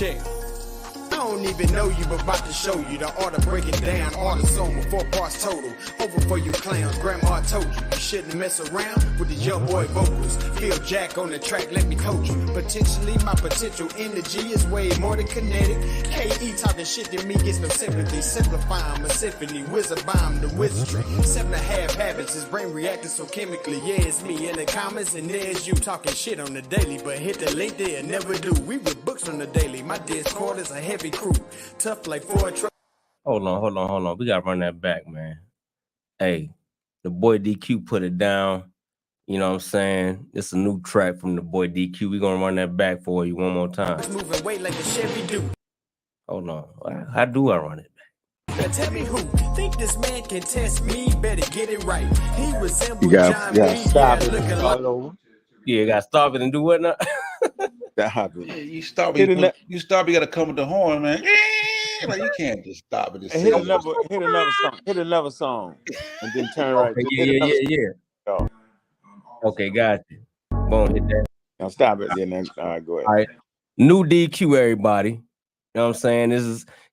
Check. I don't even know you, but about to show you the art of breaking down autosoma, 4 parts total. Over for you clowns, grandma told you shouldn't mess around with the young boy vocals. Feel Jack on the track, let me coach you. Potentially, my potential energy is way more than kinetic. KE talking shit to me gets no sympathy. Simplifying my symphony, wizard bomb the wizardry. 7.5 habits, his brain reacting so chemically. Yeah, it's me in the comments, and there's you talking shit on the daily. But hit the link there, never do. We with books on the daily. My Discord is a heavy crew, tough like 4 trucks. Hold on. We gotta run that back, man. Hey, the boy DQ put it down. You know what I'm saying? It's a new track from the boy DQ. We're gonna run that back for you one more time. Moving weight like a Chevy do. Hold on. How do I run it back? Now tell me who think this man can test me, better get it right. He resembles John B. Stop it. Looking like Yeah, gotta stop it and do what now? That happened. Yeah, you stop it. You gotta come with the horn, man. Like, you can't just stop it. Hit another song, and then turn right. Yeah. Oh. Okay, got you. Boom, hit that. Now stop it. Then all right, go ahead. All right, new DQ, everybody. You know what I'm saying?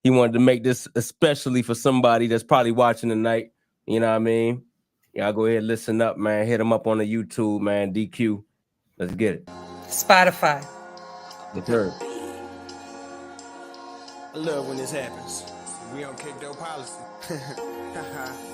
He wanted to make this especially for somebody that's probably watching tonight. You know what I mean? Y'all go ahead, listen up, man. Hit him up on the YouTube, man. DQ. Let's get it. Spotify. It's heard. I love when this happens. We don't kick no policy.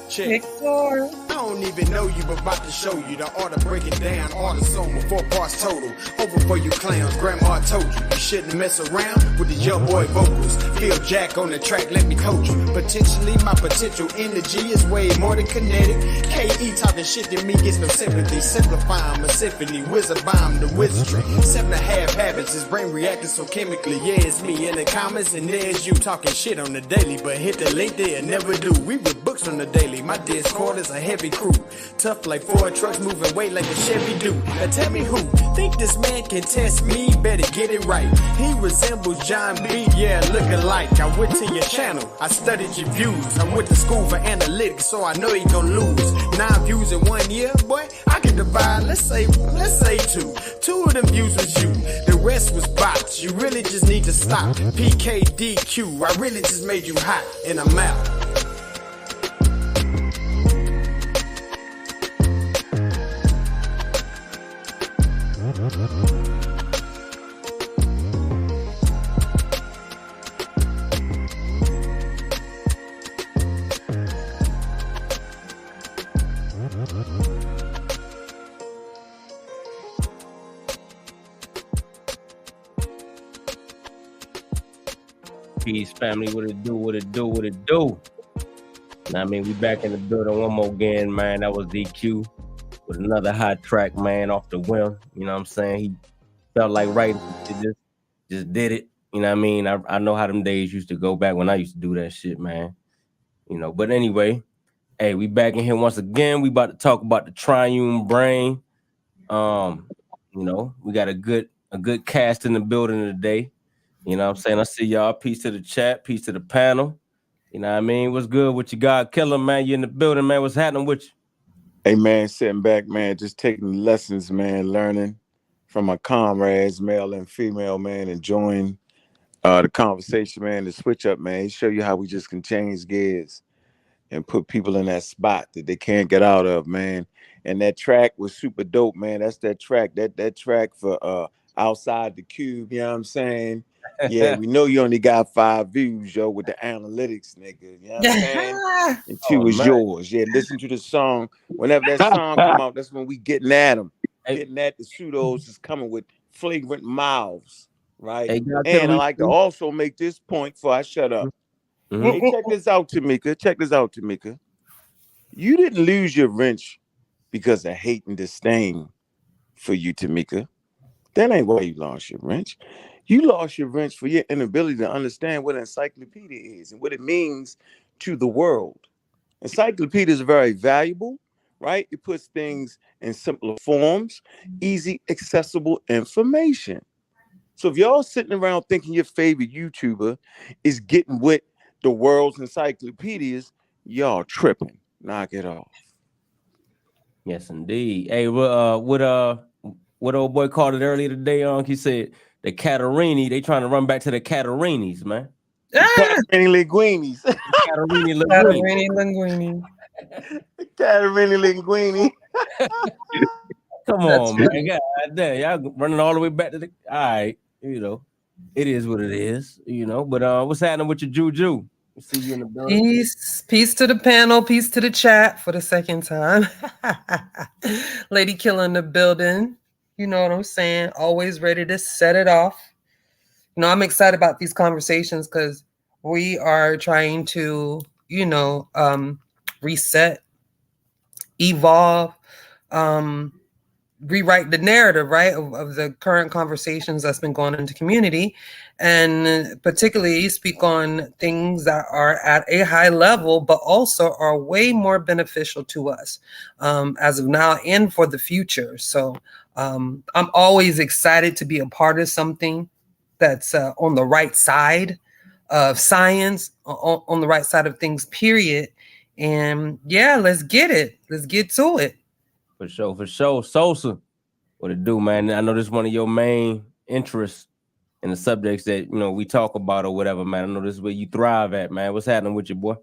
Check. Victor. I don't even know you, but about to show you the art of breaking down autosoma, 4 parts total. Over for you clowns, grandma told you shouldn't mess around with the young boy vocals. Feel Jack on the track, let me coach you. Potentially, my potential energy is way more than kinetic. KE talking shit to me gets no sympathy. Simplifying my symphony, wizard bomb the wizardry. 7.5 habits, his brain reacting so chemically. Yeah, it's me in the comments, and there's you talking shit on the daily. But hit the link there, never do. We with books on the daily. My Discord is a heavy crew, tough like 4 trucks, moving weight like a Chevy do. Now tell me who think this man can test me, better get it right. He resembles John B. Yeah, look alike. I went to your channel, I studied your views. I went to school for analytics, so I know he gon' lose. 9 views in 1 year, boy, I can divide, let's say 2. 2 of them views was you, the rest was bots. You really just need to stop. PKDQ, I really just made you hot, and I'm out. Peace, family. What it do? Now, I mean, we back in the building one more again, man. That was DQ with another hot track, man, off the whim. You know what I'm saying? He felt like writing. Just did it. You know what I mean? I know how them days used to go back when I used to do that shit, man. You know, but anyway, hey, we back in here once again. We about to talk about the triune brain. You know, we got a good cast in the building today. You know what I'm saying? I see y'all. Peace to the chat. Peace to the panel. You know what I mean? What's good with you, God Killer, man? You in the building, man. What's happening with you? Hey, man, sitting back, man, just taking lessons, man, learning from my comrades, male and female, man, enjoying the conversation, man, the switch up, man. Show you how we just can change gears and put people in that spot that they can't get out of, man. And that track was super dope, man. That's that track, that track for Outside the Cube, you know what I'm saying? Yeah, we know you only got 5 views, yo, with the analytics, nigga. You know what I'm saying? And 2 was yours. Yeah, listen to the song. Whenever that song come out, that's when we getting at them. Getting at the pseudos is coming with flagrant mouths, right? Hey, and I like to also make this point before I shut up. Mm-hmm. Hey, check this out, Tamika. You didn't lose your wrench because of hate and disdain for you, Tamika. That ain't why you lost your wrench. You lost your wrench for your inability to understand what an encyclopedia is and what it means to the world. Encyclopedias are very valuable, right? It puts things in simpler forms, easy, accessible information. So if y'all sitting around thinking your favorite YouTuber is getting with the world's encyclopedias, y'all tripping. Knock it off. Yes, indeed. Hey, what old boy called it earlier today, he said, the Catarini. They trying to run back to the Catarinis, man. Catarini Linguinis. Catarini Linguini. Catarini Linguini. Catarini Linguini. Come That's on, man. God damn, y'all running all the way back to the. All right, you know, it is what it is, you know. But what's happening with your juju? We see you in the building. Peace to the panel, peace to the chat for the second time. Lady Killer in the building. You know what I'm saying? Always ready to set it off. You know, I'm excited about these conversations because we are trying to, you know, reset, evolve, rewrite the narrative, right, of the current conversations that's been going into community, and particularly speak on things that are at a high level, but also are way more beneficial to us as of now and for the future. So I'm always excited to be a part of something that's on the right side of science, on the right side of things, period. And yeah, let's get it. Let's get to it. For sure. Sosa, what it do, man? I know this is one of your main interests in the subjects that, you know, we talk about or whatever, man. I know this is where you thrive at, man. What's happening with you, boy?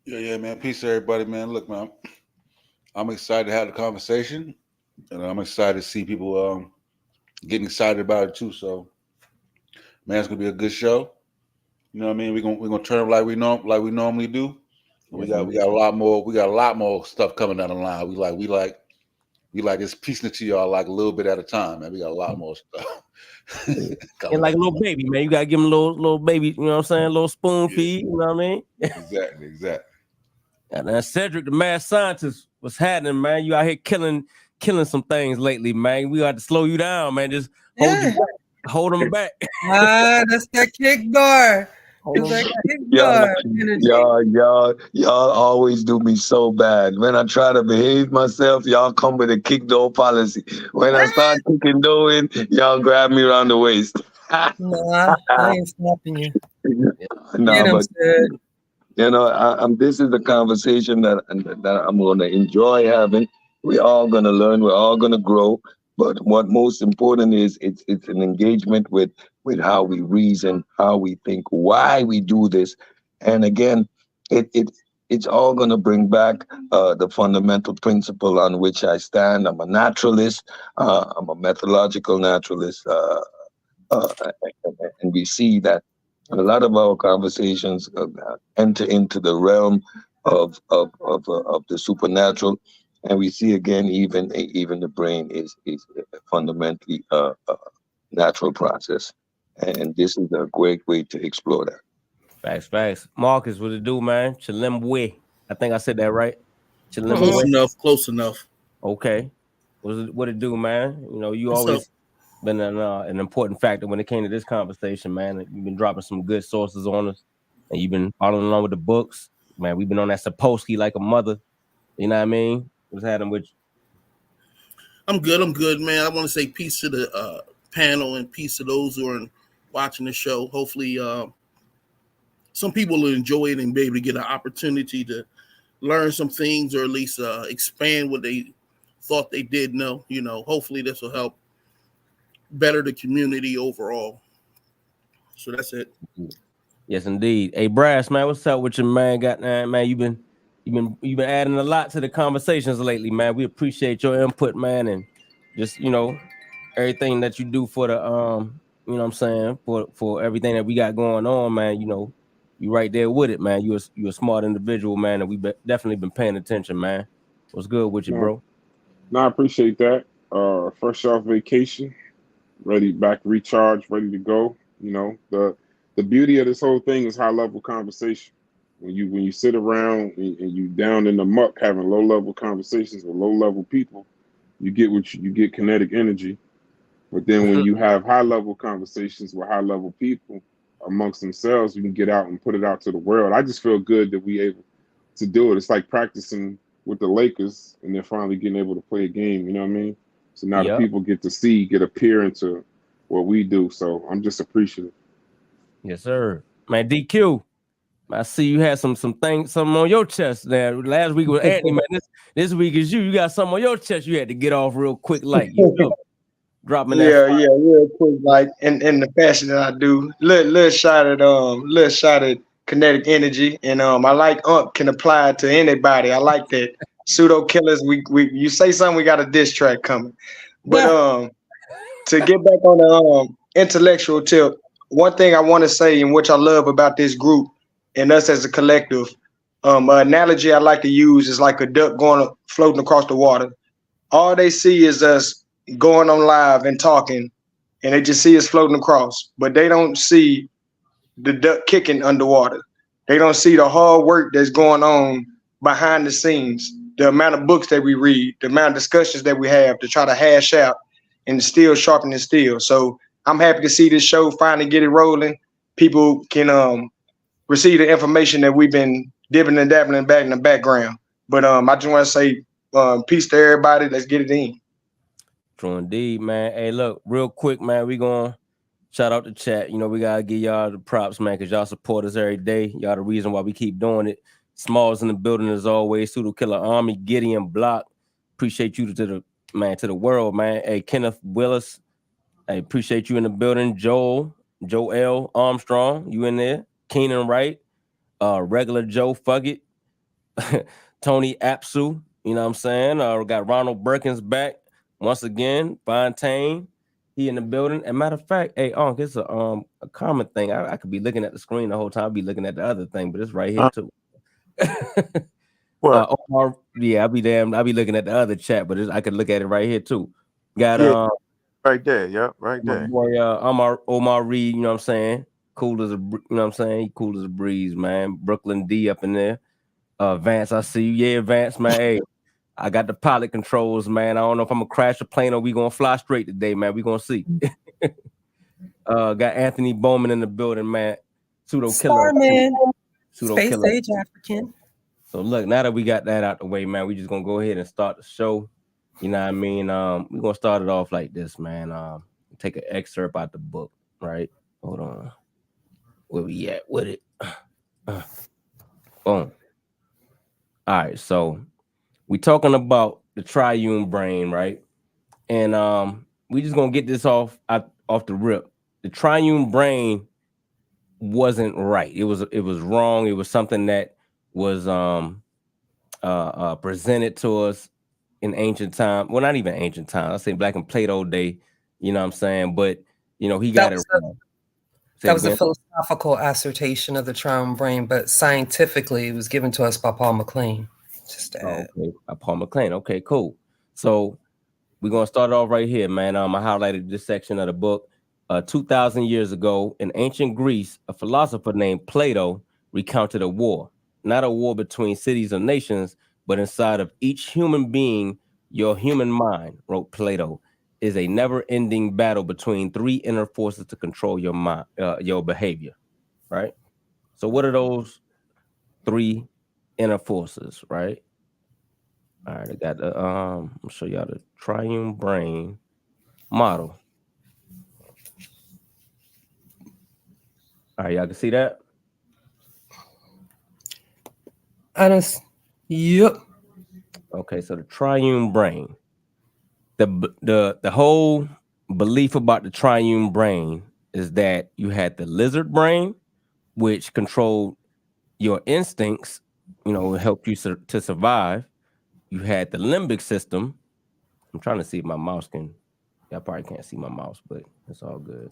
Yeah, man. Peace to everybody, man. Look, man, I'm excited to have the conversation, and I'm excited to see people getting excited about it too. So, man, it's gonna be a good show. You know what I mean? We're gonna turn like we normally do. We got a lot more stuff coming down the line. We like just piecing it to y'all like a little bit at a time, man. We got a lot more stuff. And like a little baby, man. You gotta give him a little baby, you know what I'm saying? A little spoon feed, you know what I mean? Exactly. And then Cedric, the mad scientist, what's happening, man? You out here killing some things lately, man. We got to slow you down, man. Just hold them back. That's that kick door. Y'all always do me so bad. When I try to behave myself, y'all come with a kick door policy. When I start kicking door in, y'all grab me around the waist. Nah, I ain't stopping you. But you know, this is the conversation that I'm going to enjoy having. We're all going to learn. We're all going to grow. But what most important is it's an engagement with how we reason, how we think, why we do this. And again, it's all going to bring back the fundamental principle on which I stand. I'm a naturalist. I'm a methodological naturalist. And we see that a lot of our conversations enter into the realm of the supernatural. And we see again, even the brain is fundamentally a natural process, and this is a great way to explore that. Facts. Marcus, what it do, man? Chilimbwe. I think I said that right. Chilimbwe. Close enough. Okay. What it do, man? You know, you always been an important factor when it came to this conversation, man. You've been dropping some good sources on us, and you've been following along with the books, man. We've been on that Sapolsky like a mother. You know what I mean? What's happening with you? I'm good, man. I want to say peace to the panel and peace to those who are watching the show. Hopefully, some people will enjoy it and be able to get an opportunity to learn some things, or at least expand what they thought they did know. You know, hopefully this will help better the community overall. So that's it. Yes, indeed. Hey, Brass, man, what's up with you, man? Man, you've been adding a lot to the conversations lately, man. We appreciate your input, man, and just, you know, everything that you do for the you know what I'm saying, for everything that we got going on, man. You know, you right there with it, man. You're a smart individual, man, and we definitely been paying attention, man. What's good with you, bro? No, I appreciate that. Fresh off vacation, back recharged, ready to go. You know, the beauty of this whole thing is high level conversation. When you sit around and you down in the muck having low level conversations with low level people, you get kinetic energy. But then when you have high level conversations with high level people amongst themselves, you can get out and put it out to the world. I just feel good that we able to do it. It's like practicing with the Lakers and then finally getting able to play a game. You know what I mean? So now the people get a peer into what we do. So I'm just appreciative. Yes, sir. Man, DQ. I see you had something on your chest there. Last week was Anthony, man. This week is you. You got something on your chest you had to get off real quick, like, you know. Dropping Yeah, that. real quick, like in the fashion that I do, little shot at kinetic energy, and I like can apply it to anybody. I like that. Pseudo killers, we you say something, we got a diss track coming. But to get back on the intellectual tip, one thing I want to say, and which I love about this group and us as a collective, an analogy I like to use is like a duck floating across the water. All they see is us going on live and talking, and they just see us floating across, but they don't see the duck kicking underwater. They don't see the hard work that's going on behind the scenes, the amount of books that we read, the amount of discussions that we have to try to hash out and still sharpen the steel. So I'm happy to see this show finally get it rolling. People can receive the information that we've been dipping and dabbling back in the background. But I just want to say peace to everybody. Let's get it in. True indeed, man. Hey, look, real quick, man. We gonna shout out the chat. You know, we gotta give y'all the props, man, because y'all support us every day. Y'all the reason why we keep doing it. Smalls in the building as always. Pseudo Killer Army, Gideon Block. Appreciate you to the world, man. Hey, Kenneth Willis. I appreciate you in the building. Joel Armstrong, you in there? Keenan Wright, regular Joe Fugget, Tony Apsu. You know what I'm saying? We got Ronald Perkins back once again. Fontaine, he in the building. And matter of fact, hey, it's a common thing. I could be looking at the screen the whole time. I'll be looking at the other thing, but it's right here too. What? Yeah, I'll be looking at the other chat, but I could look at it right here too. Got right there, yep, right my there. boy Omar Reed, you know what I'm saying? Cool as he cool as a breeze, man. Brooklyn D up in there. Vance, I see you. Yeah, Vance, man. Hey, I got the pilot controls, man. I don't know if I'm gonna crash a plane or we gonna fly straight today, man. We gonna see. Got Anthony Bowman in the building, man. Pseudo Killer. Space Age African. So look, now that we got that out the way, man, we just gonna go ahead and start the show. You know what I mean? We're gonna start it off like this, man. Take an excerpt out the book, right? Hold on. Where we at with it? Boom. All right, so we talking about the triune brain, right? And we just gonna get this off the rip. The triune brain wasn't right. It was wrong. It was something that was presented to us in ancient time. Well, not even ancient time. I say back in Plato day. You know what I'm saying? But you know, he got it wrong. That was a philosophical assertion of the triune brain, but scientifically, it was given to us by Paul MacLean. Okay, Paul MacLean. Okay, cool. So we're gonna start off right here, man. I highlighted this section of the book. 2,000 years ago, in ancient Greece, a philosopher named Plato recounted a war, not a war between cities or nations, but inside of each human being. Your human mind, wrote Plato, is a never-ending battle between three inner forces to control your mind, your behavior, right? So what are those three inner forces, right? All right, I got the I'll show y'all the triune brain model. All right, y'all can see that? Yep. Okay, so the triune brain. The whole belief about the triune brain is that you had the lizard brain, which controlled your instincts, you know, helped you to survive. You had the limbic system. I'm trying to see if my mouse can. Y'all probably can't see my mouse, but it's all good.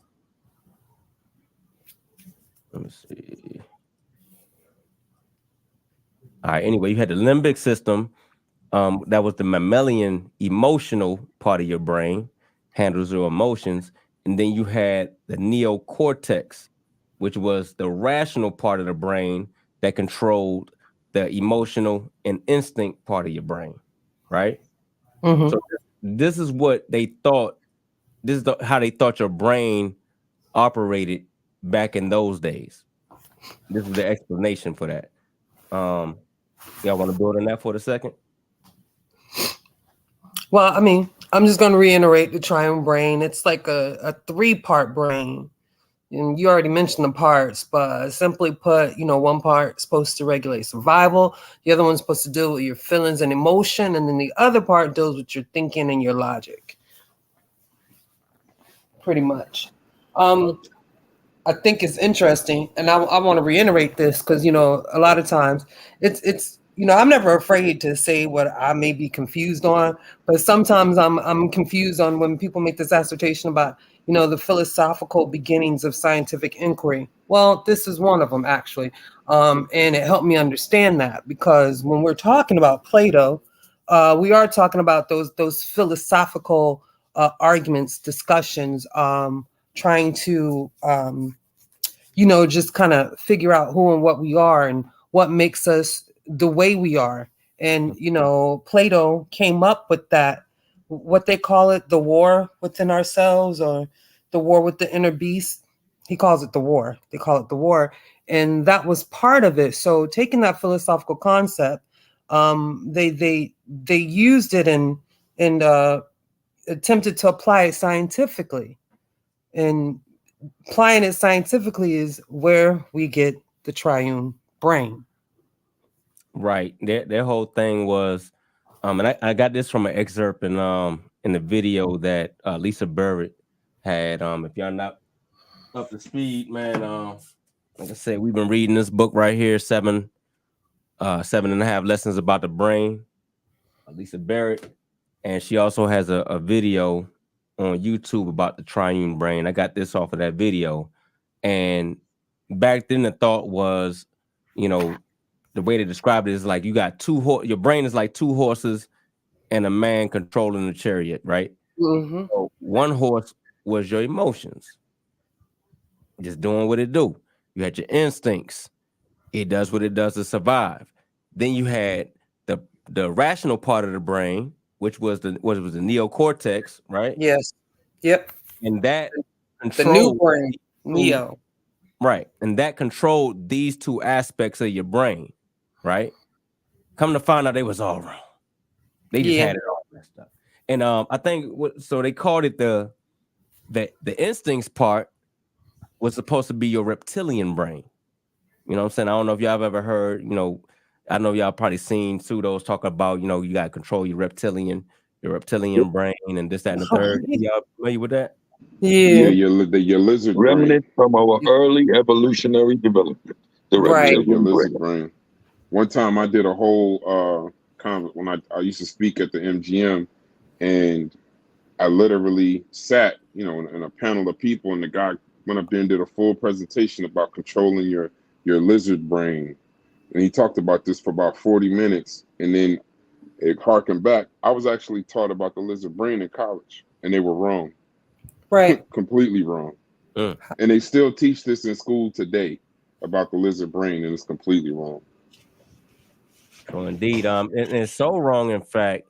Let me see. All right. Anyway, you had the limbic system. That was the mammalian emotional part of your brain, handles your emotions. And then you had the neocortex, which was the rational part of the brain that controlled the emotional and instinct part of your brain, right? Mm-hmm. So this is what they thought. This is how they thought your brain operated back in those days. This is the explanation for that. Y'all want to build on that for a second? Well, I mean, I'm just going to reiterate the triune brain. It's like a three-part brain. And you already mentioned the parts, but simply put, you know, one part's supposed to regulate survival. The other one's supposed to deal with your feelings and emotion. And then the other part deals with your thinking and your logic. pretty much. I think it's interesting, and I want to reiterate this because a lot of times it's I'm never afraid to say what I may be confused on, but sometimes I'm confused on when people make this assertion about the philosophical beginnings of scientific inquiry. Well, this is one of them actually, and it helped me understand that because when we're talking about Plato, we are talking about those philosophical arguments, discussions, trying to just kind of figure out who and what we are and what makes us the way we are. And Plato came up with that, what they call it, the war within ourselves, or the war with the inner beast. He calls it the war. They call it the war, and that was part of it. So taking that philosophical concept, they used it and attempted to apply it scientifically. And applying it scientifically is where we get the triune brain. Right. Their whole thing was, and I got this from an excerpt in the video that Lisa Burritt had. If y'all not up to speed, man, like I said, we've been reading this book right here, 7.5 Lessons About the Brain, Lisa Barrett, and she also has a video on YouTube about the triune brain. I got this off of that video, and back then the thought was, the way to describe it is like you got your brain is like two horses and a man controlling the chariot, right? Mm-hmm. So one horse was your emotions, just doing what it do. You had your instincts. It does what it does to survive. Then you had the rational part of the brain, which was the neocortex, right? Yes. Yep. And that The new controlled brain, neo. Right. And that controlled these two aspects of your brain, right? Come to find out they was all wrong. They just had it all messed up. And I think so they called it the instincts part was supposed to be your reptilian brain. You know what I'm saying? I don't know if y'all have ever heard, I know y'all probably seen pseudos talk about, you got to control your reptilian brain and this, that, and the third. Y'all familiar with that? Yeah, your lizard brain. Remnant from our early evolutionary development. The reptilian brain. One time I did a whole when I used to speak at the MGM, and I literally sat, in a panel of people, and the guy went up there and did a full presentation about controlling your lizard brain. And he talked about this for about 40 minutes, and then it harkened back. I was actually taught about the lizard brain in college, and they were wrong. Right. Completely wrong. And they still teach this in school today about the lizard brain, and it's completely wrong. Oh, indeed. And it's so wrong, in fact,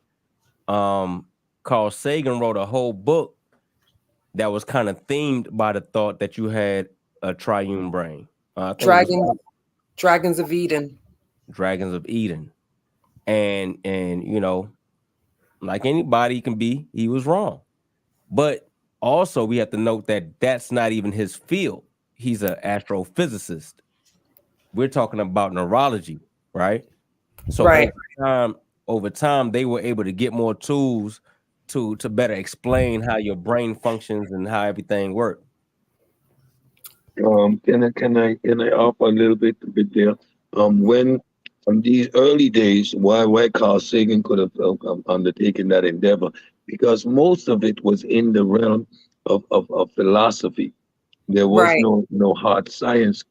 Carl Sagan wrote a whole book that was kind of themed by the thought that you had a triune brain. Dragons of Eden. Dragons of Eden. And like anybody can be, he was wrong. But also we have to note that that's not even his field. He's an astrophysicist. We're talking about neurology, right? So over time, they were able to get more tools to better explain how your brain functions and how everything works. Can I offer a little bit there? When these early days, why Carl Sagan could have undertaken that endeavor, because most of it was in the realm of philosophy. There was no hard science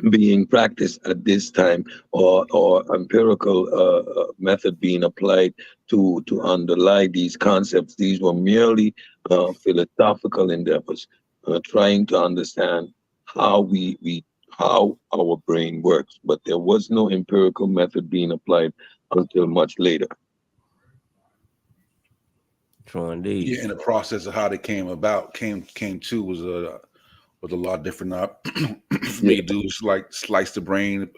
being practiced at this time, or empirical method being applied to underlie these concepts. These were merely philosophical endeavors, trying to understand how how our brain works. But there was no empirical method being applied until much later. True indeed. Yeah, and the process of how they came to was a lot different. Me do is like slice the brain.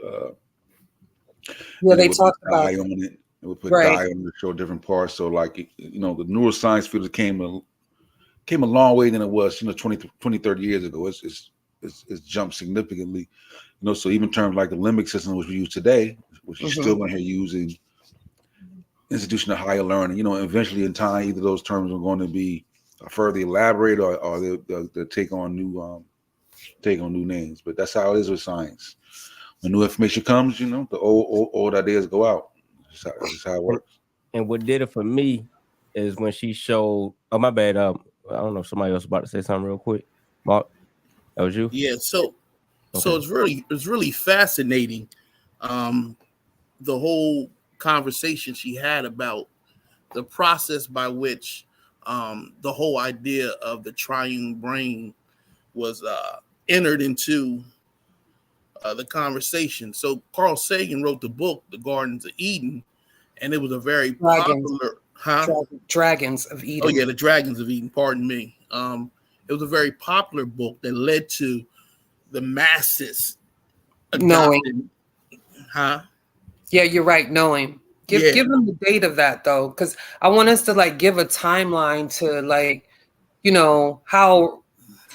They talked about dye on it. It would put dye on it to show different parts. So like the neuroscience field came a long way than it was 20, 30 years ago. It's jumped significantly. So even terms like the limbic system, which we use today, which you're still going to hear using, institution of higher learning. Eventually in time, either those terms are going to be further elaborate or they take on new names. But that's how it is with science. When new information comes, the old ideas go out. That's how it works. And what did it for me is when she showed. Oh, my bad. I don't know if somebody else about to say something real quick. Mark, that was you. Yeah. So it's really fascinating. The whole conversation she had about the process by which the whole idea of the triune brain was entered into the conversation. So Carl Sagan wrote the book, The Gardens of Eden, and it was a very popular, Dragons of Eden. Oh yeah, The Dragons of Eden. Pardon me. It was a very popular book that led to the masses knowing. Huh? Yeah, you're right. Knowing. Give them the date of that though, because I want us to like give a timeline to like, how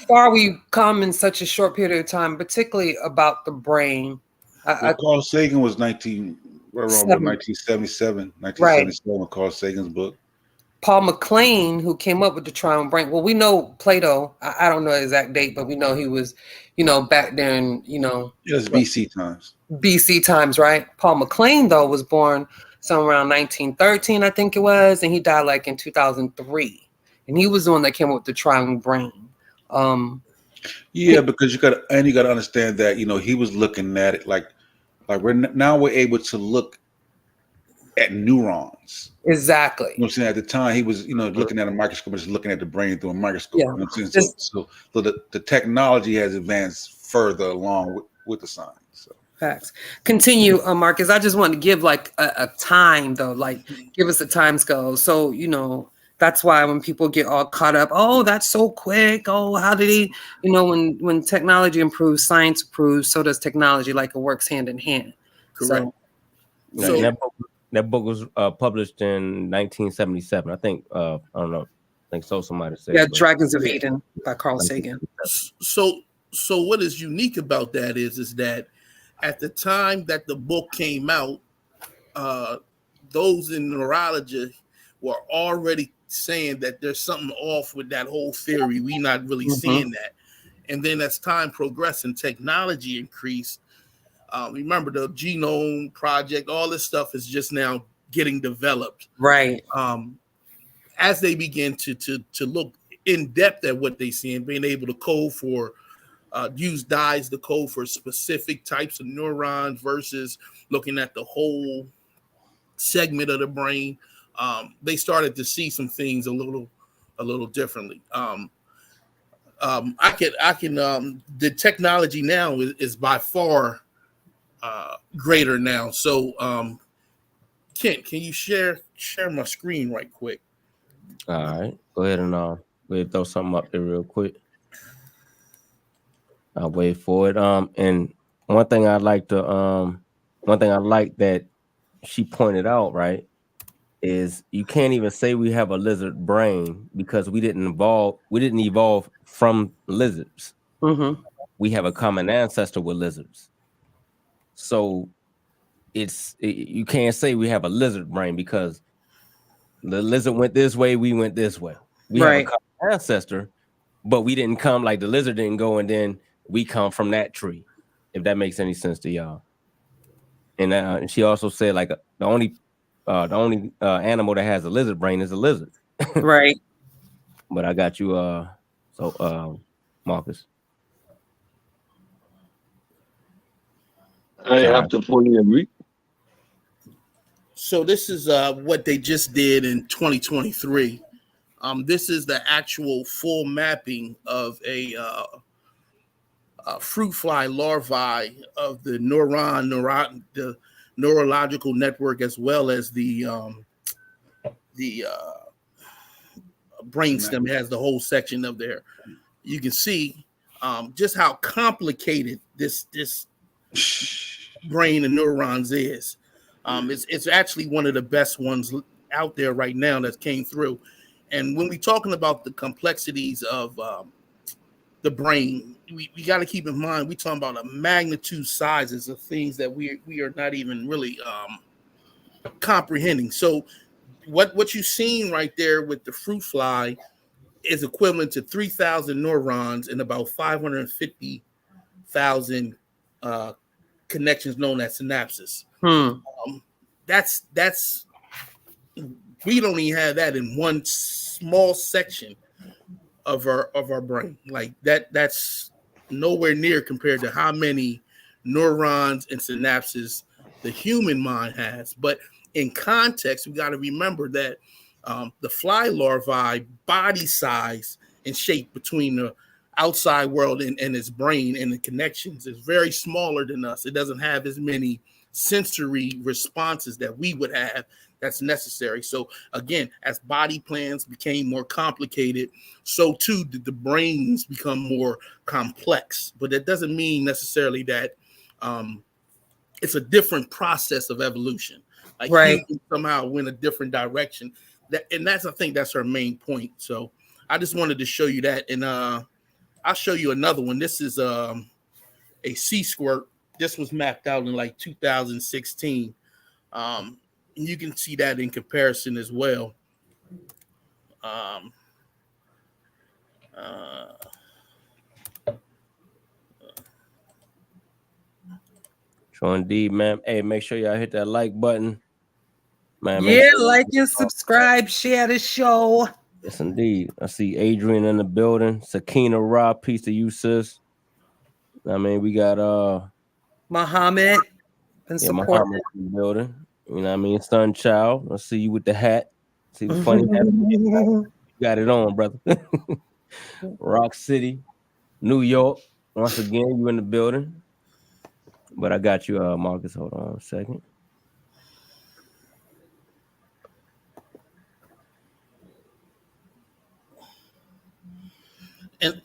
far we've come in such a short period of time, particularly about the brain. Carl Sagan was 1977, right. Carl Sagan's book. Paul MacLean, who came up with the triune brain. Well, we know Plato. I don't know the exact date, but we know he was, back then, It's BC times. BC times, right? Paul MacLean, though, was born somewhere around 1913, I think it was, and he died like in 2003. And he was the one that came up with the triune brain. Because you got to understand that he was looking at it like we're able to look at neurons. Exactly. You know what I'm saying? At the time, he was looking at a microscope, just looking at the brain through a microscope. Yeah. You know what I'm saying? So the technology has advanced further along with the science. So. Facts. Continue, Marcus. I just want to give like a time though, like give us a time scale. So that's why when people get all caught up, oh, that's so quick. Oh, how did he? When technology improves, science improves. So does technology. Like it works hand in hand. Correct. So that book was published in 1977. I think I don't know. I think so. Somebody said. Yeah, Dragons of Eden by Carl Sagan. So what is unique about that is that at the time that the book came out, those in neurology were already saying that there's something off with that whole theory. We're not really seeing that. And then as time progressed and technology increased, remember the genome project, all this stuff is just now getting developed. Right. As they begin to look in depth at what they see and being able to code for use dyes to code for specific types of neurons versus looking at the whole segment of the brain, they started to see some things a little differently. The technology now is by far greater now. So Kent, can you share my screen right quick? All right, go ahead and throw something up there real quick. I'll wait for it. And one thing I like that she pointed out, right, is you can't even say we have a lizard brain because we didn't evolve from lizards. Mm-hmm. We have a common ancestor with lizards. So you can't say we have a lizard brain because the lizard went this way, we went this way. We have a common ancestor, but we didn't come like the lizard didn't go and then we come from that tree, if that makes any sense to y'all. And she also said like the only animal that has a lizard brain is a lizard. Right. But I got you, Marcus. I have to fully agree. So this is what they just did in 2023. This is the actual full mapping of a fruit fly larvae of the the neurological network, as well as the brainstem. It has the whole section of there. You can see just how complicated this brain and neurons is. It's actually one of the best ones out there right now that came through. And when we're talking about the complexities of the brain, we got to keep in mind we're talking about a magnitude sizes of things that we are not even really comprehending. So what you're seeing right there with the fruit fly is equivalent to 3,000 neurons and about 550,000 connections known as synapses. That's we don't even have that in one small section of our brain. Like that's nowhere near compared to how many neurons and synapses the human mind has. But in context, we got to remember that the fly larvae body size and shape between the outside world and its brain and the connections is very smaller than us. It doesn't have as many sensory responses that we would have that's necessary. So again, as body plans became more complicated, so too did the brains become more complex. But that doesn't mean necessarily that it's a different process of evolution. Like humans somehow went a different direction. I think that's her main point. So I just wanted to show you that. And I'll show you another one. This is a sea squirt. This was mapped out in like 2016. You can see that in comparison as well. Sure indeed, man. Hey, make sure y'all hit that like button. Man, yeah, like and subscribe, share the show. Yes, indeed. I see Adrian in the building. Sakina Ra, peace to you, sis. I mean, we got Muhammad and support. Muhammad in the building. You know what I mean? Sun Child. I see you with the hat. See the funny hat. You got it on, brother. Rock City, New York. Once again, you in the building. But I got you, Marcus. Hold on a second.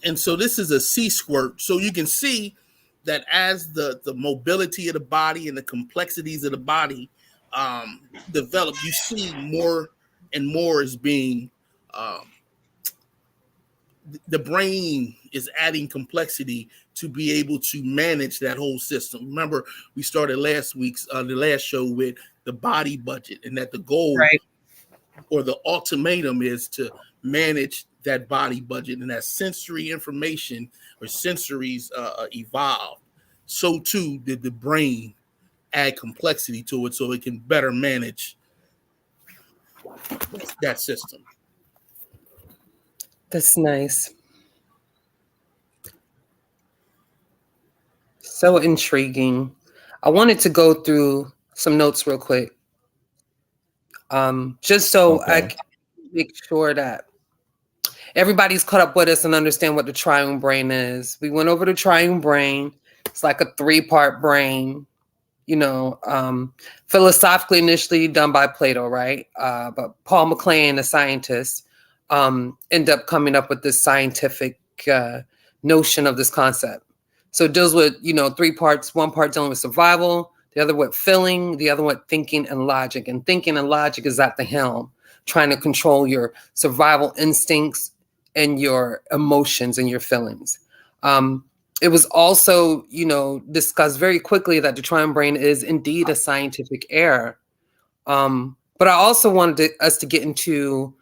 And so this is a sea squirt. So you can see that as the mobility of the body and the complexities of the body develop, you see more and more is being the brain is adding complexity to be able to manage that whole system. Remember, we started the last show with the body budget, and that the goal or the ultimatum is to manage that body budget, and that sensory information or sensories evolve. So too did the brain add complexity to it so it can better manage that system. That's nice. So intriguing. I wanted to go through some notes real quick. Just so I can make sure that everybody's caught up with us and understand what the triune brain is. We went over the triune brain. It's like a 3-part brain, philosophically initially done by Plato, right? But Paul MacLean, a scientist, ended up coming up with this scientific notion of this concept. So it deals with, 3 parts, 1 part dealing with survival, the other with feeling, the other with thinking and logic. And thinking and logic is at the helm, trying to control your survival instincts and your emotions and your feelings. It was also, discussed very quickly that the triune brain is indeed a scientific error. But I also wanted us to get into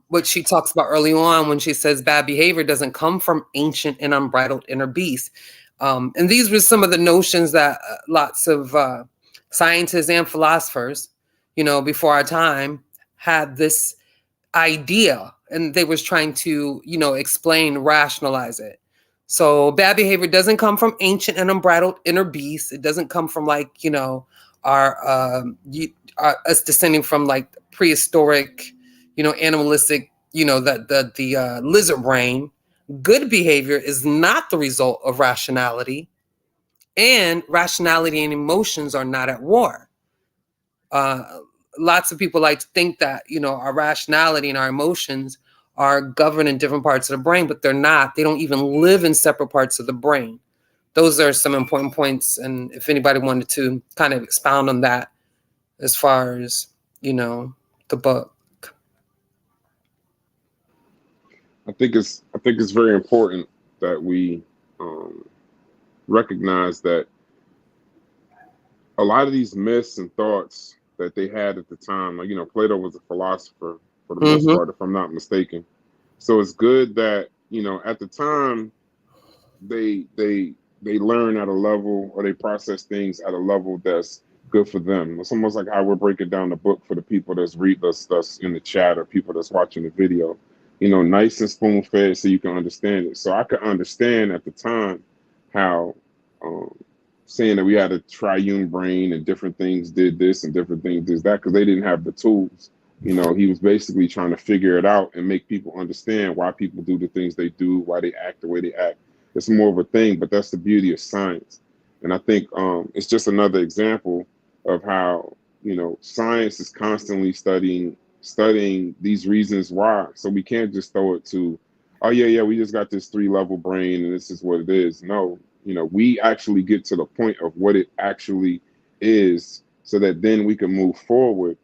what she talks about early on when she says bad behavior doesn't come from ancient and unbridled inner beasts. And these were some of the notions that lots of scientists and philosophers, before our time had this idea, and they was trying to, explain, rationalize it. So bad behavior doesn't come from ancient and unbridled inner beasts. It doesn't come from us descending from like prehistoric, animalistic, the lizard brain. Good behavior is not the result of rationality, and rationality and emotions are not at war. Lots of people like to think that, our rationality and our emotions are governed in different parts of the brain, but they're not. They don't even live in separate parts of the brain. Those are some important points. And if anybody wanted to kind of expound on that as far as, the book. I think it's very important that we recognize that a lot of these myths and thoughts that they had at the time, like, Plato was a philosopher for the most part, if I'm not mistaken. So it's good that, you know, at the time they learn at a level, or they process things at a level that's good for them. It's almost like how we're breaking down the book for the people that's in the chat, or people that's watching the video. You know, nice and spoon fed so you can understand it. So I could understand at the time how um, saying that we had a triune brain and different things did this and different things did that, because they didn't have the tools. You know, he was basically trying to figure it out and make people understand why people do the things they do, why they act the way they act. It's more of a thing, but that's the beauty of science. And I think it's just another example of how, you know, science is constantly studying these reasons why. So we can't just throw it to, oh yeah, we just got this 3-level brain and this is what it is. No, you know, we actually get to the point of what it actually is, so that then we can move forward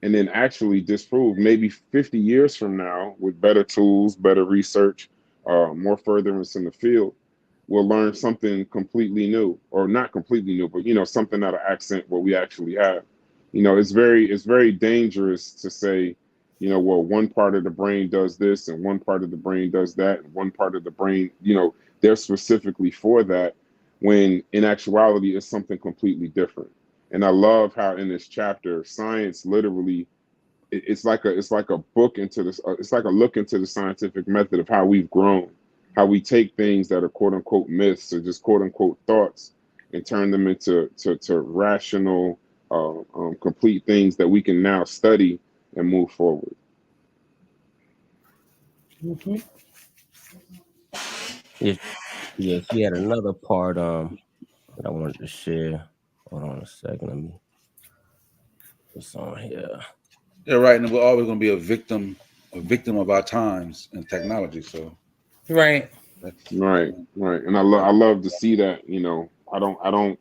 and then actually disprove maybe 50 years from now, with better tools, better research, more furtherance in the field, we'll learn something completely new, or not completely new, but, you know, something that'll accent what we actually have. You know, it's very dangerous to say, you know, well, one part of the brain does this and one part of the brain does that, and one part of the brain, you know, they're specifically for that, when in actuality it's something completely different. And I love how in this chapter, science literally, it's like a book into this. It's like a look into the scientific method of how we've grown, how we take things that are quote unquote myths or just quote unquote thoughts, and turn them into to rational, complete things that we can now study and move forward. Mm-hmm. Yeah, she had another part that I wanted to share. Hold on a second, let me put this on here. Yeah, right. And we're always going to be a victim of our times and technology. So Right. that's Right, right. And I love to see that. You know, I don't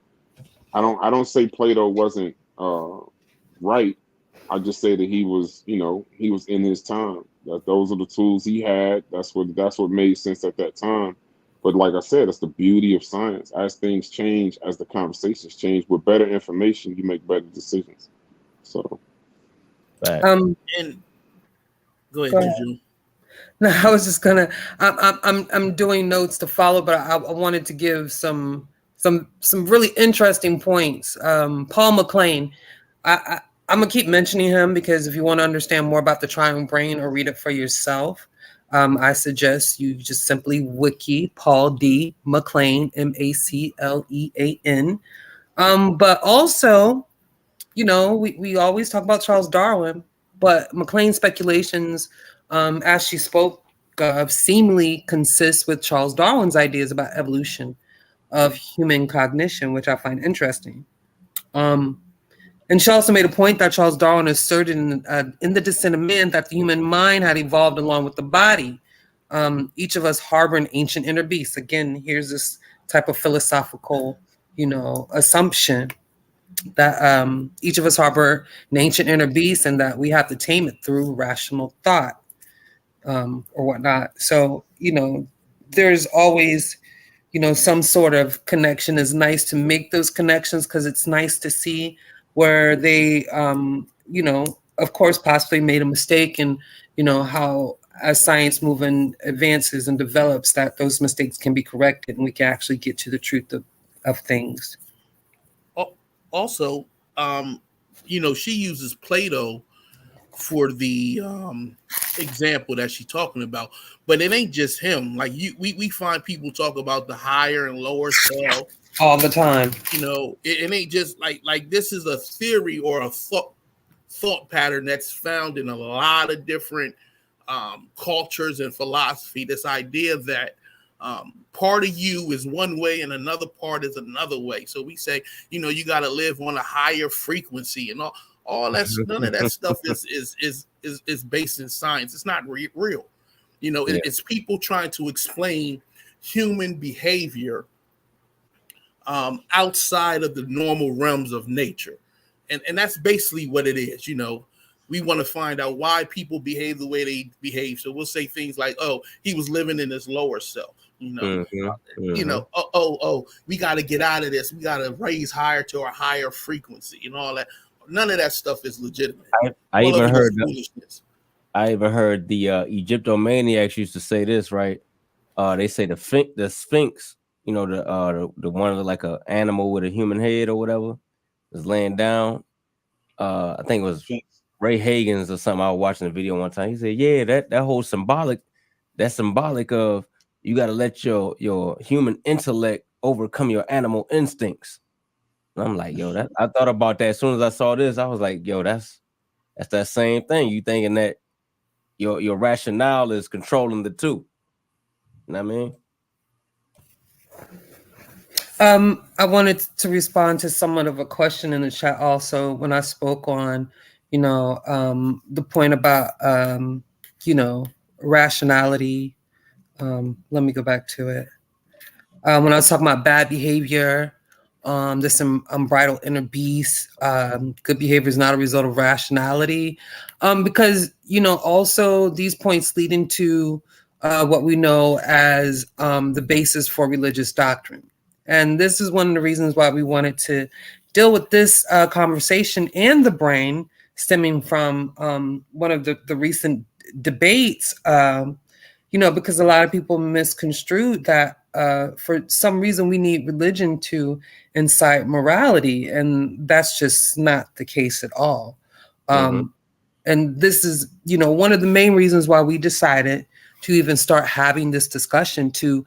say Plato wasn't right. I just say that he was, you know, he was in his time. That those are the tools he had. That's what made sense at that time. But like I said, it's the beauty of science. As things change, as the conversations change, with better information, you make better decisions. So Back. Um. And go ahead, Go ahead. Juju. No, I was just gonna. I'm doing notes to follow, but I wanted to give some really interesting points. Paul McLean. I I'm gonna keep mentioning him because if you want to understand more about the Triune Brain or read it for yourself, I suggest you just simply wiki Paul D. McLean, MacLean. But also, you know, we always talk about Charles Darwin, but McLean's speculations, as she spoke of, seemingly consist with Charles Darwin's ideas about evolution of human cognition, which I find interesting. And she also made a point that Charles Darwin asserted in The Descent of Man that the human mind had evolved along with the body. Each of us harbor an ancient inner beast. Again, here's this type of philosophical, you know, assumption that each of us harbor an ancient inner beast and that we have to tame it through rational thought, or whatnot. So, you know, there's always, you know, some sort of connection. Is nice to make those connections because it's nice to see where they, you know, of course, possibly made a mistake, and, you know, how as science moving advances and develops, that those mistakes can be corrected and we can actually get to the truth of things. Also, you know, she uses Plato for the example that she's talking about, but it ain't just him. Like we find people talk about the higher and lower self All the time. You know, it ain't just like this is a theory or a thought pattern that's found in a lot of different cultures and philosophy. This idea that part of you is one way and another part is another way. So we say, you know, you got to live on a higher frequency, and all that's none of that stuff is based in science. It's not real. You know, Yeah. it's people trying to explain human behavior outside of the normal realms of nature. And that's basically what it is. You know, we want to find out why people behave the way they behave. So we'll say things like, oh, he was living in his lower self. You know, you know, we got to get out of this. We got to raise higher to a higher frequency and all that. None of that stuff is legitimate. I even heard foolishness. I even heard the Egyptomaniacs used to say this, right? They say the Sphinx, you know, the one of like a animal with a human head or whatever, is laying down. I think it was Ray Hagens or something. I was watching the video one time. He said, "Yeah, that whole symbolic, that's symbolic of you got to let your human intellect overcome your animal instincts." And I'm like, yo, that I thought about that as soon as I saw this. I was like, yo, that's that same thing. You thinking that your rationale is controlling the two. You know what I mean? I wanted to respond to somewhat of a question in the chat also when I spoke on, the point about, rationality. Let me go back to it. When I was talking about bad behavior, there's some unbridled inner beast. Good behavior is not a result of rationality. Because, also these points lead into what we know as the basis for religious doctrine. And this is one of the reasons why we wanted to deal with this conversation and the brain stemming from one of the recent debates, because a lot of people misconstrued that for some reason we need religion to incite morality, and that's just not the case at all. And this is, one of the main reasons why we decided to even start having this discussion to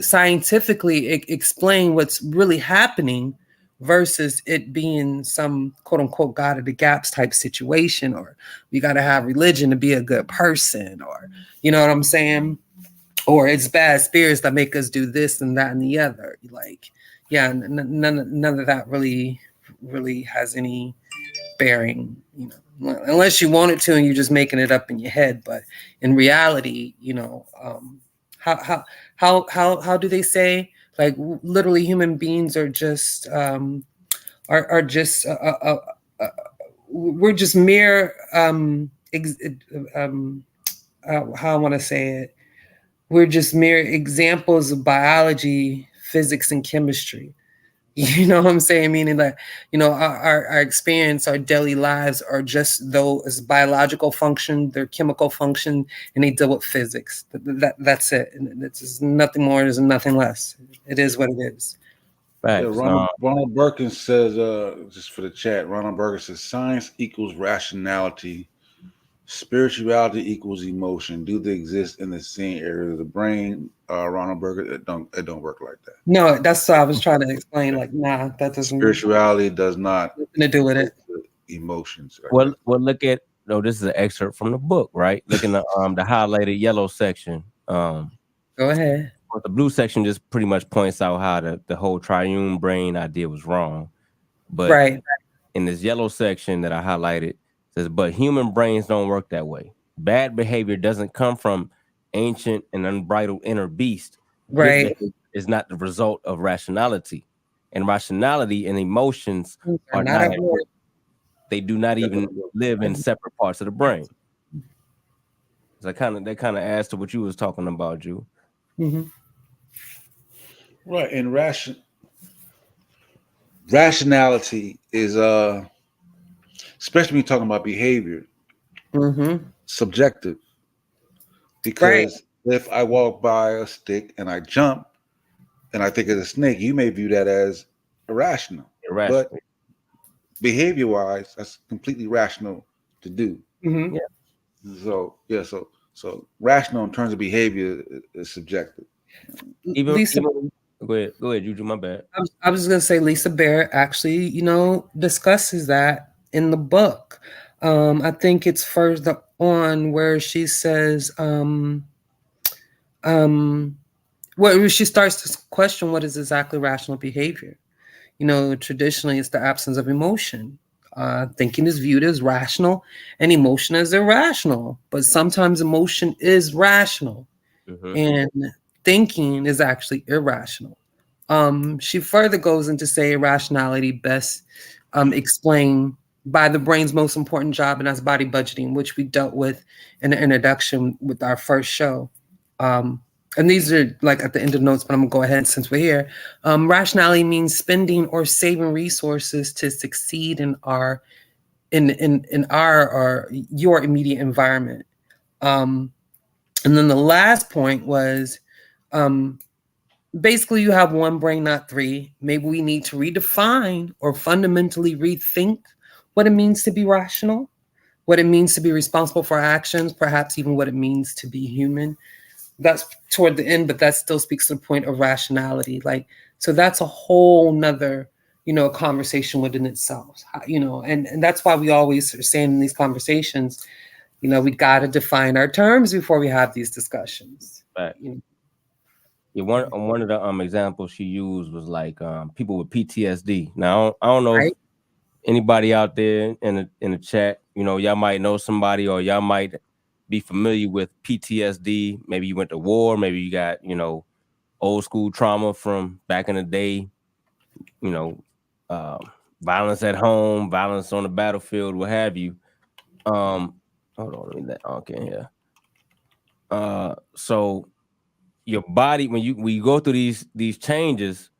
scientifically explain what's really happening versus it being some quote unquote God of the gaps type situation, or you got to have religion to be a good person, or you know what I'm saying? Or it's bad spirits that make us do this and that and the other. Like, yeah, none of that really has any bearing, unless you want it to and you're just making it up in your head. But in reality, how do they say, like, literally human beings are just are just we're just mere how I want to say it, we're just mere examples of biology, physics, and chemistry. You know what I'm saying? Meaning that, our experience, our daily lives are just those biological function, their chemical function, and they deal with physics. That's it. And it's just nothing more, there's nothing less. It is what it is. Yeah, Ronald Birkin says, just for the chat, Ronald Birkin says, science equals rationality. Spirituality equals emotion. Do they exist in the same area of the brain? Ronald Birkin, it don't work like that. No, that's what I was trying to explain. Like, nah, that doesn't. Spirituality does not nothing to do with it. Emotions. Well, look at this is an excerpt from the book, right? Look in the highlighted yellow section. Go ahead. The blue section just pretty much points out how the whole triune brain idea was wrong. But right in this yellow section that I highlighted, says, but human brains don't work that way. Bad behavior doesn't come from ancient and unbridled inner beast. Right. Good is not the result of rationality. And rationality and emotions are not they do not even live in separate parts of the brain. So that kind of adds to what you was talking about, Drew. Mm-hmm. Right, and rationality is especially when you're talking about behavior, subjective. Because if I walk by a stick and I jump and I think it's a snake, you may view that as irrational. But behavior wise, that's completely rational to do. Mm-hmm. Yeah. So rational in terms of behavior is subjective. Lisa, go ahead, Juju, my bad. I was gonna say Lisa Barrett actually, discusses that in the book. I think it's further on where she says, where she starts to question what is exactly rational behavior. Traditionally it's the absence of emotion. Thinking is viewed as rational and emotion as irrational, but sometimes emotion is rational and thinking is actually irrational. She further goes into say irrationality best explained by the brain's most important job, and that's body budgeting, which we dealt with in the introduction with our first show. And these are like at the end of the notes, but I'm gonna go ahead since we're here. Rationality means spending or saving resources to succeed in our in our or your immediate environment. And then the last point was basically you have one brain, not three. Maybe we need to redefine or fundamentally rethink what it means to be rational, what it means to be responsible for our actions, perhaps even what it means to be human. That's toward the end, but that still speaks to the point of rationality. Like, so that's a whole nother, conversation within itself, and that's why we always are saying in these conversations, we got to define our terms before we have these discussions. Right. Yeah, one of the examples she used was like people with PTSD. Now I don't know if anybody out there in the chat, y'all might know somebody or y'all might be familiar with PTSD. Maybe you went to war, maybe you got, old school trauma from back in the day, violence at home, violence on the battlefield, what have you. Hold on, let me let in here. So your body, when you go through these changes,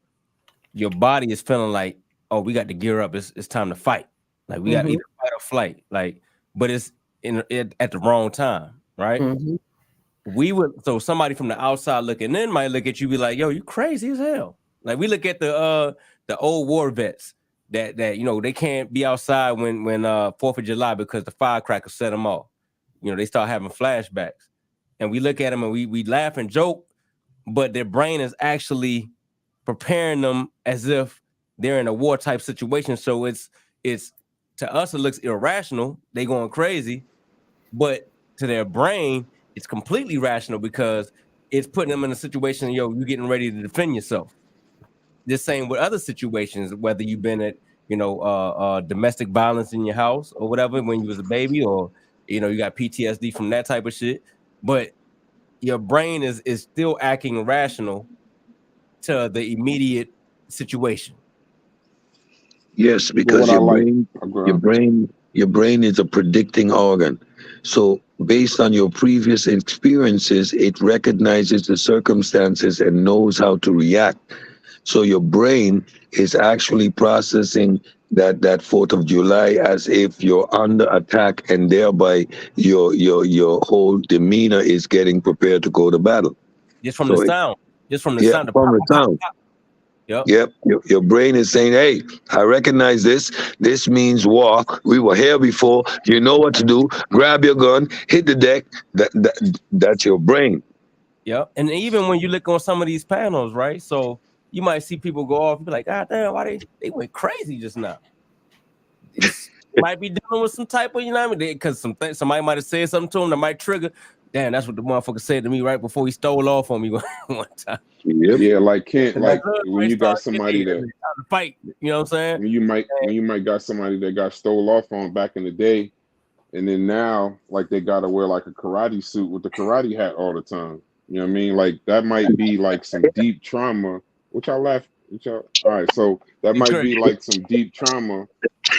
your body is feeling like, oh, we got to gear up. It's time to fight. Like we got to either fight or flight. Like, but it's at the wrong time, right? So somebody from the outside looking in might look at you, be like, yo, you crazy as hell. Like we look at the old war vets that they can't be outside when 4th of July because the firecrackers set them off. They start having flashbacks, and we look at them and we laugh and joke, but their brain is actually preparing them as if they're in a war type situation. So it's to us it looks irrational. They going crazy, but to their brain it's completely rational because it's putting them in a situation. Yo, you're getting ready to defend yourself. The same with other situations, whether you've been at domestic violence in your house or whatever when you was a baby, or you got PTSD from that type of shit, but your brain is still acting rational to the immediate situation. Yes, because your brain is a predicting organ. So based on your previous experiences, it recognizes the circumstances and knows how to react. So your brain is actually processing that 4th of July as if you're under attack, and thereby your whole demeanor is getting prepared to go to battle. Just from the sound. From the sound. Yep. Your brain is saying, hey, I recognize this. This means war. We were here before. You know what to do. Grab your gun, hit the deck. That's your brain. Yep. And even when you look on some of these panels, right? So you might see people go off and be like, God damn, why they went crazy just now? It's might be dealing with some type of, because somebody might have said something to them that might trigger. Damn, that's what the motherfucker said to me right before he stole off on me one time. Yeah, like when you got somebody that fight, you know what I'm saying? When you might got somebody that got stole off on back in the day, and then now like they gotta wear like a karate suit with the karate hat all the time. You know what I mean? Like that might be like some deep trauma. All right, so that might be like some deep trauma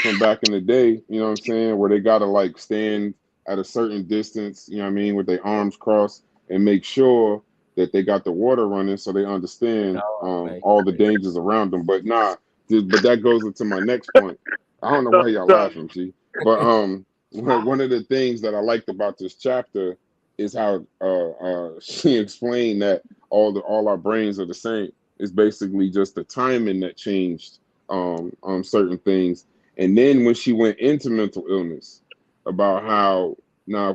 from back in the day, you know what I'm saying, where they gotta like stand at a certain distance, you know what I mean, with their arms crossed and make sure that they got the water running so they understand all the dangers around them. But that goes into my next point. I don't know why y'all laughing, G. But one of the things that I liked about this chapter is how she explained that all our brains are the same. It's basically just the timing that changed on certain things. And then when she went into mental illness, about how now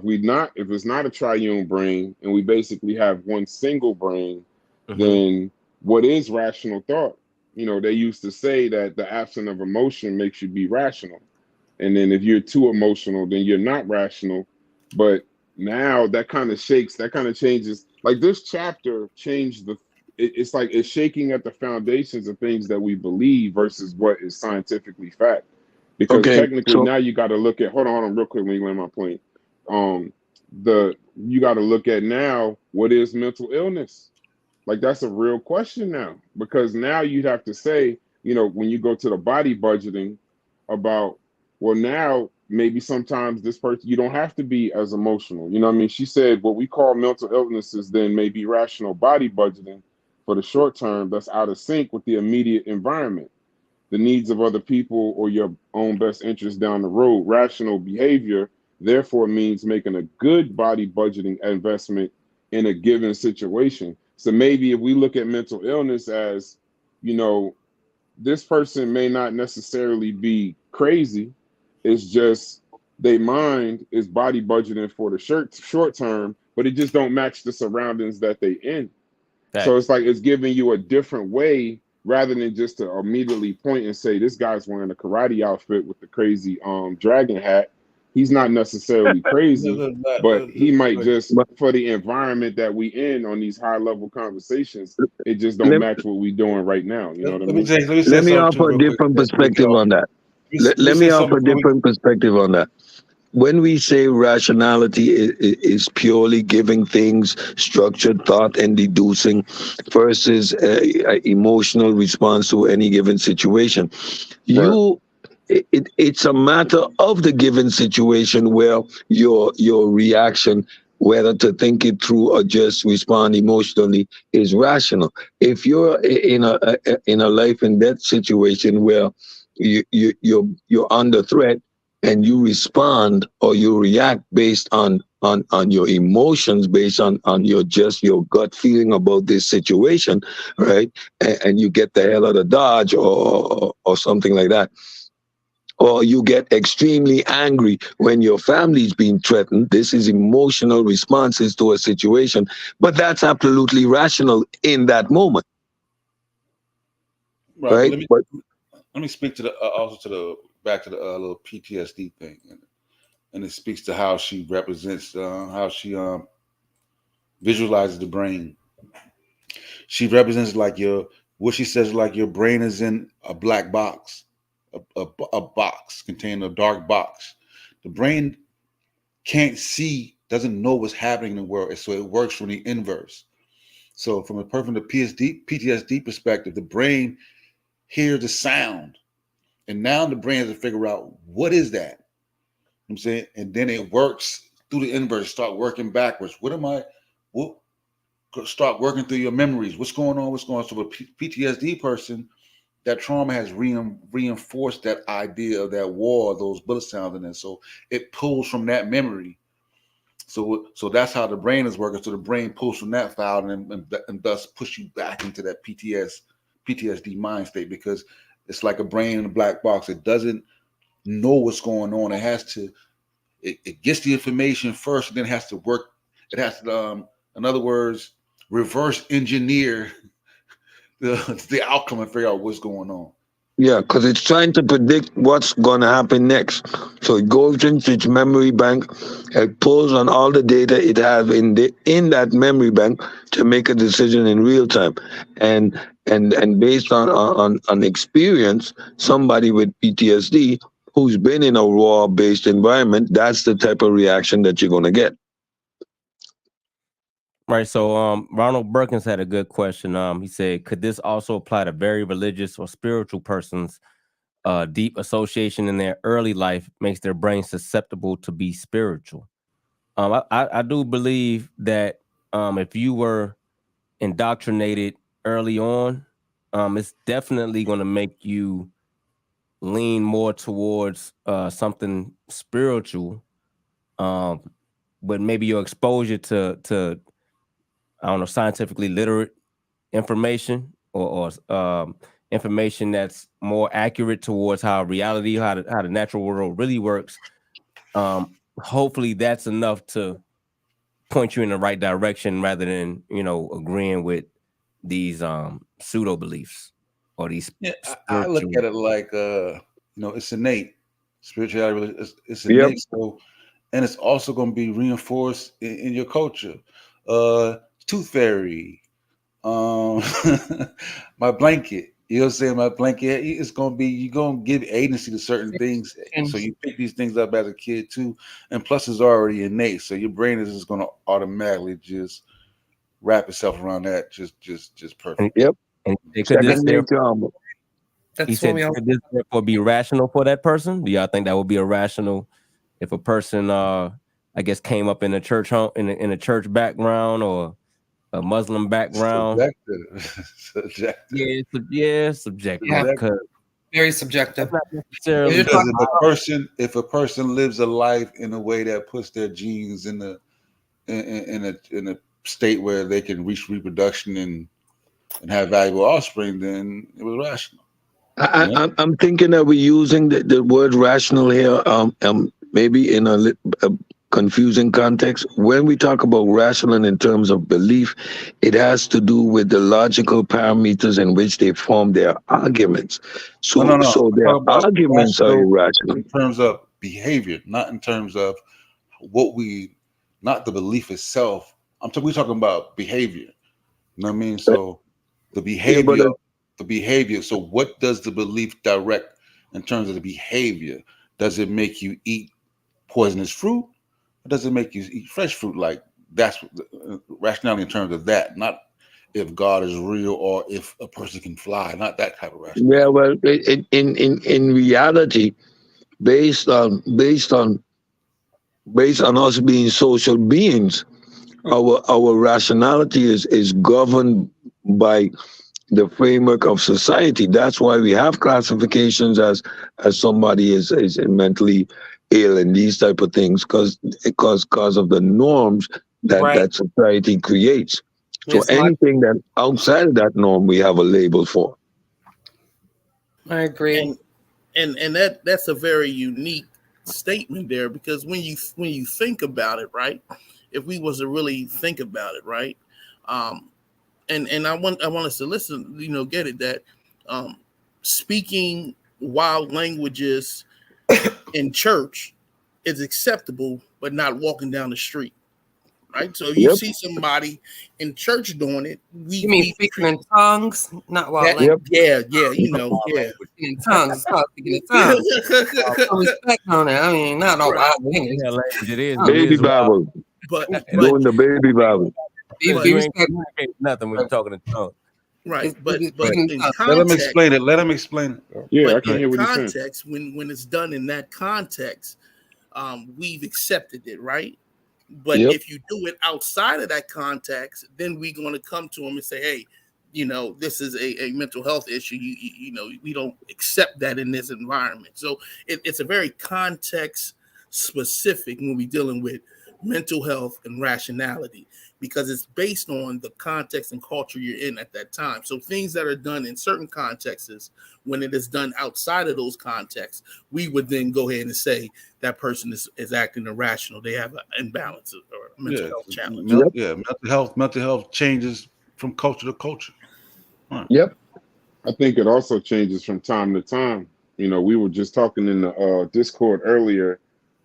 if it's not a triune brain and we basically have one single brain, then what is rational thought? They used to say that the absence of emotion makes you be rational. And then if you're too emotional, then you're not rational. But now that kind of changes. Like this chapter changed it's like it's shaking at the foundations of things that we believe versus what is scientifically fact. Because technically now you got to look at, hold on real quick, let me land my point. You got to look at now, what is mental illness? Like that's a real question now, because now you'd have to say, when you go to the body budgeting about, well, now maybe sometimes this person, you don't have to be as emotional. You know what I mean? She said what we call mental illnesses then may be rational body budgeting for the short term that's out of sync with the immediate environment. the needs of other people or your own best interest down the road. Rational behavior, therefore, means making a good body budgeting investment in a given situation. So maybe if we look at mental illness as, you know, this person may not necessarily be crazy, it's just their mind is body budgeting for the short term, but it just don't match the surroundings that they in. So it's like it's giving you a different way rather than just to immediately point and say this guy's wearing a karate outfit with the crazy dragon hat. He's not necessarily crazy, but he might just, for the environment that we in on these high level conversations, it just don't match what we doing right now. You know what I mean? Let me offer a different perspective on that. Let me offer a different perspective on that. When we say rationality is purely giving things structured thought and deducing versus emotional response to any given situation, it's a matter of the given situation where your reaction, whether to think it through or just respond emotionally, is rational. If you're in a life and death situation where you're under threat and you respond or you react based on your emotions, based on your gut feeling about this situation, right? And you get the hell out of Dodge or something like that. Or you get extremely angry when your family is being threatened. This is emotional responses to a situation, but that's absolutely rational in that moment. Right? Let me speak to the also to the back to the little PTSD thing, and it speaks to how she represents, how she visualizes the brain. She represents like what she says, like your brain is in a black box, a box containing a dark box. The brain can't see, doesn't know what's happening in the world, so it works from the inverse. So from the PTSD perspective, the brain hears the sound, and now the brain has to figure out what is that. You know what I'm saying, and then it works through the inverse, start working backwards. Start working through your memories. What's going on? So a PTSD person, that trauma has reinforced that idea of that war, those bullet sounds in there. So it pulls from that memory. So that's how the brain is working. So the brain pulls from that file and thus push you back into that PTSD mind state, because it's like a brain in a black box. It doesn't know what's going on. It has to, it gets the information first, and then it has to work. It has to, in other words, reverse engineer the outcome and figure out what's going on. Yeah, because it's trying to predict what's going to happen next. So it goes into its memory bank, it pulls on all the data it has in that memory bank to make a decision in real time. And based on experience, somebody with PTSD who's been in a war-based environment, that's the type of reaction that you're going to get. Right. So Ronald Perkins had a good question. He said, could this also apply to very religious or spiritual persons? Deep association in their early life makes their brain susceptible to be spiritual. I do believe that if you were indoctrinated early on, it's definitely going to make you lean more towards something spiritual. But maybe your exposure to I don't know, scientifically literate information or information that's more accurate towards how reality, how the natural world really works. Hopefully that's enough to point you in the right direction rather than, agreeing with these pseudo beliefs or these. Yeah, I look at it like, it's innate. Spirituality, it's innate. Yep. So, and it's also going to be reinforced in your culture. Tooth fairy, my blanket. You know what I'm saying? My blanket. It's going to be, you're going to give agency to certain things. So you pick these things up as a kid too. And plus it's already innate. So your brain is just going to automatically just wrap itself around that. Just perfect. Yep. And could this therefore be rational for that person? Do y'all think that would be irrational if a person, I guess, came up in a church home, in a church background or a Muslim background? Subjective. Yeah, subjective. Very subjective. That's not necessarily You're Because talking if a person lives a life in a way that puts their genes in a state where they can reach reproduction and have valuable offspring, then it was rational. Yeah. I'm thinking that we're using the word rational here, maybe in a confusing context. When we talk about rational in terms of belief, it has to do with the logical parameters in which they form their arguments. So, No. so I'm their talking about arguments are rational irrational. in terms of behavior, not in terms of not the belief itself. We're talking about behavior. You know what I mean? So the Yeah, but behavior. So what does the belief direct in terms of the behavior? Does it make you eat poisonous fruit? Or does it make you eat fresh fruit? Like that's rationality in terms of that, not if God is real or if a person can fly, not that type of rationality. yeah, well, in reality, based on us being social beings, our rationality is governed by the framework of society. That's why we have classifications as somebody is mentally ill and these type of things, because of the norms right. that society creates. So It's anything that outside of that norm, we have a label for. I agree. And that's a very unique statement there, because when you think about it, right, if we was to really think about it, right, and I want us to listen, get it, that speaking wild languages in church is acceptable, but not walking down the street, right? So if you Yep, see somebody in church doing it, You mean speaking in tongues, not wild that, language. yep. yeah, wild yeah. language. Speaking in tongues. It's called speaking in tongues. Some respect on it. I mean, not all Right. wild language. Yeah, language it is. It Baby is wild. Bible, but And but doing the baby Bible. Be you ain't respectful. communicating nothing when you're talking in tongues. right, It's but speaking in in tongues. Let him context, explain it. Let him explain it. Yeah, I but can in hear what he's saying. context, when it's done in that context, we've accepted it, right? But Yep. if you do it outside of that context, then we're going to come to them and say, hey, this is a mental health issue. We don't accept that in this environment. So it's a very context specific when we're dealing with mental health and rationality, because it's based on the context and culture you're in at that time. So things that are done in certain contexts, when it is done outside of those contexts, we would then go ahead and say that person is acting irrational. They have an imbalance or a mental health challenge. Yep. Mental health changes from culture to culture. Right. Yep. I think it also changes from time to time. We were just talking in the Discord earlier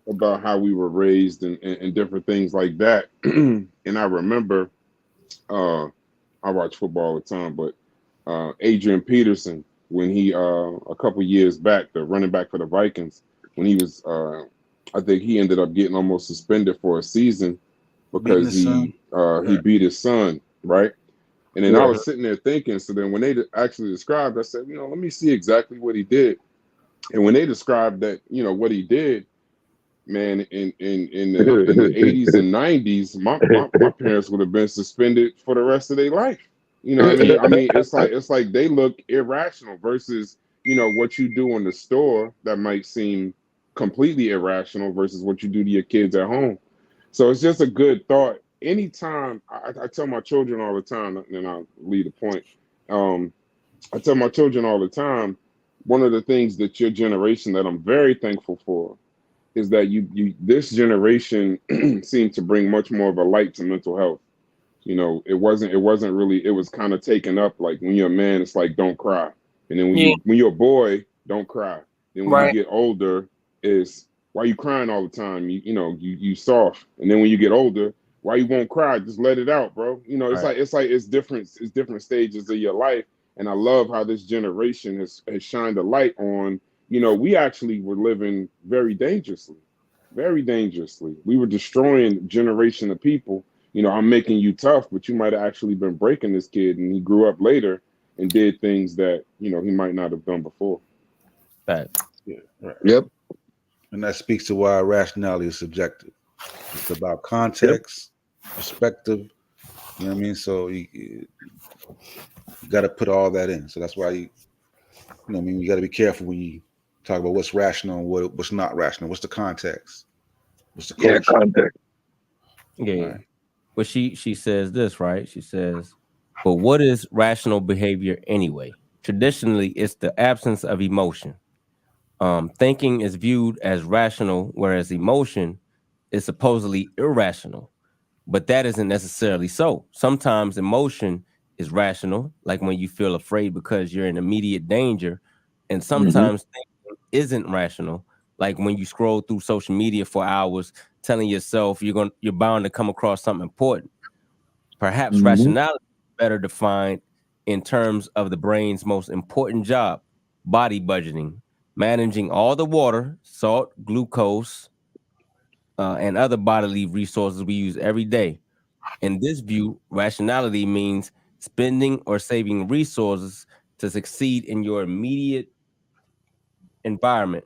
about how we were raised and different things like that. And I remember, I watch football all the time, but Adrian Peterson, when he a couple years back, the running back for the Vikings, when he was, I think he ended up getting almost suspended for a season Beating because his son. he beat his son, right? And then I Yeah. was sitting there thinking. So then when they actually described, I said, let me see exactly what he did. And when they described that, what he did, man, in the 80s and 90s, my parents would have been suspended for the rest of their life. You know what I mean? It's like they look irrational versus, what you do in the store that might seem completely irrational versus what you do to your kids at home. So it's just a good thought. Anytime I tell my children all the time, and I'll lead the point. I tell my children all the time, one of the things that your generation that I'm very thankful for is that you this generation seemed to bring much more of a light to mental health. It wasn't really, it was kind of taken up like when you're a man, it's like don't cry. And then Yeah. when you're a boy, don't cry. Then when you Right. get older, is why you crying all the time? You soft. And then when you get older, why you won't cry? Just let it out, bro. It's Right. it's different stages of your life. And I love how this generation has shined a light on, we actually were living very dangerously. Very dangerously. We were destroying a generation of people. I'm making you tough, but you might have actually been breaking this kid, and he grew up later and did things that he might not have done before. Fact. Yeah. Right. Yep. And that speaks to why rationality is subjective. It's about Yep. context, perspective. You know what I mean? So you got to put all that in. So that's why You know, what I mean, you got to be careful when you talk about what's rational and what's not rational. What's the context? What's the culture? Yeah, context. Yeah. Right. But she says this, right? She says, but what is rational behavior anyway? Traditionally, it's the absence of emotion. Thinking is viewed as rational, whereas emotion is supposedly irrational. But that isn't necessarily so. Sometimes emotion is rational, like when you feel afraid because you're in immediate danger. And sometimes thinking isn't rational, like when you scroll through social media for hours, telling yourself you're bound to come across something important. Perhaps rationality is better defined in terms of the brain's most important job, body budgeting, managing all the water, salt, glucose, and other bodily resources we use every day. In this view, rationality means spending or saving resources to succeed in your immediate environment.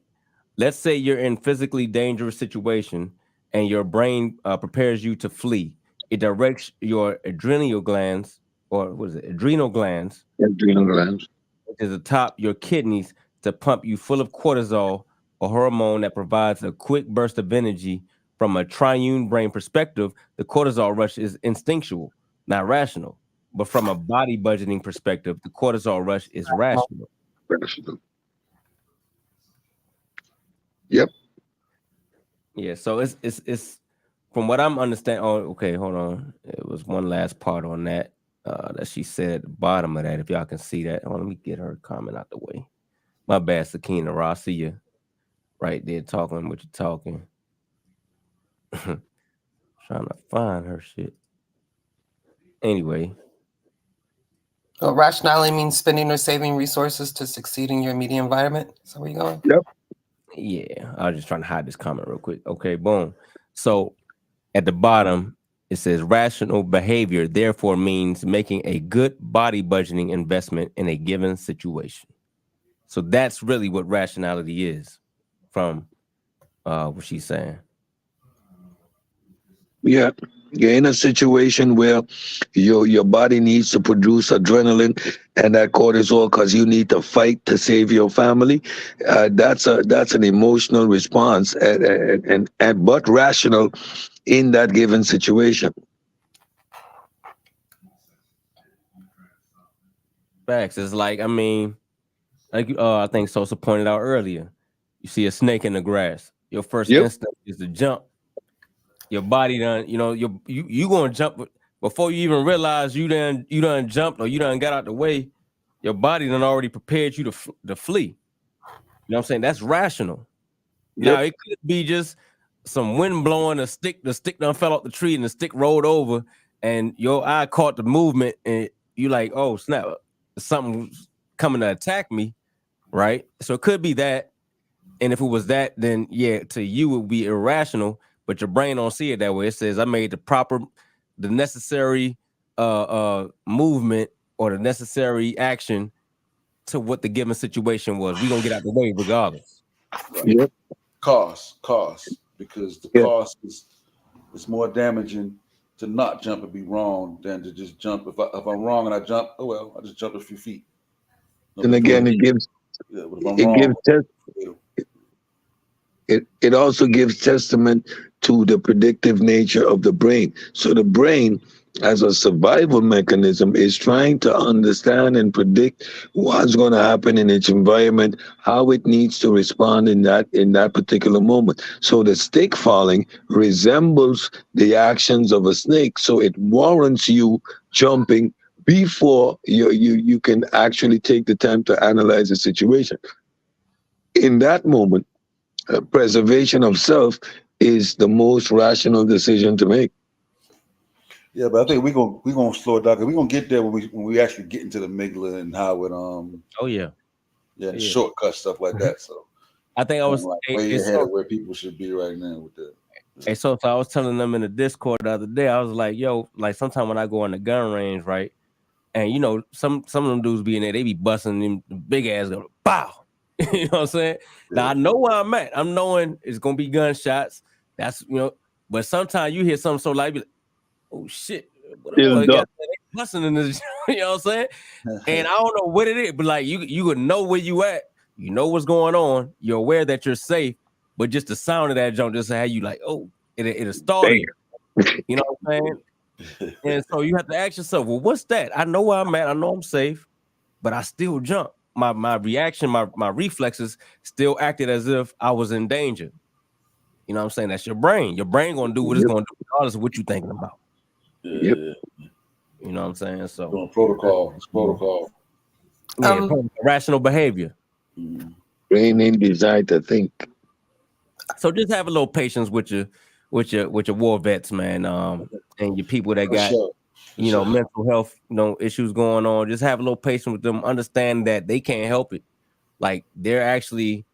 Let's say you're in physically dangerous situation and your brain prepares you to flee. It directs your adrenal glands, or what is it? Adrenal glands, Adrenal glands. which is atop your kidneys, to pump you full of cortisol, a hormone that provides a quick burst of energy. From a triune brain perspective, the cortisol rush is instinctual, not rational. But from a body budgeting perspective, the cortisol rush is rational. Rational. Yep. Yeah, so it's from what I'm understanding. Oh, okay, hold on. It was one last part on that that she said at the bottom of that. If y'all can see that, let me get her comment out the way. My bad, Sakina. Raw, I see you right there talking what you're talking. Trying to find her shit. Anyway. So rationality means spending or saving resources to succeed in your immediate environment. Is that where you're going? Yep. Yeah, I was just trying to hide this comment real quick. Okay, boom. So at the bottom, it says rational behavior therefore means making a good body budgeting investment in a given situation. So that's really what rationality is from what she's saying. Yeah. You're in a situation where your body needs to produce adrenaline and that cortisol because you need to fight to save your family. That's an emotional response and but rational in that given situation. Facts. It's like, I mean, like I think Sosa pointed out earlier. You see a snake in the grass. Your first Yep. instinct is to jump. Your body done, you gonna jump before you even realize you done jumped or you done got out the way. Your body done already prepared you to flee. You know what I'm saying? That's rational. Yep. Now it could be just some wind blowing, the stick done fell off the tree and the stick rolled over, and your eye caught the movement, and you like, oh snap, something's coming to attack me, right? So it could be that. And if it was that, then yeah, to you it would be irrational, but your brain don't see it that way. It says I made the necessary movement or the necessary action to what the given situation was. We're gonna get out the way regardless. Right. Yep. Cost, because the cost is more damaging to not jump and be wrong than to just jump. If I'm wrong and I jump, oh well, I just jumped a few feet. No And again, it gives it also gives testament to the predictive nature of the brain. So the brain, as a survival mechanism, is trying to understand and predict what's going to happen in its environment, how it needs to respond in that particular moment. So the stick falling resembles the actions of a snake, so it warrants you jumping before you can actually take the time to analyze the situation. In that moment, preservation of self is the most rational decision to make. Yeah, but I think we're gonna slow it down. We're gonna get there when we actually get into the amygdala and how it Oh yeah. Yeah, the shortcut stuff like that. So I think I was way ahead of where people should be right now with that. Hey, so I was telling them in the Discord the other day, I was like, yo, like sometime when I go on the gun range, right? And some of them dudes be in there, they be busting them big ass go, bow. You know what I'm saying? Yeah. Now I know where I'm at. I'm knowing it's gonna be gunshots. That's but sometimes you hear something so like, oh shit, what got busting in this, you know what I'm saying? And I don't know what it is, but like you would know where you at, you know what's going on, you're aware that you're safe, but just the sound of that jump just had you like, oh, it'll startle you. You know what I'm saying? And so you have to ask yourself, well, what's that? I know where I'm at, I know I'm safe, but I still jump. My reaction, my reflexes still acted as if I was in danger. You know what I'm saying? That's your brain. Your brain gonna do what it's gonna do, regardless of what you're thinking about. Yep. You know what I'm saying? So doing protocol. It's protocol. Yeah, rational behavior. Brain ain't designed to think. So just have a little patience with your war vets, man. And your people that got mental health, issues going on. Just have a little patience with them. Understand that they can't help it. Like they're actually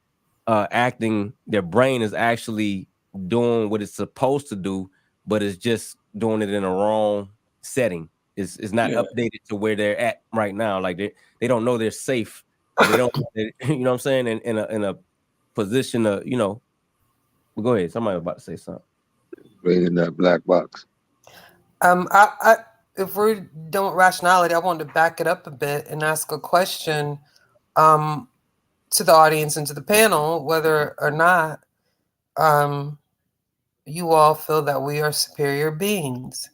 acting, their brain is actually doing what it's supposed to do, but it's just doing it in a wrong setting. It's not updated to where they're at right now. Like they don't know they're safe. They don't, you know what I'm saying? In a position of, well, go ahead. Somebody was about to say something. Bring in that black box. I if we're doing rationality, I wanted to back it up a bit and ask a question to the audience and to the panel, whether or not you all feel that we are superior beings.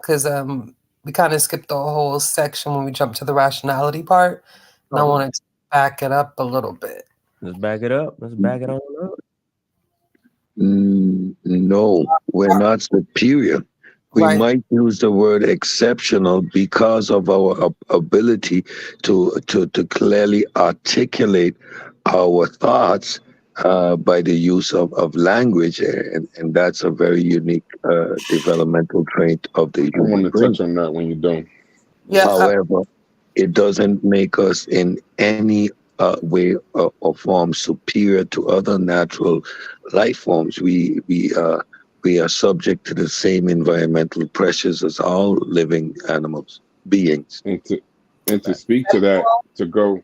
Because we kind of skipped the whole section when we jumped to the rationality part. And I wanted to back it up a little bit. Let's back it up. Let's back it on up. No, we're not superior. We might use the word exceptional because of our ability to clearly articulate our thoughts by the use of language, and that's a very unique developmental trait of the human I want to brain. touch on that when you're done. Yeah. However, it doesn't make us in any way or form superior to other natural life forms. We are subject to the same environmental pressures as all living animals, beings. And to speak to that, to go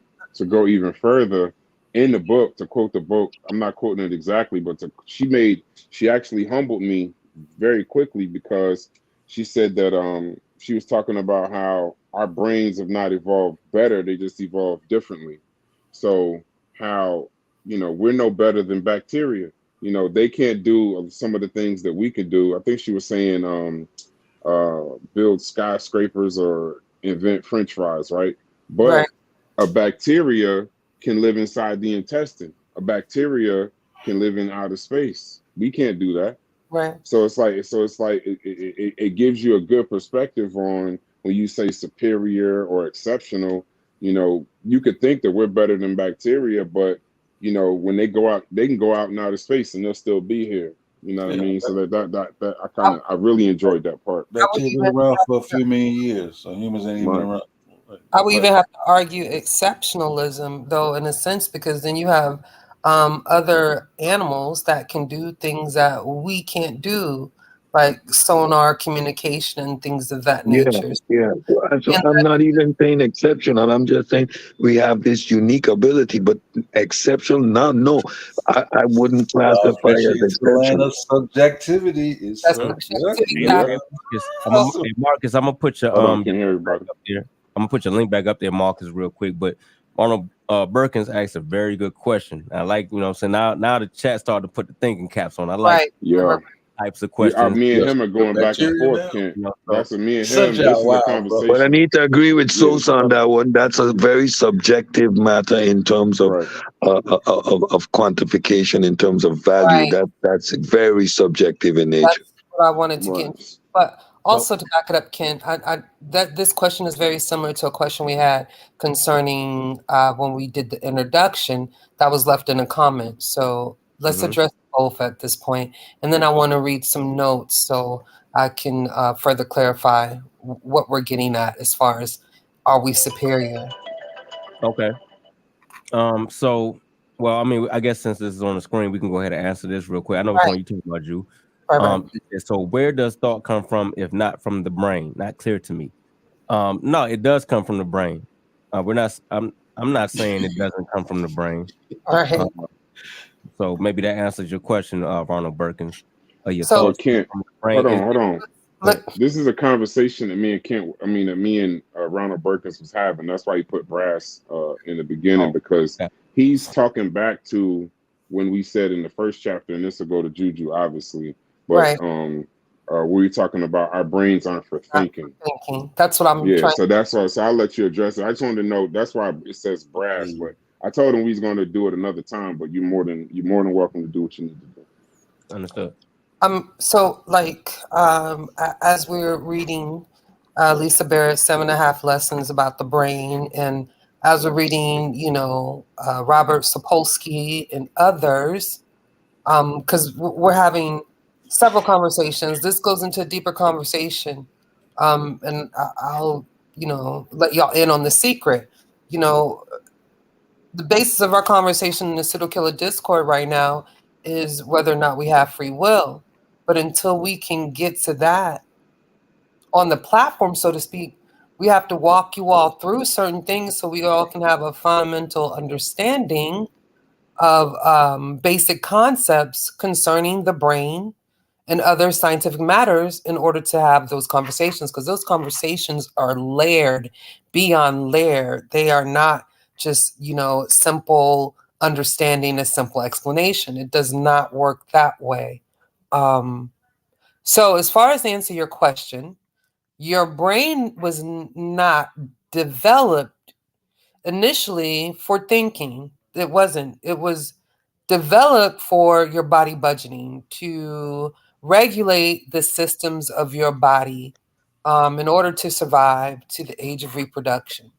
even further in the book, to quote the book, I'm not quoting it exactly, but she actually humbled me very quickly, because she said that she was talking about how our brains have not evolved better, they just evolved differently. So how, we're no better than bacteria. They can't do some of the things that we can do. I think she was saying build skyscrapers or invent French fries, right? But a bacteria can live inside the intestine. A bacteria can live in outer space. We can't do that. Right. So it's like it gives you a good perspective on when you say superior or exceptional. You could think that we're better than bacteria, but when they go out, they can go out in outer space and they'll still be here. You know what I mean? So that I really enjoyed that part. Bacteria been around for a few million years, so humans ain't even around. I would even have to argue exceptionalism, though, in a sense, because then you have other animals that can do things that we can't do, like sonar communication and things of that nature. Yeah. So I'm not even saying exceptional. I'm just saying we have this unique ability, but exceptional, no. I wouldn't classify as exceptional. Subjectivity is Marcus, I'm gonna put your can hear everybody up there. I'm gonna put your link back up there, Marcus, real quick. But Arnold Berkins asked a very good question. I like, so now the chat started to put the thinking caps on. I like types of questions. Me and him are going back and forth, Kent. That's what me and him. This is a conversation. But I need to agree with Sosa on that one. That's a very subjective matter in terms of quantification, in terms of value. That's very subjective in nature. That's what I wanted to get into. But also to back it up, Ken, that this question is very similar to a question we had concerning when we did the introduction that was left in a comment. So let's address both at this point, and then I want to read some notes so I can further clarify what we're getting at as far as are we superior? Okay. So, well, I mean, I guess since this is on the screen, we can go ahead and answer this real quick. I know which one you talking about, Drew. So where does thought come from if not from the brain? Not clear to me. No, it does come from the brain. I'm not saying it doesn't come from the brain. All right. So maybe that answers your question, Ronald Berkins. Hold on. This is a conversation that me and Ronald Burkins was having. That's why he put brass in the beginning, because he's talking back to when we said in the first chapter, and this will go to Juju, obviously, but we were talking about our brains aren't for thinking. That's what I'm trying. So that's why. So I'll let you address it. I just wanted to know. That's why it says brass. But I told him we was going to do it another time. But you're more than welcome to do what you need to do. Understood. So as we're reading Lisa Barrett's 7.5 Lessons about the Brain, and as we're reading, Robert Sapolsky and others, because we're having several conversations. This goes into a deeper conversation, and I'll let y'all in on the secret. The basis of our conversation in the Pseudo Killer Discord right now is whether or not we have free will. But until we can get to that on the platform, so to speak, we have to walk you all through certain things so we all can have a fundamental understanding of basic concepts concerning the brain and other scientific matters in order to have those conversations, because those conversations are layered beyond layer. They are not just, simple understanding, a simple explanation. It does not work that way. So as far as to answer your question, your brain was not developed initially for thinking. It wasn't. It was developed for your body budgeting, to regulate the systems of your body in order to survive to the age of reproduction.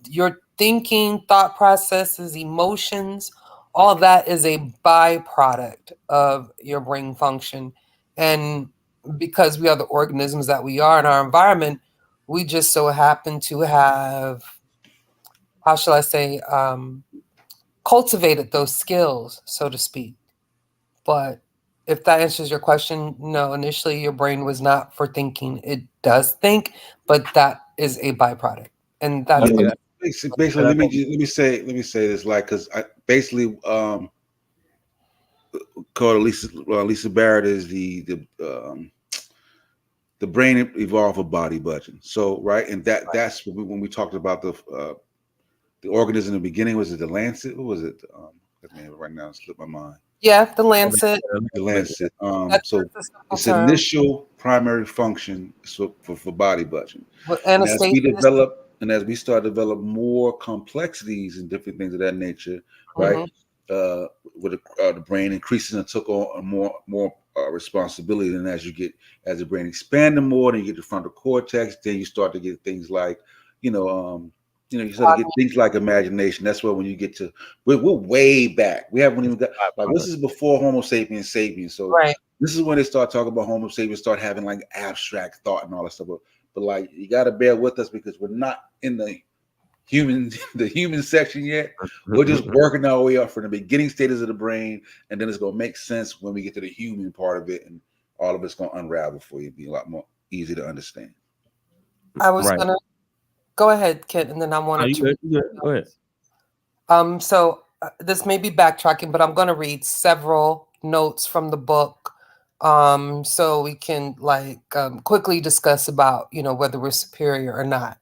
Your thinking, thought processes, emotions, all that is a byproduct of your brain function. And because we are the organisms that we are in our environment, we just so happen to have, how shall I say, cultivated those skills, so to speak. But if that answers your question, no, initially your brain was not for thinking. It does think, but that is a byproduct. And that's basically let me say this, like, because I basically called Lisa Barrett is the brain evolved for body budgeting. So right, and that's when we talked about the organism in the beginning. Was it the Lancet? What was it? Right now it slipped my mind. Yeah, the Lancet. The Lancet. So its initial primary function is for body budgeting. And as we start to develop more complexities and different things of that nature, right? With the brain increasing and took on more responsibility, and as the brain expanded more, then you get the frontal cortex, then you start to get things like, you start to get things like imagination. That's where when you get to, we're way back. We haven't even got, like, this is before Homo sapiens sapiens. So this is when they start talking about Homo sapiens, start having like abstract thought and all that stuff. But like, you got to bear with us because we're not in the human section yet. We're just working our way up from the beginning stages of the brain, and then it's going to make sense when we get to the human part of it, and all of it's going to unravel for you, be a lot more easy to understand. I was going to go ahead, Kit, and then I wanted to. Go ahead. So this may be backtracking, but I'm going to read several notes from the book, so we can quickly discuss about whether we're superior or not.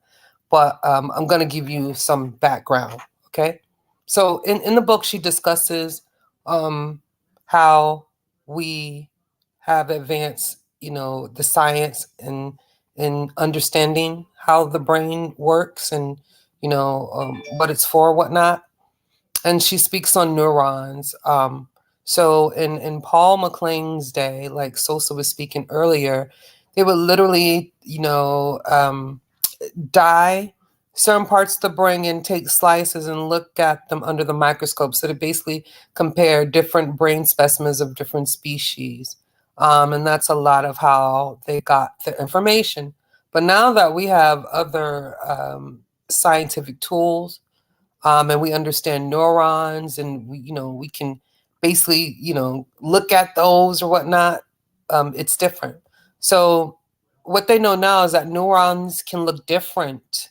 But I'm going to give you some background. Okay. So in the book, she discusses how we have advanced, the science and in understanding how the brain works and, what it's for, whatnot. And she speaks on neurons. So in Paul MacLean's day, like Sosa was speaking earlier, they would literally, dye certain parts of the brain and take slices and look at them under the microscope. So to basically compare different brain specimens of different species. And that's a lot of how they got the information. But now that we have other scientific tools, and we understand neurons, and we can basically, look at those or whatnot, it's different. So what they know now is that neurons can look different,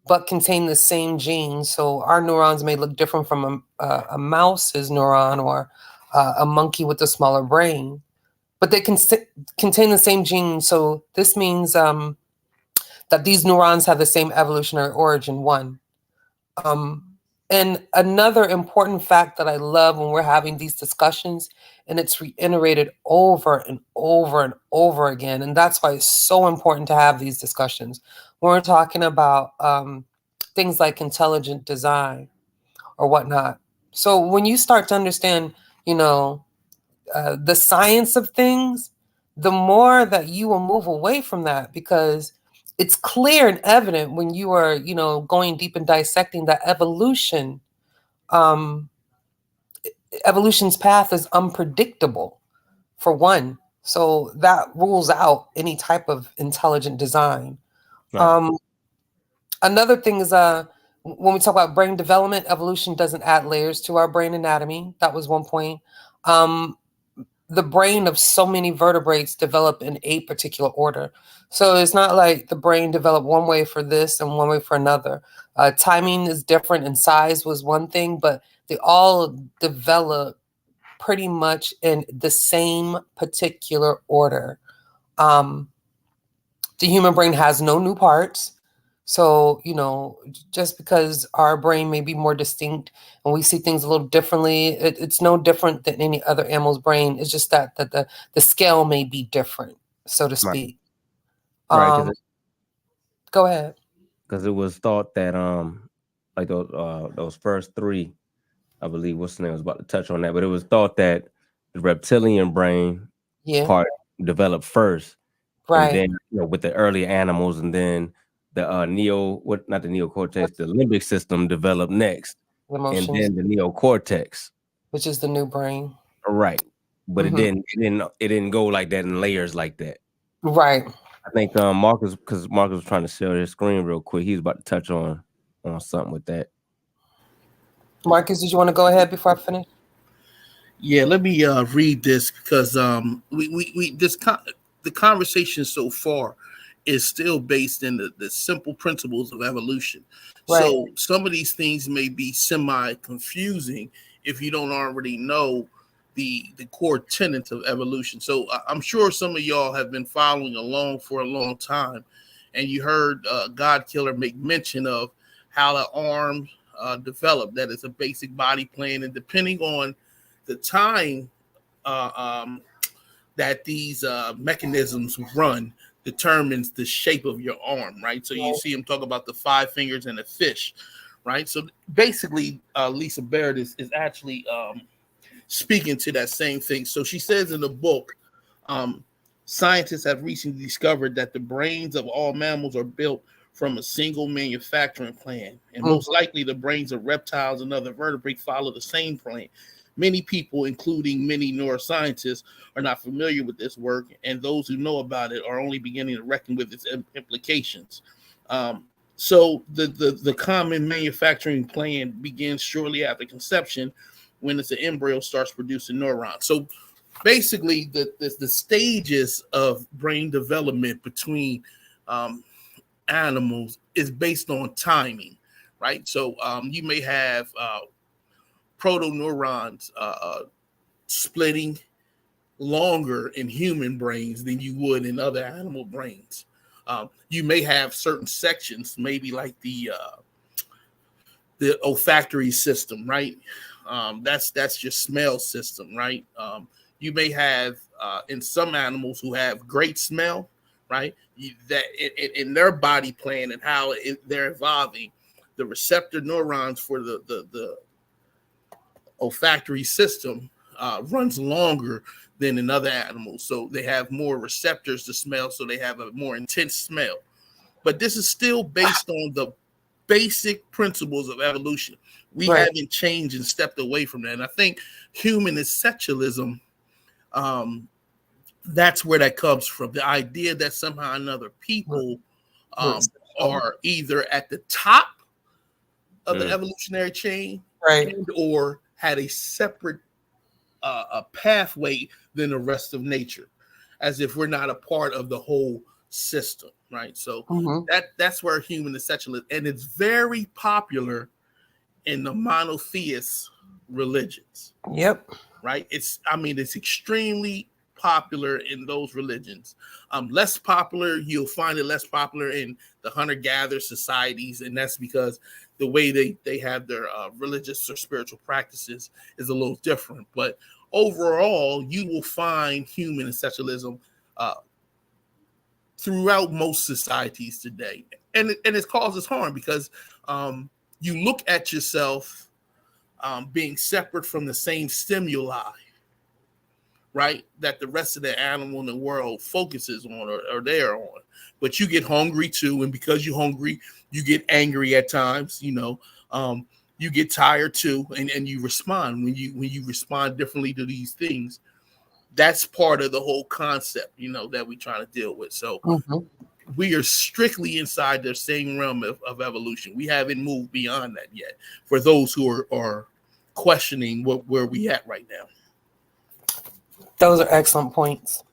but contain the same genes. So our neurons may look different from a mouse's neuron or a monkey with a smaller brain. but they can contain the same gene. So this means that these neurons have the same evolutionary origin, one. And another important fact that I love when we're having these discussions, and it's reiterated over and over and over again, and that's why it's so important to have these discussions when we're talking about things like intelligent design or whatnot. So when you start to understand, the science of things, the more that you will move away from that, because it's clear and evident when you are, going deep and dissecting that evolution's path is unpredictable, for one. So that rules out any type of intelligent design. Right. Another thing is when we talk about brain development, evolution doesn't add layers to our brain anatomy. That was one point. The brain of so many vertebrates develop in a particular order. So it's not like the brain developed one way for this and one way for another. Timing is different, and size was one thing, but they all develop pretty much in the same particular order. The human brain has no new parts. So, just because our brain may be more distinct and we see things a little differently, it's no different than any other animal's brain. It's just that the scale may be different, so to speak. Right. Right, Go ahead. because it was thought that like those first three, I believe what's the name was about to touch on that, but it was thought that the reptilian brain part developed first, and Right. then with the early animals, and then the not the neocortex, the limbic system developed next, and Emotions, then the neocortex. which is the new brain. Right, but Mhm. it didn't go like that in layers like that. Right. I think Marcus, because Marcus was trying to share his screen real quick. He's about to touch on something with that. Marcus, did you want to go ahead before I finish? Yeah, let me read this because the conversation so far is still based in the simple principles of evolution. Right. So some of these things may be semi confusing if you don't already know the core tenets of evolution. So I'm sure some of y'all have been following along for a long time, and you heard God Killer make mention of how the arm developed. That is a basic body plan, and depending on the time that these mechanisms run determines the shape of your arm, right? So you see him talk about the 5 fingers and a fish, right? So basically, Lisa Barrett is actually speaking to that same thing. So she says in the book, scientists have recently discovered that the brains of all mammals are built from a single manufacturing plan, and most likely the brains of reptiles and other vertebrates follow the same plan. Many people, including many neuroscientists, are not familiar with this work, and those who know about it are only beginning to reckon with its implications. So the common manufacturing plan begins shortly after conception, when it's an embryo starts producing neurons. So basically, the stages of brain development between animals is based on timing, right? So you may have protoneurons splitting longer in human brains than you would in other animal brains. You may have certain sections, maybe like the olfactory system, right? That's your smell system, right? You may have in some animals who have great smell, right? That in their body plan and how they're evolving, the receptor neurons for the olfactory system runs longer than in other animals. So they have more receptors to smell, so they have a more intense smell. But this is still based on the basic principles of evolution. We haven't changed and stepped away from that. And I think human essentialism, that's where that comes from. The idea that somehow another people are either at the top of the evolutionary chain, and or had a separate a pathway than the rest of nature, as if we're not a part of the whole system, right? So that's where human essentialism, and it's very popular in the monotheist religions. Yep. Right. It's extremely popular in those religions. Less popular, you'll find it less popular in the hunter-gatherer societies, and that's because the way they have their religious or spiritual practices is a little different. But overall, you will find human essentialism throughout most societies today, and it causes harm because you look at yourself being separate from the same stimuli, right, that the rest of the animal in the world focuses on or they're on. But you get hungry too, and because you're hungry, you get angry at times. You get tired too, and you respond when you respond differently to these things. That's part of the whole concept, that we're trying to deal with. So we are strictly inside the same realm of evolution. We haven't moved beyond that yet. For those who are questioning where we at right now. Those are excellent points.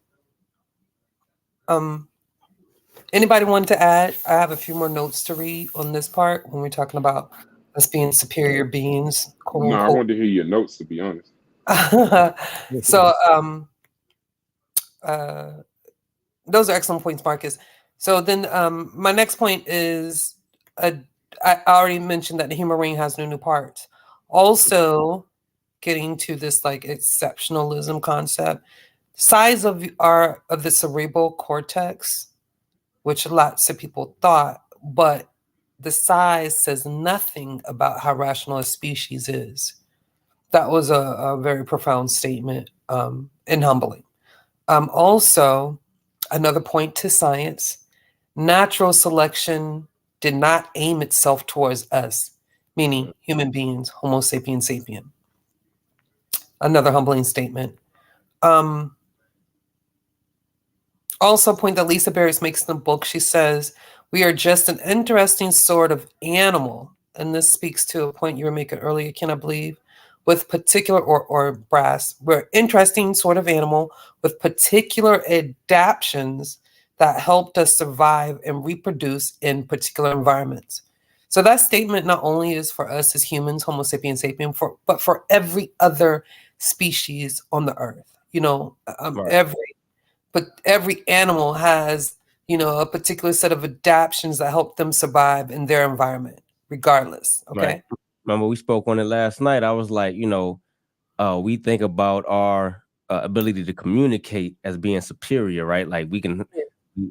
Anybody want to add? I have a few more notes to read on this part when we're talking about us being superior beings, quote No, I unquote. wanted to hear your notes, to be honest. So those are excellent points, Marcus. So then my next point is I already mentioned that the human brain has no new parts. Also, getting to this like exceptionalism concept, size of the cerebral cortex, which lots of people thought, but the size says nothing about how rational a species is. That was a very profound statement and humbling. Also, another point to science, natural selection did not aim itself towards us, meaning human beings, Homo sapiens sapien. Another humbling statement. Also, a point that Lisa Barris makes in the book, she says, we are just an interesting sort of animal. And this speaks to a point you were making earlier, Ken, I believe, with particular, or Brass, we're interesting sort of animal with particular adaptations that helped us survive and reproduce in particular environments. So that statement not only is for us as humans, Homo sapiens sapien, but for every other species on the earth. Right. Every animal has, a particular set of adaptations that help them survive in their environment, regardless. Okay. Right. Remember, we spoke on it last night. I was like, we think about our ability to communicate as being superior, right? Like we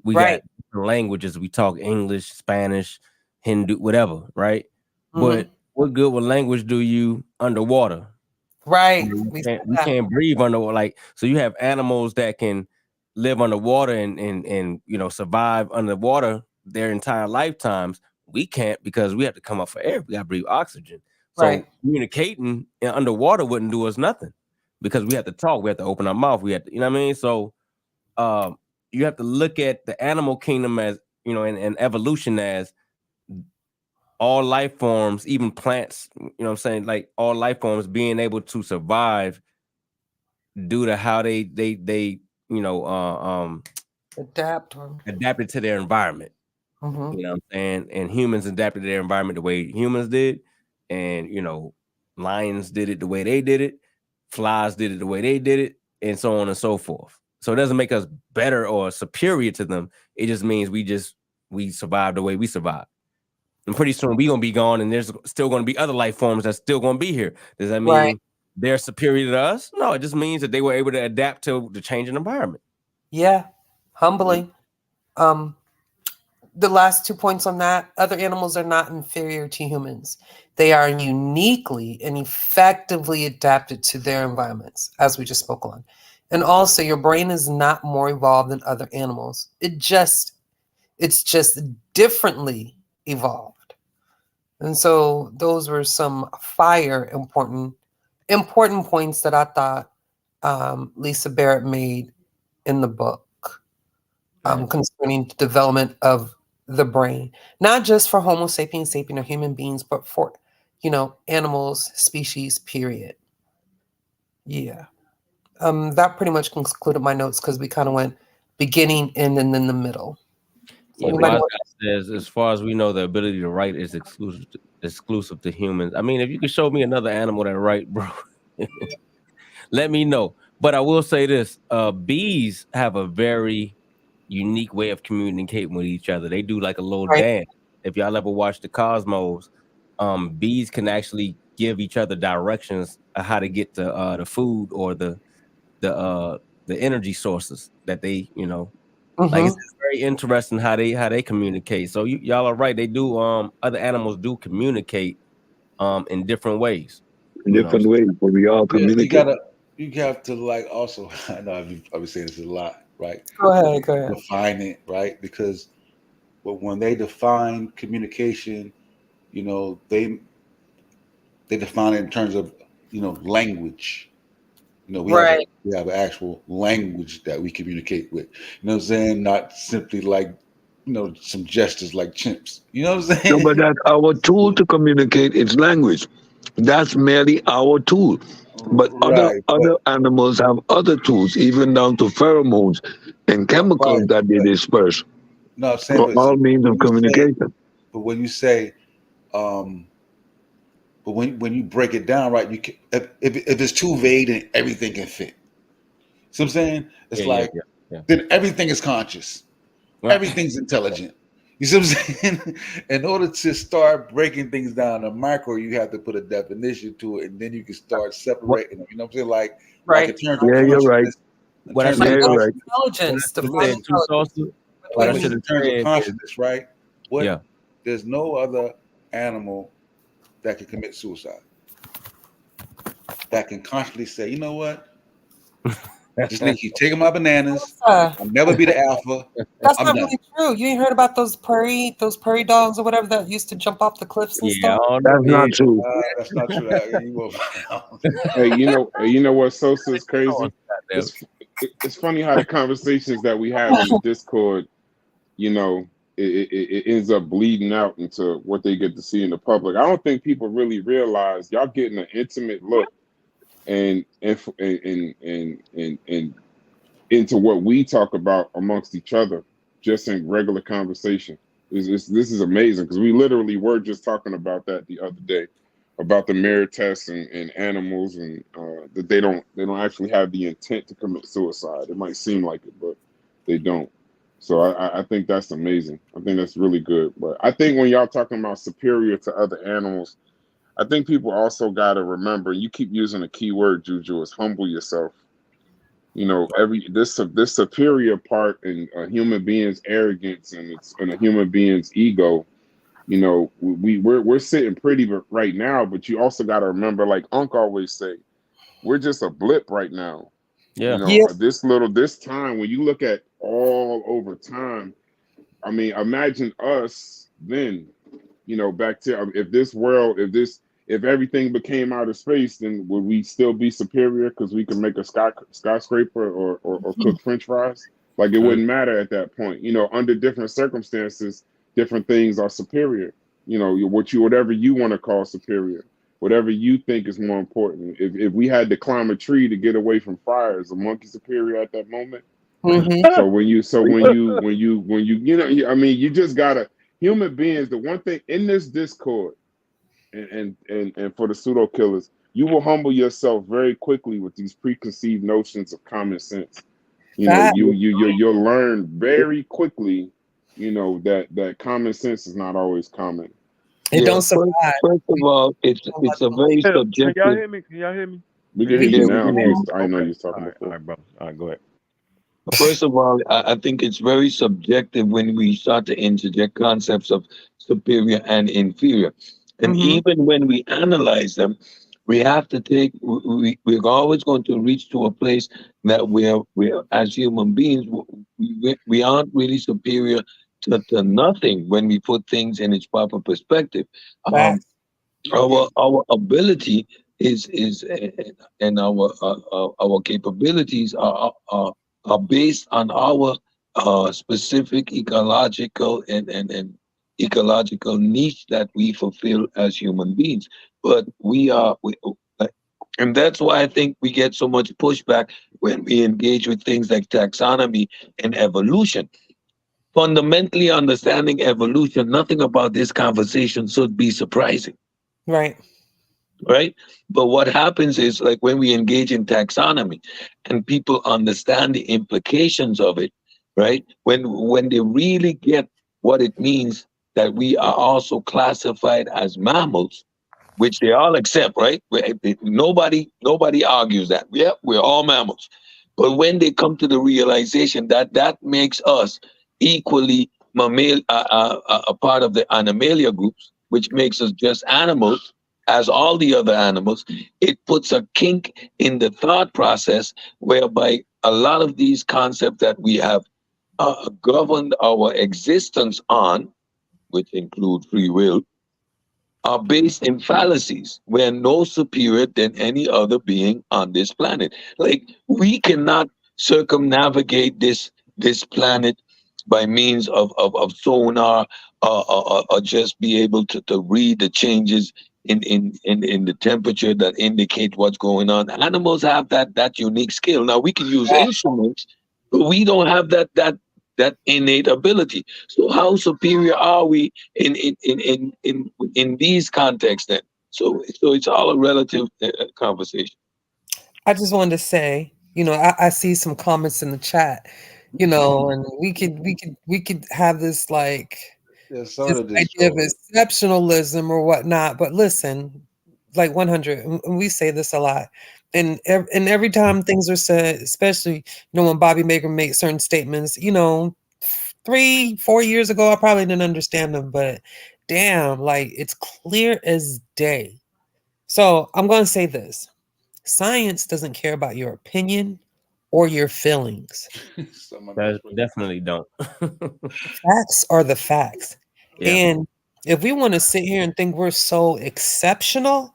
Right. got languages. We talk English, Spanish, Hindu, whatever, right? Mhm. But what good with language do you underwater? Right. We can't breathe underwater. Like, so you have animals that can live underwater and survive underwater their entire lifetimes. We can't, because we have to come up for air. We gotta breathe oxygen. So Right. communicating underwater wouldn't do us nothing, because we have to talk. We have to open our mouth. We have to, you know what I mean? So you have to look at the animal kingdom as, and evolution as all life forms, even plants, like all life forms being able to survive due to how they adapted to their environment. Mhm. You know what I'm saying? And humans adapted to their environment the way humans did, and lions did it the way they did it, flies did it the way they did it, and so on and so forth. So it doesn't make us better or superior to them. It just means we survive the way we survive. And pretty soon we're gonna be gone, and there's still gonna be other life forms that's still gonna be here. Does that mean Right. they're superior to us? No, it just means that they were able to adapt to the changing environment. Yeah. Humbling. The last 2 points on that, other animals are not inferior to humans. They are uniquely and effectively adapted to their environments, as we just spoke on. And also, your brain is not more evolved than other animals. It's just differently evolved. And so those were some important points that I thought Lisa Barrett made in the book concerning the development of the brain, not just for Homo sapiens sapien or human beings, but for, animals, species, period. Yeah. That pretty much concluded my notes, because we kind of went beginning, end, and then the middle. So Yeah, Wise Guy says, as far as we know, the ability to write is exclusive to humans. I mean, if you could show me another animal that write, bro, let me know. But I will say this: bees have a very unique way of communicating with each other. They do like a little Right. dance. If y'all ever watch the Cosmos, bees can actually give each other directions of how to get to the food or the energy sources that they, like it's very interesting how they communicate. So y'all are right. They do other animals do communicate in different ways. In different ways, but we all Yeah, communicate. you have to like also. I know I've been saying this a lot, right? Go ahead. Define it, right? Because when they define communication, they define it in terms of language. Right. We have an actual language that we communicate with. You know what I'm saying? Not simply like some gestures like chimps. You know what I'm No, saying? but that's our tool to communicate. It's language. That's merely our tool. But other Right, other animals have other tools, even down to pheromones and chemicals right. that they disperse. No, I'm saying, but All means of when you say, communication. but when you say, um, but when you break it down, right? You can, if it's too vague, then everything can fit. See what I'm saying? It's Yeah. like then everything is conscious. Right. Everything's intelligent. You see what I'm saying? In order to start breaking things down to micro, you have to put a definition to it, and then you can start separating them. You know what I'm saying? Like in terms of Yeah, you're right. consciousness, in What I terms of should Yeah, you're right. Intelligence, have divine said too, intelligence. Saucy. What What I do you should mean? have in terms of said is, consciousness, right? yeah. There's no other animal that can commit suicide that can consciously say, you know what? Just need to keep taking my bananas. I'll never be the alpha. That's I'm not done. really true. You ain't heard about those prairie dogs or whatever that used to jump off the cliffs and Yeah, stuff? I don't know. That's not true. That's not true. You will Hey, you know what Sosa's Oh, crazy? goddamn. It's funny how the conversations that we have in the Discord, you know, it ends up bleeding out into what they get to see in the public. I don't think people really realize y'all getting an intimate look and into what we talk about amongst each other just in regular conversation. This is amazing because we literally were just talking about that the other day about the mirror tests and animals and that they don't actually have the intent to commit suicide. It might seem like it, but they don't. So I think that's amazing. I think that's really good. But I think when y'all talking about superior to other animals, I think people also got to remember. You keep using a key word, Juju, is humble yourself. You know, this superior part in a human being's arrogance and it's in a human being's ego. You know, we're sitting pretty right now, but you also got to remember, like Unc always say, we're just a blip right now. Yeah. You know, Yeah. this time when you look at all over time, I mean, imagine us then. You know, back to if this world, if everything became outer space, then would we still be superior because we can make a skyscraper or cook French fries? Like it wouldn't matter at that point. You know, under different circumstances, different things are superior. You know, whatever you want to call superior, whatever you think is more important. If we had to climb a tree to get away from fire, is a monkey superior at that moment? So I mean, you just gotta human beings. The one thing in this Discord and for the pseudo killers, you will humble yourself very quickly with these preconceived notions of common sense. You know, Fact. you'll learn very quickly. You know that common sense is not always common. It Yeah, don't survive. first of all, it's a very Can y'all subjective. hear me? Can y'all hear me? We can hear Yeah, you we now. can hear you. I didn't know you Okay. was talking All before. right, bro. All right, go ahead. First of all, I think it's very subjective when we start to interject concepts of superior and inferior. And even when we analyze them, we have to we're always going to reach to a place that we're as human beings, we aren't really superior to nothing when we put things in its proper perspective. Fact. Our ability is and our capabilities are based on our specific ecological and ecological niche that we fulfill as human beings. But and that's why I think we get so much pushback when we engage with things like taxonomy and evolution. Fundamentally understanding evolution, nothing about this conversation should be surprising. Right. right? But what happens is, like, when we engage in taxonomy and people understand the implications of it, right? When they really get what it means that we are also classified as mammals, which they all accept, right? Nobody argues that. Yeah, we're all mammals. But when they come to the realization that that makes us equally a part of the animalia groups, which makes us just animals as all the other animals, it puts a kink in the thought process whereby a lot of these concepts that we have governed our existence on, which include free will, are based in fallacies. We're no superior than any other being on this planet. Like, we cannot circumnavigate this planet by means of sonar, or just be able to read the changes in the temperature that indicate what's going on. Animals have that unique skill. Now we can use instruments, but we don't have that innate ability. So how superior are we in these contexts then? So it's all a relative conversation. I just wanted to say, I see some comments in the chat, and we could have this like Yeah, this idea of exceptionalism or whatnot. But listen, like 100, and we say this a lot, and every time things are said, especially when Bobby Maker makes certain statements, 3-4 years ago, I probably didn't understand them, but damn, like it's clear as day. So I'm going to say this. Science doesn't care about your opinion or your feelings. Definitely don't. Facts are the facts. Yeah. And if we want to sit here and think we're so exceptional,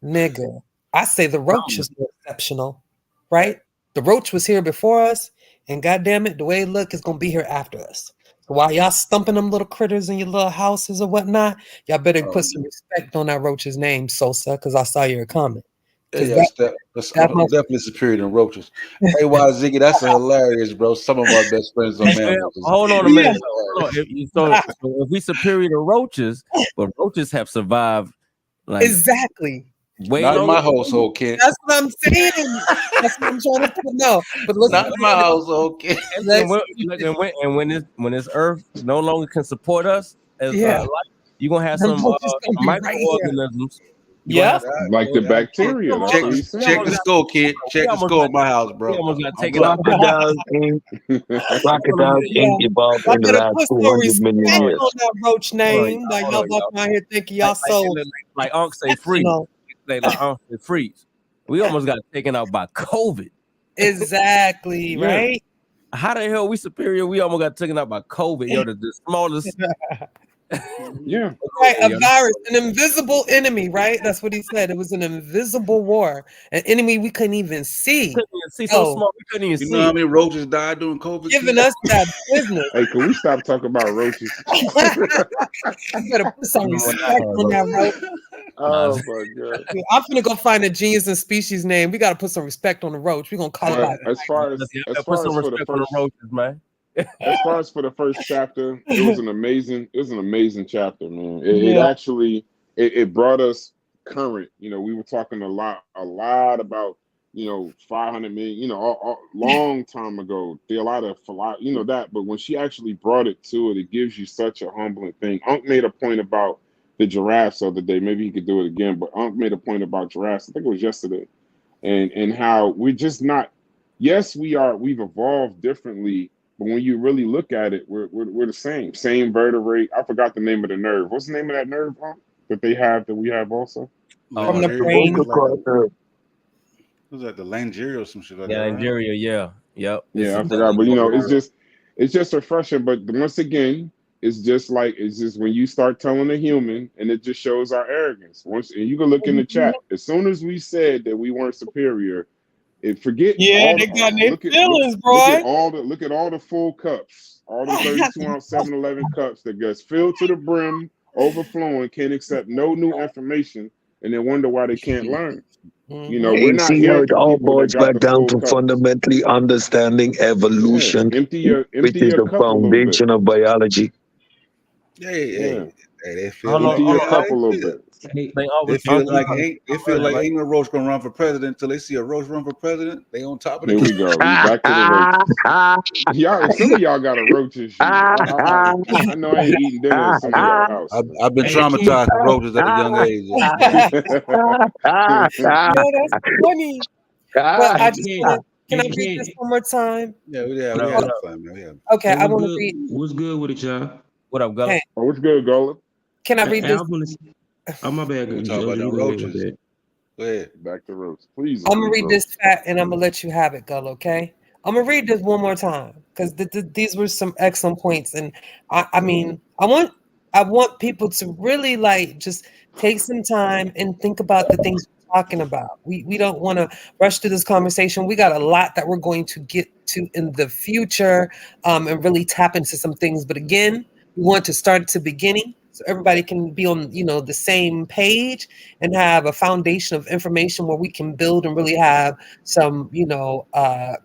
nigga, I say the roach is more exceptional, right? The roach was here before us, and goddamn it, the way it look is gonna be here after us. So while y'all stumping them little critters in your little houses or whatnot, y'all better put some respect on that roach's name, Sosa, because I saw your comment. Yeah, I'm definitely superior than roaches. Hey, why Ziggy? That's hilarious, bro. Some of our best friends are mammals. Hold on a minute. So if we superior to roaches, but roaches have survived like exactly. Way not longer. in my household, kid. That's what I'm saying. That's what I'm trying to put. No, but listen, not in my household, kid. And when this earth no longer can support us as life, you're gonna have some microorganisms. Yeah, like the bacteria. Check the skull, kid. Check the skull in my house, bro. We almost got taken out. Crocodiles ain't evolved in the last 200 million years. On that roach name, like y'all walking out here thinking y'all so like Unc say freeze. Like Unc say freeze. We almost got taken out by COVID. Exactly, right? How the hell we superior? We almost got taken out by COVID. Yo, the smallest. Right, a virus, an invisible enemy, right? That's what he said. It was an invisible war, an enemy we couldn't even see. So small we couldn't even see. You know how many roaches died during COVID? Giving us that business. Hey, can we stop talking about roaches? You better put some respect on that roach. Oh my god! I'm gonna go find a genus and species name. We got to put some respect on the roach. We're gonna call it out. As far as for the roaches, man. As far as for the first chapter, it was an amazing chapter, man. It actually brought us current. We were talking a lot about 500 million, a long time ago. There a lot of that, but when she actually brought it to it, it gives you such a humbling thing. Unc made a point about the giraffes the other day. Maybe he could do it again, but Unc made a point about giraffes. I think it was yesterday, and how we're just not. Yes, we've evolved differently. But when you really look at it, we're the same vertebrae. I forgot the name of the nerve. What's the name of that nerve that they have that we have also? From the brain. Was that the Langeria or some shit like that? Yeah, Langeria. Yeah, yep. Yeah, I forgot. But it's just refreshing. But once again, it's just when you start telling a human, and it just shows our arrogance. And you can look in the chat. As soon as we said that we weren't superior. They got their feelings, bro. Look at all the full cups, all the 32-ounce 7-Eleven cups that gets filled to the brim, overflowing, can't accept no new information, and they wonder why they can't learn. We're not see how it all boils back down to fundamentally understanding evolution, which is the foundation of biology. Hey, empty your cup a little bit. They always It feel talk like about right? ain't no roach gonna run for president until they see a roach run for president. They on top of the Here we go. We back to the roaches. Y'all, some of y'all got a roach issue. I know I ain't eating dinner at some of y'all house. I've been traumatized with roaches at a young age. No, that's funny. But I just want to. Can I read this one more time? Yeah, we had fun, man. We had Okay, I want to read. What's good with it, y'all? What up, Gullah? Hey, Oh, what's good, Gola? can I read this? Oh, my bad. we talk about them roaches. Go ahead. Back to roach. Please. I'm gonna read this fact, and I'm gonna let you have it, Gull. Okay? I'm gonna read this one more time because these were some excellent points, and I mean, I want people to really like just take some time and think about the things we're talking about. We don't want to rush through this conversation. We got a lot that we're going to get to in the future, and really tap into some things. But again, we want to start at the beginning so everybody can be on the same page and have a foundation of information where we can build and really have some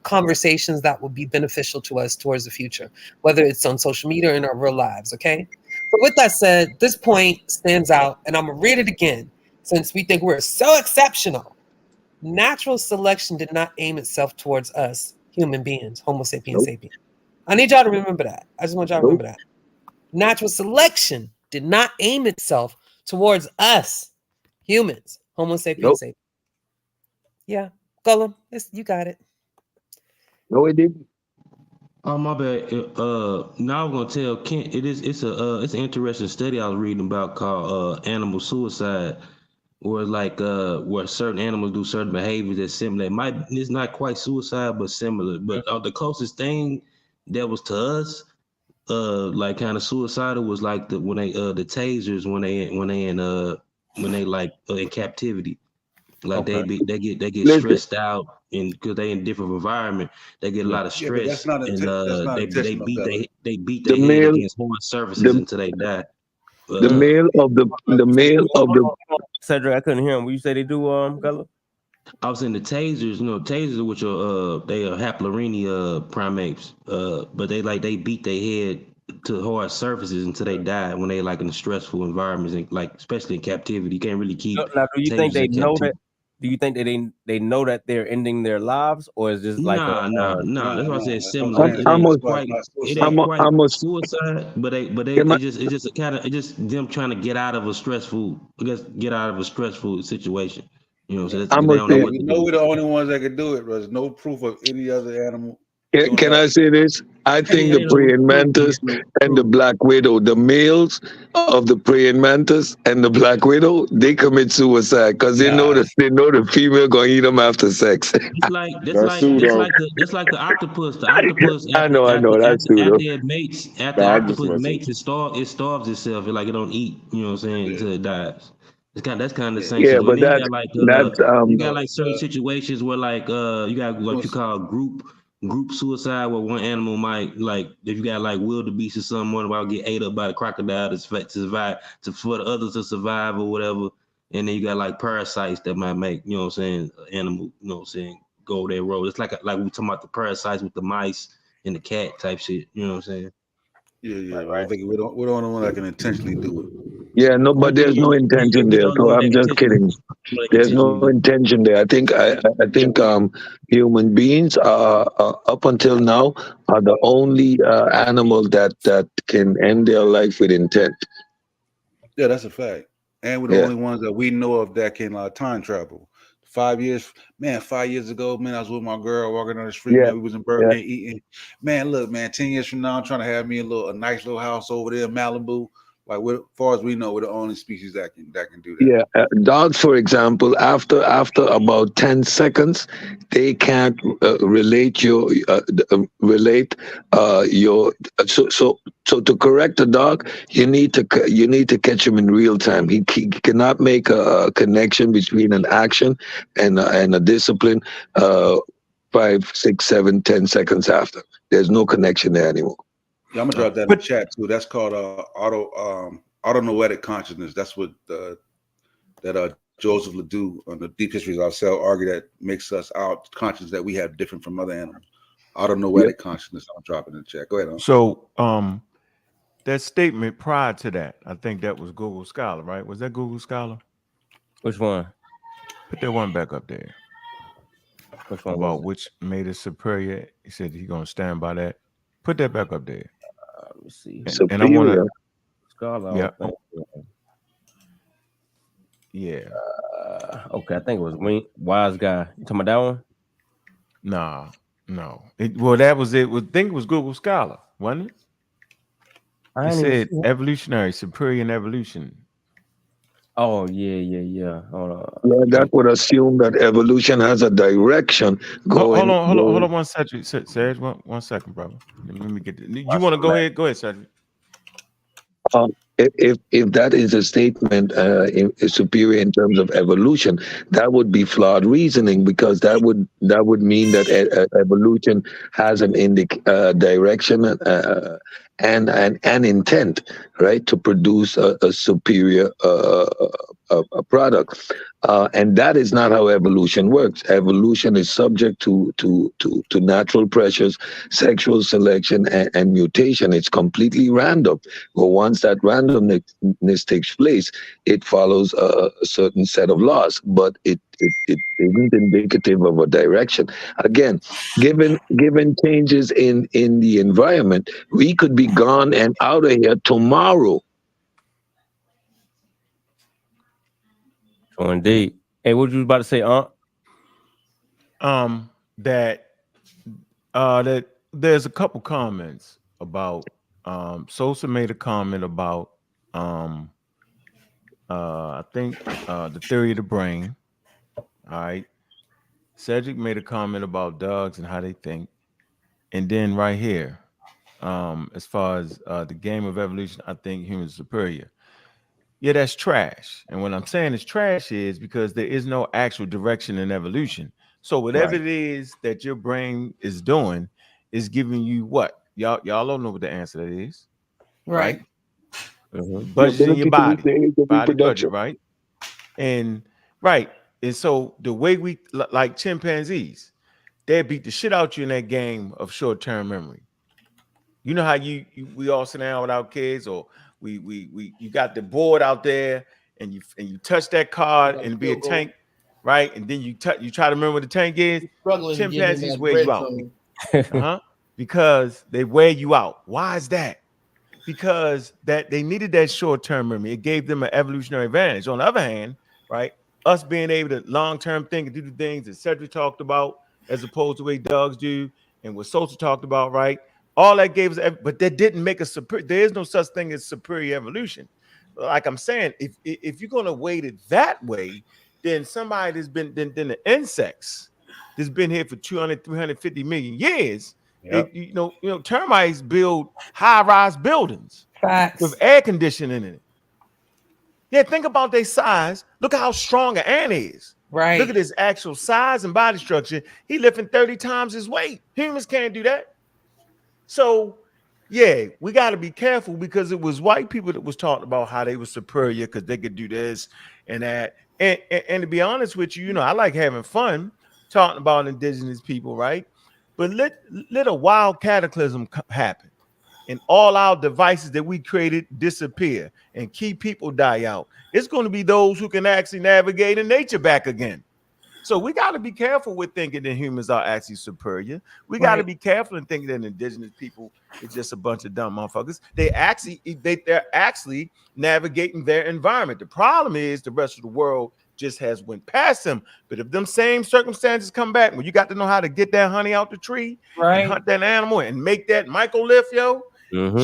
conversations that will be beneficial to us towards the future, whether it's on social media or in our real lives. Okay, so with that said, this point stands out, and I'm gonna read it again since we think we're so exceptional. Natural selection did not aim itself towards us human beings, Homo sapiens sapiens. I need y'all to remember that. I just want y'all to remember that. Natural selection did not aim itself towards us humans, Homo sapiens sapiens. Yeah, Gollum, you got it. No, it didn't. Oh, my bad. Now I'm gonna tell Kent. It's an interesting study I was reading about called animal suicide, where where certain animals do certain behaviors that similar. It's not quite suicide, but similar. But the closest thing that was to us, like kind of suicidal, was like the tasers when they in captivity. Like they get stressed out, and because they in different environment, they get a lot of stress. That's not and they beat The their head male, against hard surfaces until they die. the male of the Cedric, I couldn't hear him. What you say they do, Gullah? I was in the tasers, tasers, which are they are haplorhenia primates, but they beat their head to hard surfaces until they die when they like in stressful environments, and like especially in captivity. You can't really keep. Now, do you think tasers they in know captivity. that? Do you think that they know that they're ending their lives, or is just like Nah. That's why I said similar. It I'm ain't quite a suicide, but am I- it's just a kind of them trying to get out of a stressful, situation. So I'm they gonna don't know say, what to we're do. the only ones that can do it. There's no proof of any other animal doing can that. I say this? I think Yeah, the ain't no praying proof, mantis no and the proof. black widow, the males of the praying mantis and the black widow, they commit suicide because they know the female gonna eat them after sex. That's pseudo. That's like the octopus. The octopus I know, that's pseudo. after it mates, after Nah, I'm just octopus messing. mates, it starves itself. It don't eat. You know what I'm saying? Until it dies. That's kind of the same Yeah, situation. but Then you got like certain situations where you got what you call group suicide, where one animal might, like if you got like wildebeest or something, one about get ate up by the crocodile to survive, for the others to survive or whatever. And then you got like parasites that might make, you know what I'm saying, animal, you know what I'm saying, go their road. It's like we talking about the parasites with the mice and the cat type shit. You know what I'm saying? Yeah. But I think we're the only one that can intentionally do it. Yeah, no, but there's no intention We there. don't So know I'm that just kidding. There's no intention there. I think human beings are up until now are the only animal that can end their life with intent. Yeah, that's a fact. And we're the only ones that we know of that can time travel. 5 years ago, man, I was with my girl walking down the street, man. We was in Burger King eating. Man, look, man, 10 years from now, I'm trying to have me a nice little house over there in Malibu. Like, as far as we know, we're the only species that can do that. Yeah, dogs, for example, after about 10 seconds, they can't relate your. So to correct a dog, you need to catch him in real time. He cannot make a connection between an action and a discipline. 5, 6, 7, 10 seconds after, there's no connection there anymore. Yeah, I'm gonna drop that in the chat too. That's called autonoetic consciousness. That's what Joseph Ledoux on the Deep Histories of Ourselves argue that makes us our conscious that we have different from other animals. Autonoetic consciousness. I'm dropping in the chat. Go ahead. So that statement prior to that, I think that was Google Scholar, right? Was that Google Scholar? Which one? Put that one back up there. Which one was About it? which made it superior. He said he's gonna stand by that. Put that back up there. Let me see. And I want to, Scholar, I yeah, don't think. yeah. Okay, I think it was Wise Guy. You talking about that one? Nah, no. Well, that was it. I think it was Google Scholar, wasn't it? I It ain't even said see it. evolutionary, superior, and evolution. Oh yeah. Hold on. Yeah, that would assume that evolution has a direction going. Hold on 1 second, Serge. One second, brother. Let me get this. You want to go ahead? Go ahead, Serge. If that is a statement superior in terms of evolution, that would be flawed reasoning, because that would mean that evolution has an direction and an intent, right, to produce a superior a product, and that is not how evolution works. Evolution is subject to natural pressures, sexual selection, and mutation. It's completely random. But once that randomness takes place, it follows a certain set of laws, but it isn't indicative of a direction. Again, given changes in the environment, we could be gone and out of here tomorrow. Oh, indeed. Hey, what you was about to say, That there's a couple comments about Sosa made a comment about I think the theory of the brain. All right. Cedric made a comment about dogs and how they think. And then right here, as far as the game of evolution, I think humans are superior. Yeah, that's trash. And what I'm saying is trash is because there is no actual direction in evolution. So whatever it is that your brain is doing is giving you what? Y'all don't know what the answer that is. Right? Mm-hmm. Budget in your body. The age of Body reproduction. budget, right? And right. And so the way we like chimpanzees, they beat the shit out you in that game of short-term memory. You know how we all sit down with our kids, or we you got the board out there, and you touch that card and be a tank, right? And then you try to remember what the tank is. Chimpanzees wear you out, because they wear you out. Why is that? Because that they needed that short-term memory. It gave them an evolutionary advantage. On the other hand, right, us being able to long-term think and do the things that Cedric talked about, as opposed to the way dogs do, and what Sosa talked about, right? All that gave us, but that didn't make us superior. There is no such thing as superior evolution. Like I'm saying, if you're going to weight it that way, then somebody that's been then the insects that's been here for 200, 350 million years. Yep. You know, termites build high-rise buildings. Facts. With air conditioning in it. Yeah, think about their size. Look at how strong an ant is. Right. Look at his actual size and body structure. He lifting 30 times his weight. Humans can't do that. So, yeah, we got to be careful, because it was white people that was talking about how they were superior because they could do this and that. And to be honest with you, I like having fun talking about indigenous people, right? But let a wild cataclysm happen, and all our devices that we created disappear, and key people die out. It's going to be those who can actually navigate in nature back again. So we got to be careful with thinking that humans are actually superior. We got to be careful in thinking that indigenous people is just a bunch of dumb motherfuckers. They're actually navigating their environment. The problem is the rest of the world just has went past them. But if them same circumstances come back, when you got to know how to get that honey out the tree, and hunt that animal and make that microlith,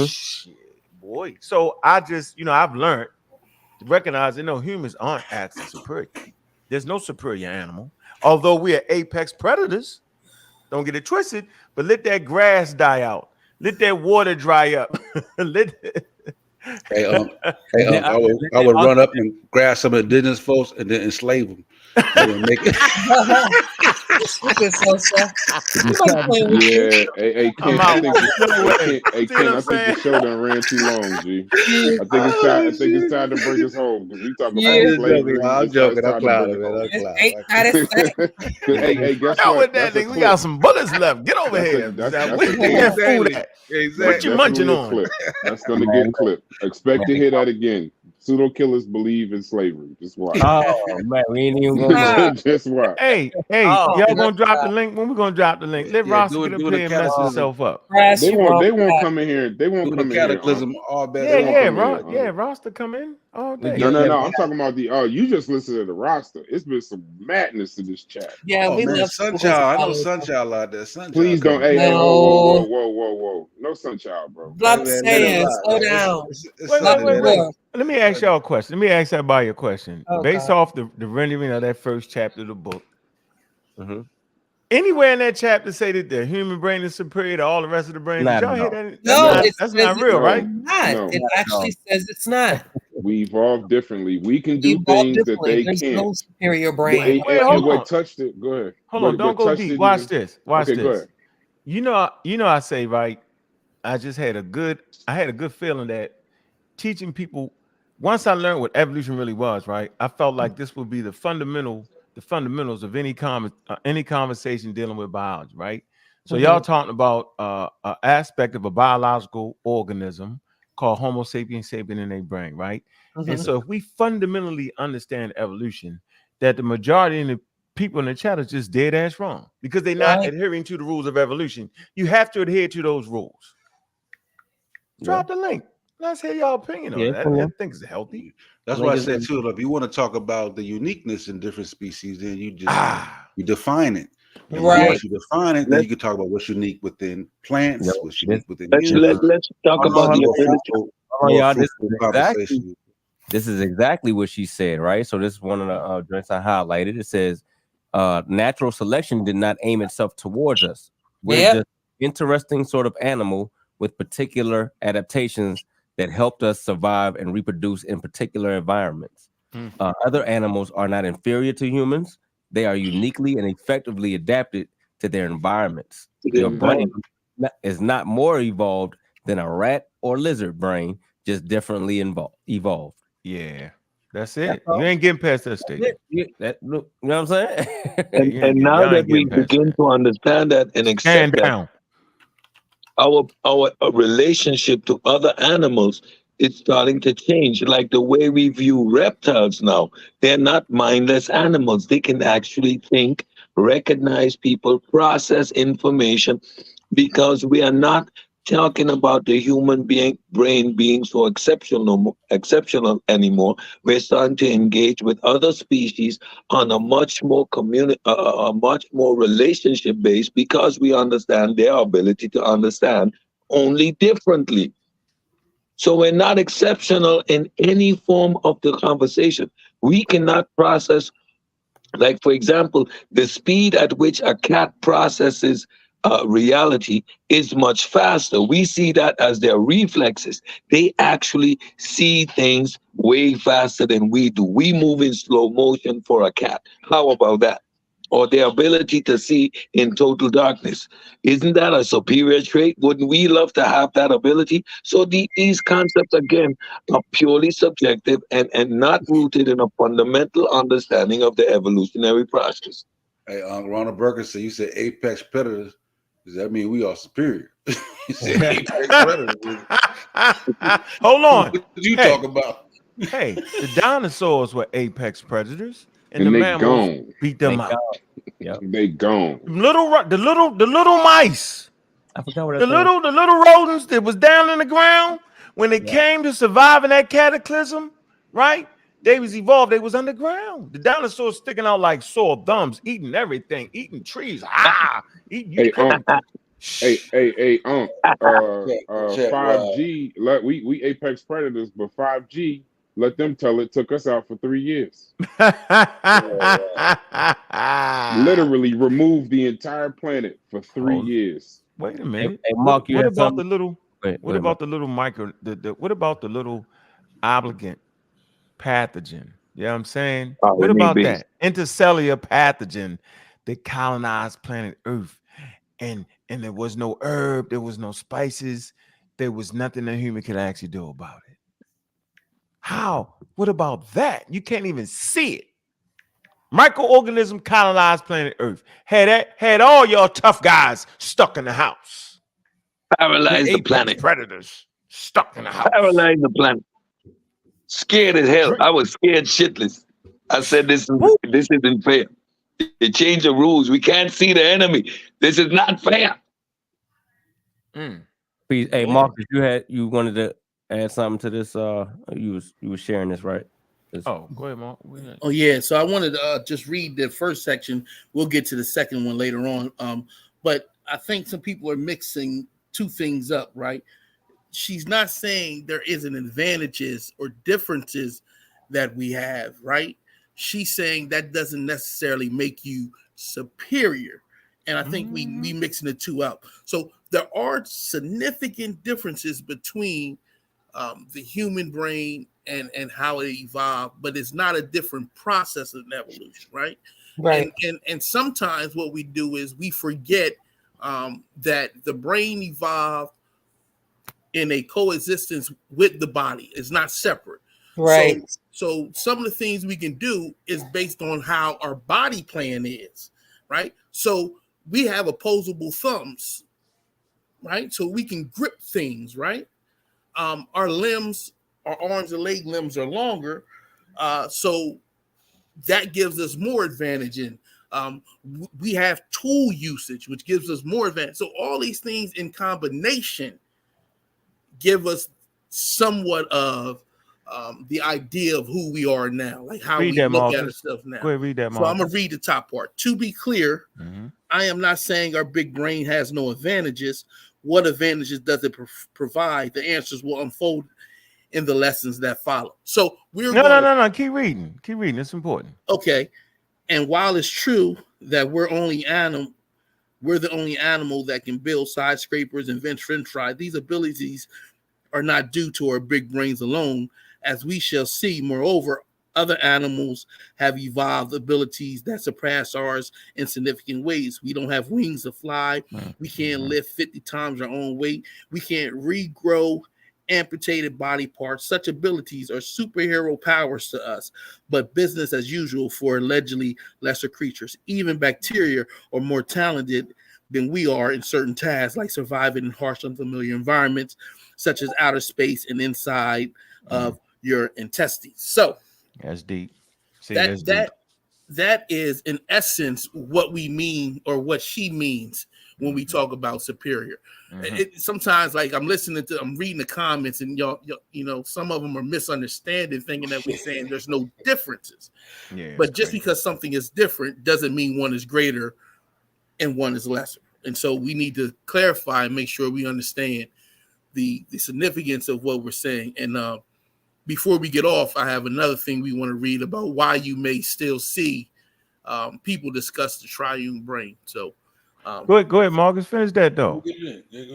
shit, boy. So I just, I've learned to recognize that humans aren't actually superior. There's no superior animal, although we are apex predators. Don't get it twisted. But let that grass die out. Let that water dry up. I would run up and grab some indigenous folks and then enslave them. And then make it. Stupid Sosa. Somebody playing with you. Yeah, hey Ken, I'm I out. think this, No way. See what Ken, I'm I think the saying? show done ran too long, G. Yeah. I think it's time. Oh, I think it's shit. time to bring us home because we talk I'm Yeah. about just joking. slavery. I'm It's joking. I'm time to bring clowning, it man. I'm home. Ain't clowning. that is that? Hey, guess Hell what? with that That's a thing. We got clip. some bullets left. Get over here. That's Where a you get clip. that food Exactly. at? That's What you munching definitely a on? clip. That's gonna Man, get clipped. Expect to man. hear that again. Pseudo killers believe in slavery. Just watch. Oh man, we ain't even gonna go. Stop. Just watch. Hey, Oh, y'all Talking gonna drop the about link? When we gonna drop the link? Let Yeah, Rasta do get it. up Do the here and mess cataclysm. himself up. Crash, They you won't. wrong They for won't that. come in here. They won't Do the come in here. cataclysm. All bets Yeah, They are won't yeah, come in off. here. Yeah, Rasta come in all we day. get that. No. I'm talking about the. You just listen to the roster. It's been some madness to this chat. Yeah, Oh we man, love Sunchild. schools. I know Sunchild out there. Sunchild Please don't. coming. Hey, No. whoa. No sunchild, bro. I'm Hey man, let it saying, ride, slow man. down. It's Wait, Let wait, Sunday, wait, me man. wait. go. Let me ask y'all a question. Let me ask everybody a question. Oh Based God. off the rendering of that first chapter of the book, Mm-hmm. anywhere in that chapter say that the human brain is superior to all the rest of the brains. Did Not y'all at hear all. that? No, it That's says not real, it's right? not. No. It Not at all. actually says it's not. We evolve differently. We can We do evolved things that differently. they There's can't. no superior brain. Wait, And hold what on. touched it? Go ahead. Hold on. Don't What go touched deep. it Watch even? this. Watch Okay, go this. ahead. You know, I say, right? I had a good feeling that teaching people, once I learned what evolution really was, right? I felt like this would be the fundamentals of any conversation dealing with biology, right? So y'all talking about an aspect of a biological organism called Homo sapiens sapien in their brain, right? And so if we fundamentally understand evolution, that the majority of the people in the chat is just dead ass wrong because they're not Right. adhering to the rules of evolution. You have to adhere to those rules. Drop the link. Let's hear y'all opinion on it. I think it's healthy. That's why I said too. If you want to talk about the uniqueness in different species, then you just you define it. And Right. once you define it, then you can talk about what's unique within plants, what's unique within humans. Let's talk about the ability. Y'all, conversation. This is exactly what she said, right? So this is one of the drinks I highlighted. It says, natural selection did not aim itself towards us. We're just interesting sort of animal with particular adaptations that helped us survive and reproduce in particular environments. Other animals are not inferior to humans. They are uniquely and effectively adapted to their environments. Your brain is not more evolved than a rat or lizard brain, just differently evolved. Yeah, that's it. You ain't getting past that statement. You know what I'm saying? And now that we begin to understand that and accept that, our relationship to other animals is starting to change. Like the way we view reptiles now, they're not mindless animals. They can actually think, recognize people, process information, because we are not talking about the human brain being so exceptional anymore. We're starting to engage with other species on a much more a much more relationship based, because we understand their ability to understand only differently. So we're not exceptional in any form of the conversation. We cannot process, like, for example, the speed at which a cat processes reality is much faster. We see that as their reflexes. They actually see things way faster than we do. We move in slow motion for a cat. How about that? Or their ability to see in total darkness. Isn't that a superior trait? Wouldn't we love to have that ability? So these concepts, again, are purely subjective and not rooted in a fundamental understanding of the evolutionary process. Hey, Ronald Burger said, you said apex predators. Does that mean we are superior? You said apex predators. Hold on. What did you talk about? Hey, the dinosaurs were apex predators, and the they mammals gone. beat them out. Yep. They gone. The little mice. I forgot what the little rodents that was down in the ground when it came to surviving that cataclysm, right? They was evolved. They was underground. The dinosaurs sticking out like sore thumbs, eating everything, eating trees. Hey, hey, 5G. We apex predators, but 5G. Let them tell it. Took us out for 3 years. Literally removed the entire planet for 3 years. Wait a minute. Hey, Mark, what about the little? What about the little micro? What about the little obligate pathogen? You know what I'm saying? What about that intercellular pathogen that colonized planet Earth, and there was no herb, there was no spices, there was nothing a human could actually do about it. How? What about that? You can't even see it. Microorganism colonized planet Earth. Had all y'all tough guys stuck in the house. Paralyze the planet. Predators stuck in the house. Paralyze the planet. Scared as hell. I was scared shitless. I said, this isn't fair. They changed the rules. We can't see the enemy. This is not fair. Please, hey Marcus, you wanted to add something to this? You was sharing this, right? Oh, go ahead, Mark. Oh yeah. So I wanted to just read the first section. We'll get to the second one later on. But I think some people are mixing two things up, right? She's not saying there isn't advantages or differences that we have, right? She's saying that doesn't necessarily make you superior. And I think we mixing the two up. So there are significant differences between the human brain and how it evolved, but it's not a different process of evolution, right? Right. And sometimes what we do is we forget that the brain evolved in a coexistence with the body. It's not separate. Right. So some of the things we can do is based on how our body plan is, right? So we have opposable thumbs, right? So we can grip things, right? Our limbs, our arms and leg limbs are longer. So that gives us more advantage in. We have tool usage, which gives us more advantage. So all these things in combination give us somewhat of the idea of who we are now, like how we look at ourselves now. Go ahead, read that, so I'm going to read the top part. To be clear, I am not saying our big brain has no advantages. What advantages does it provide? The answers will unfold in the lessons that follow. So we're no. Keep reading. It's important. Okay. And while it's true that we're the only animal that can build skyscrapers and invent French fries, these abilities are not due to our big brains alone, as we shall see. Moreover, other animals have evolved abilities that surpass ours in significant ways. We don't have wings to fly. We can't lift 50 times our own weight. We can't regrow amputated body parts. Such abilities are superhero powers to us, but business as usual for allegedly lesser creatures. Even bacteria are more talented than we are in certain tasks, like surviving in harsh, unfamiliar environments, such as outer space and inside of your intestines. So that's deep. That is in essence what we mean, or what she means when we talk about superior. Sometimes, like I'm reading the comments, and y'all, some of them are misunderstanding, thinking that we're saying there's no differences. Yeah, but just because something is different doesn't mean one is greater and one is lesser. And so we need to clarify and make sure we understand the significance of what we're saying. And before we get off, I have another thing we want to read about why you may still see people discuss the triune brain. So go ahead, Marcus. Finish that though.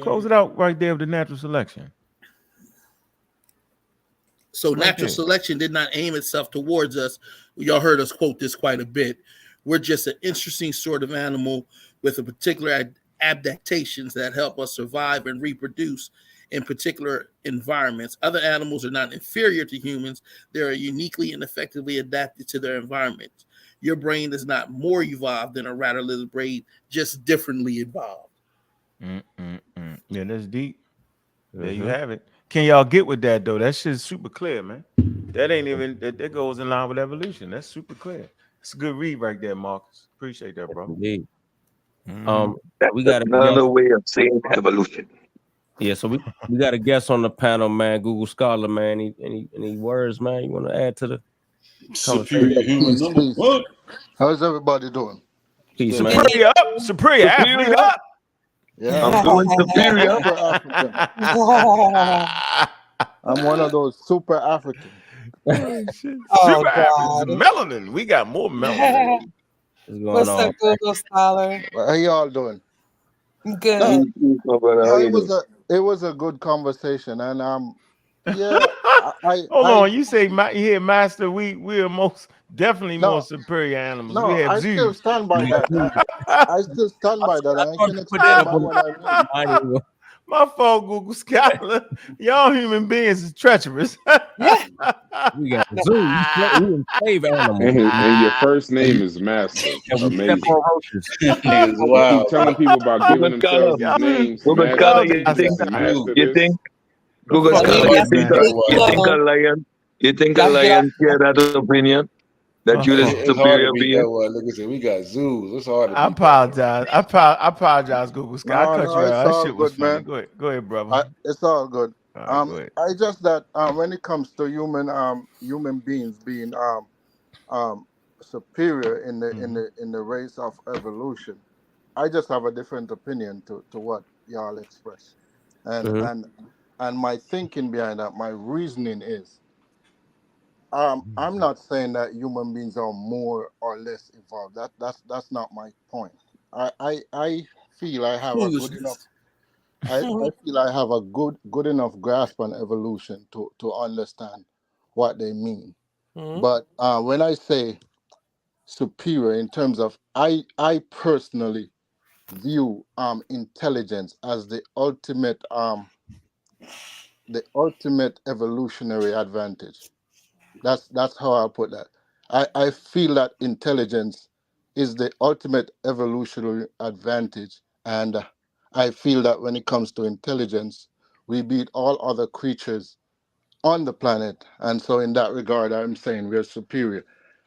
Close it out right there with the natural selection. So natural selection did not aim itself towards us. Y'all heard us quote this quite a bit. We're just an interesting sort of animal with a particular adaptations that help us survive and reproduce in particular environments. Other animals are not inferior to humans. They are uniquely and effectively adapted to their environment. Your brain is not more evolved than a rat or lizard brain, just differently evolved. Yeah, that's deep. There you have it. Can y'all get with that though? That shit's super clear, man. That ain't even that goes in line with evolution. That's super clear. It's a good read right there, Marcus. Appreciate that, bro. Indeed. We got another way of saying evolution. Yeah, so we got a guest on the panel, man. Google Scholar, man. Any words, man, you want to add to the superior human number one? How's everybody doing? Peace, superior man. Superior athlete up. Yeah, I'm doing superior. Super African. I'm one of those super Africans. Super Africans. Melanin. We got more melanin. What's up, Google Scholar? How y'all doing? Good. It was a good conversation, and I on. You say master? We are most definitely more no superior animals. We no. have I still zoos. stand by that. I still stand by that. I I thought can you put that explain up by on what I mean. the My fault, Google Scholar. Y'all human beings is treacherous. Yeah. we got a zoo. We enslave animals, And your first and name we, is Master. and we step Amazing. on roaches. Niggas You wild. keep telling people about giving Google Scholar, themselves these y'all, names, Google Master Scholar, y'all you got this think, and time. Master you this. think, The Google fuck I Scholar, mean, up, you but think man. a, still, you think a lion, you think a gotta get out. lion share that opinion that My you're the fault. It's hard to superior beat being? that one. Look at that. We got zoos. It's hard to I beat that one. apologize. I apologize, Google Scott. I No, cut no, you it's out. That all shit was good, funny. man. Go ahead, brother. It's all good. All right, go ahead. I just that when it comes to human beings being superior in the in Mhm. the in the race of evolution, I just have a different opinion to what y'all express, and Mhm. and and my thinking behind that, my reasoning is, I'm not saying that human beings are more or less evolved. That's not my point. I feel I have a good enough. Foolishness. I feel I have a good enough grasp on evolution to understand what they mean. Mhm. But when I say superior in terms of, I personally view intelligence as the ultimate evolutionary advantage. That's how I put that. I feel that intelligence is the ultimate evolutionary advantage, and I feel that when it comes to intelligence, we beat all other creatures on the planet, and so in that regard, I'm saying we're superior.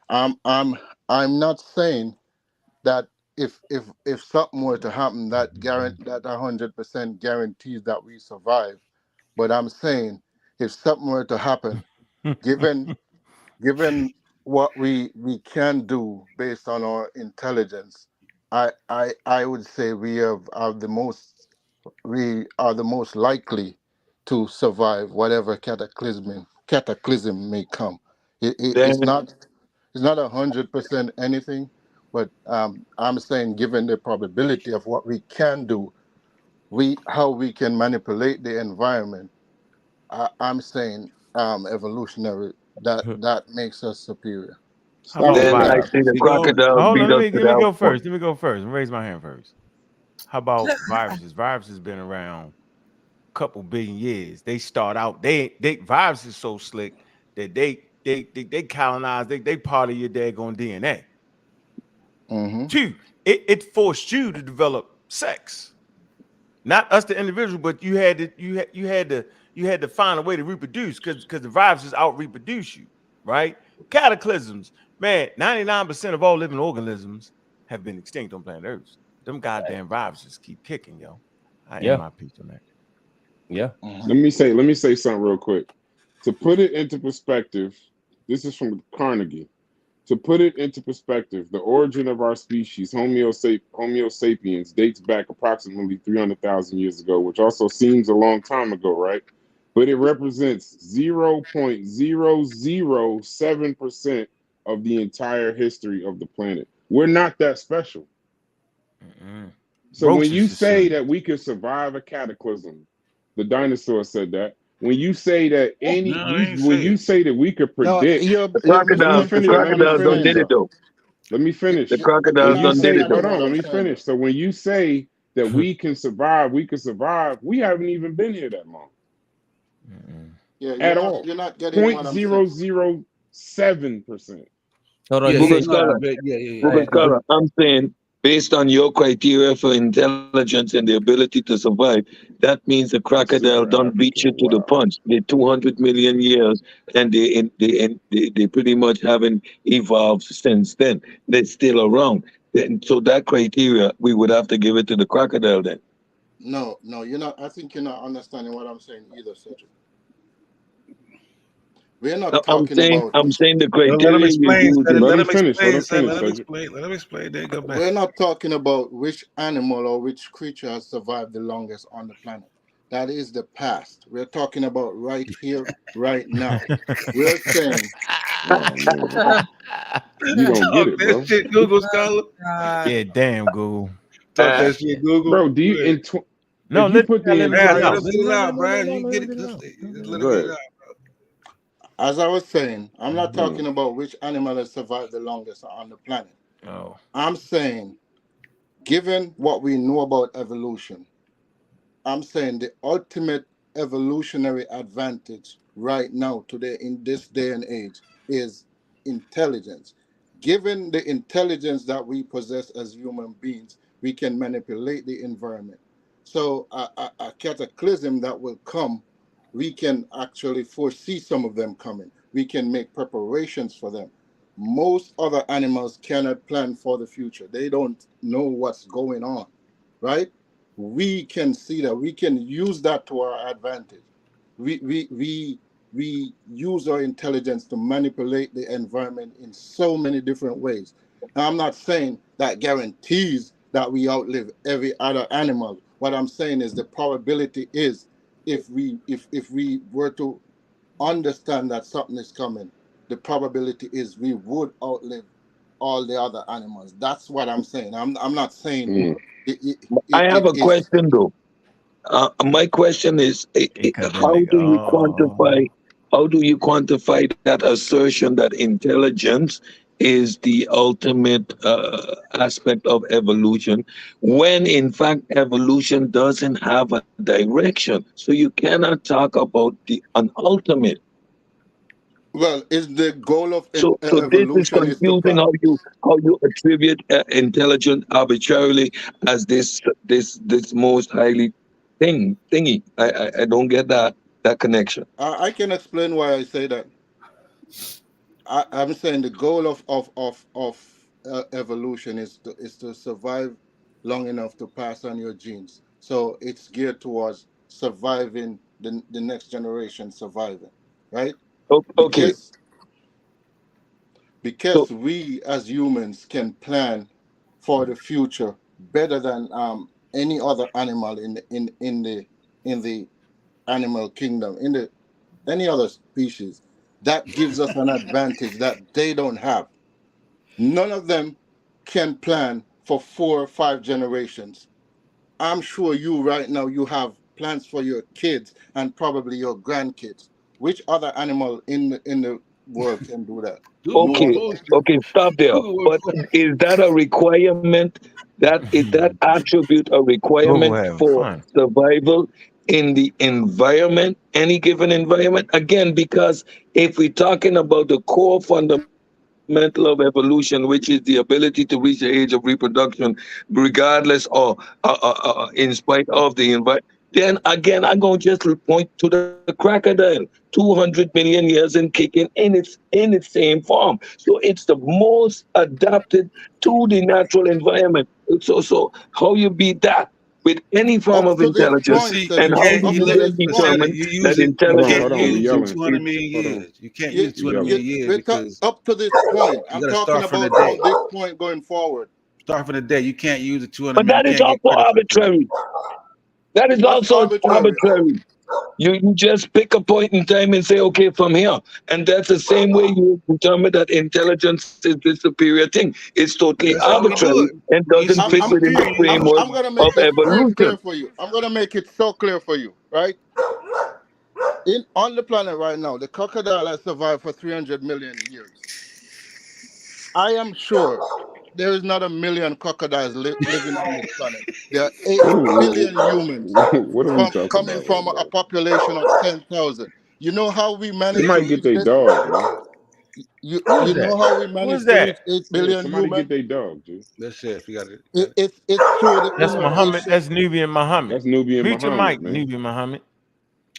Um, I'm I'm not saying that if something were to happen that 100% guarantees that we survive, but I'm saying if something were to happen, given given what we can do based on our intelligence, I would say we are the most likely to survive whatever cataclysm may come. Then, It's not 100% anything, but I'm saying given the probability of what we can do, we how we can manipulate the environment. I'm saying evolutionary, that makes us superior. How about Stop then I that. see the You know, crocodile hold on, beat us to let me that go point. first. Let me go first. Let me raise my hand first. How about viruses? Viruses been around a couple billion years. They start out. They viruses so slick that they colonize. They part of your daggone DNA. Hmm. Two, it forced you to develop sex. Not us, the individual, but you had to find a way to reproduce because the viruses out reproduce you, right? Cataclysms, man. 99% of all living organisms have been extinct on planet Earth. Them goddamn viruses keep kicking, yo. I end Yeah, my piece on that. yeah. Hmm. Let me say something real quick. To put it into perspective, this is from Carnegie. To put it into perspective, the origin of our species, Homo sapiens, dates back approximately 300,000 years ago, which also seems a long time ago, right? But it represents 0.007% of the entire history of the planet. We're not that special. Mm-mm. So when you Roaches is say silly. that we could survive a cataclysm, the dinosaur said that. When you say that no, I ain't when say you it. say that we could No, predict, The let me crocodiles, the finish. Let me crocodiles done finish. did it You're, though. Let me The finish. you're When crocodiles you not done did say, it hold understanding though. on, what let I'm me saying. finish. So when you say that we can survive, we haven't even been here that long Mm-mm. Yeah, at all. you're not getting Point what I'm saying. zero zero 0.007%. Hold on. Yeah, He yeah, Google said, no, Scholar, yeah. Google "Hey, Scholar, I'm saying based on your criteria for intelligence and the ability to survive, that means the crocodile Super don't beat you African. to the Wow. punch. They're 200 million years and they pretty much haven't evolved since then. They're still around. So that criteria, we would have to give it to the crocodile then. No, you're not. I think you're not understanding what I'm saying either, Cedric. We're not talking about. I'm saying the Well, let him criteria you're explain. using. Let Let him him finish. Let explain. him Son. finish, Let him Cedric. explain. Let him explain. Then go back. We're not talking about which animal or which creature has survived the longest on the planet. That is the past. We're talking about right here, right now. We're saying, Oh man. You don't get Talk it, that bro. shit, Google Scholar. God. Yeah, damn, Google. Talk that shit, Google. Bro, do Go you ahead. No, if you let put the let him get Man, it let entire out. him get it out, No, Brian. no, You let get him it. get it Just, out. just let him go get it ahead. out. As I was saying, I'm not talking about which animal has survived the longest on the planet. Oh. I'm saying, given what we know about evolution, I'm saying the ultimate evolutionary advantage right now, today, in this day and age, is intelligence. Given the intelligence that we possess as human beings, we can manipulate the environment. So, a cataclysm that will come, we can actually foresee some of them coming. We can make preparations for them. Most other animals cannot plan for the future, they don't know what's going on, right? We can see that, we can use that to our advantage. We use our intelligence to manipulate the environment in so many different ways. Now, I'm not saying that guarantees that we outlive every other animal. What I'm saying is the probability is, if we were to understand that something is coming, the probability is we would outlive all the other animals. That's what I'm saying. I'm not saying it, it, I have it a is. question though. My question is, He cut that how nigga do you off. quantify that assertion that intelligence is the ultimate aspect of evolution, when in fact evolution doesn't have a direction? So you cannot talk about an ultimate. Well, is the goal of So this is evolution is to confusing, how you attribute intelligence arbitrarily as this most highly thingy. I don't get that connection. I can explain why I say that. I'm saying the goal of evolution is to survive long enough to pass on your genes. So it's geared towards surviving, the next generation surviving, right? Okay. Because So we as humans can plan for the future better than any other animal in the animal kingdom, in the any other species. That gives us an advantage that they don't have. None of them can plan for 4 or 5 generations. I'm sure you right now, you have plans for your kids and probably your grandkids. Which other animal in the world can do that? Google No was other. okay, stop there. Google was But is that a requirement? That is that attribute a Google requirement having for fun. survival in the environment, any given environment? Again, because if we're talking about the core fundamental of evolution, which is the ability to reach the age of reproduction, regardless or in spite of the environment, then again, I'm going to just point to the crocodile, 200 million years and kicking in its same form. So it's the most adapted to the natural environment. So how you beat that with any form Up of to this But intelligence, point, see, and you how Cedric. can't. do Up You you to look, this then but see, point. determine you use that it. You Hold on, can't intelligence hold on. We is use the yelling. 200 million Hold on. years. You can't You, use We 200 you, million yelling. years because because up to this point, you I'm got to talking start from the about day. from this point going forward. Start from the day. You can't use the 200 but million. that You is can't get also credit for the 200. arbitrary. That is What's also arbitrary? arbitrary. You just pick a point in time and say, okay, from here. And that's the same way you determine that intelligence is the superior thing. It's totally That's how we do arbitrary it. and We use doesn't I'm fit I'm within the superior. I'm We I'm, use framework I'm gonna of make this very clear evolution. for you. I'm gonna make it so clear for you, right? In on the planet right now, the crocodile has survived for 300 million years. I am sure there is not a million crocodiles living on this planet. There are 8 billion humans What are we from talking coming about right from a now? population of 10,000. You know how we managed to Somebody get reach their this? dog, man. You Who is you that? know how we Who is managed to reach that? 8 Yeah, billion somebody get humans? their dog, G. That's it. You got it. It's through the That's Muhammad. innovation. That's Nubian Muhammad. That's Nubian Mute your Muhammad, mic, man. Nubian Muhammad.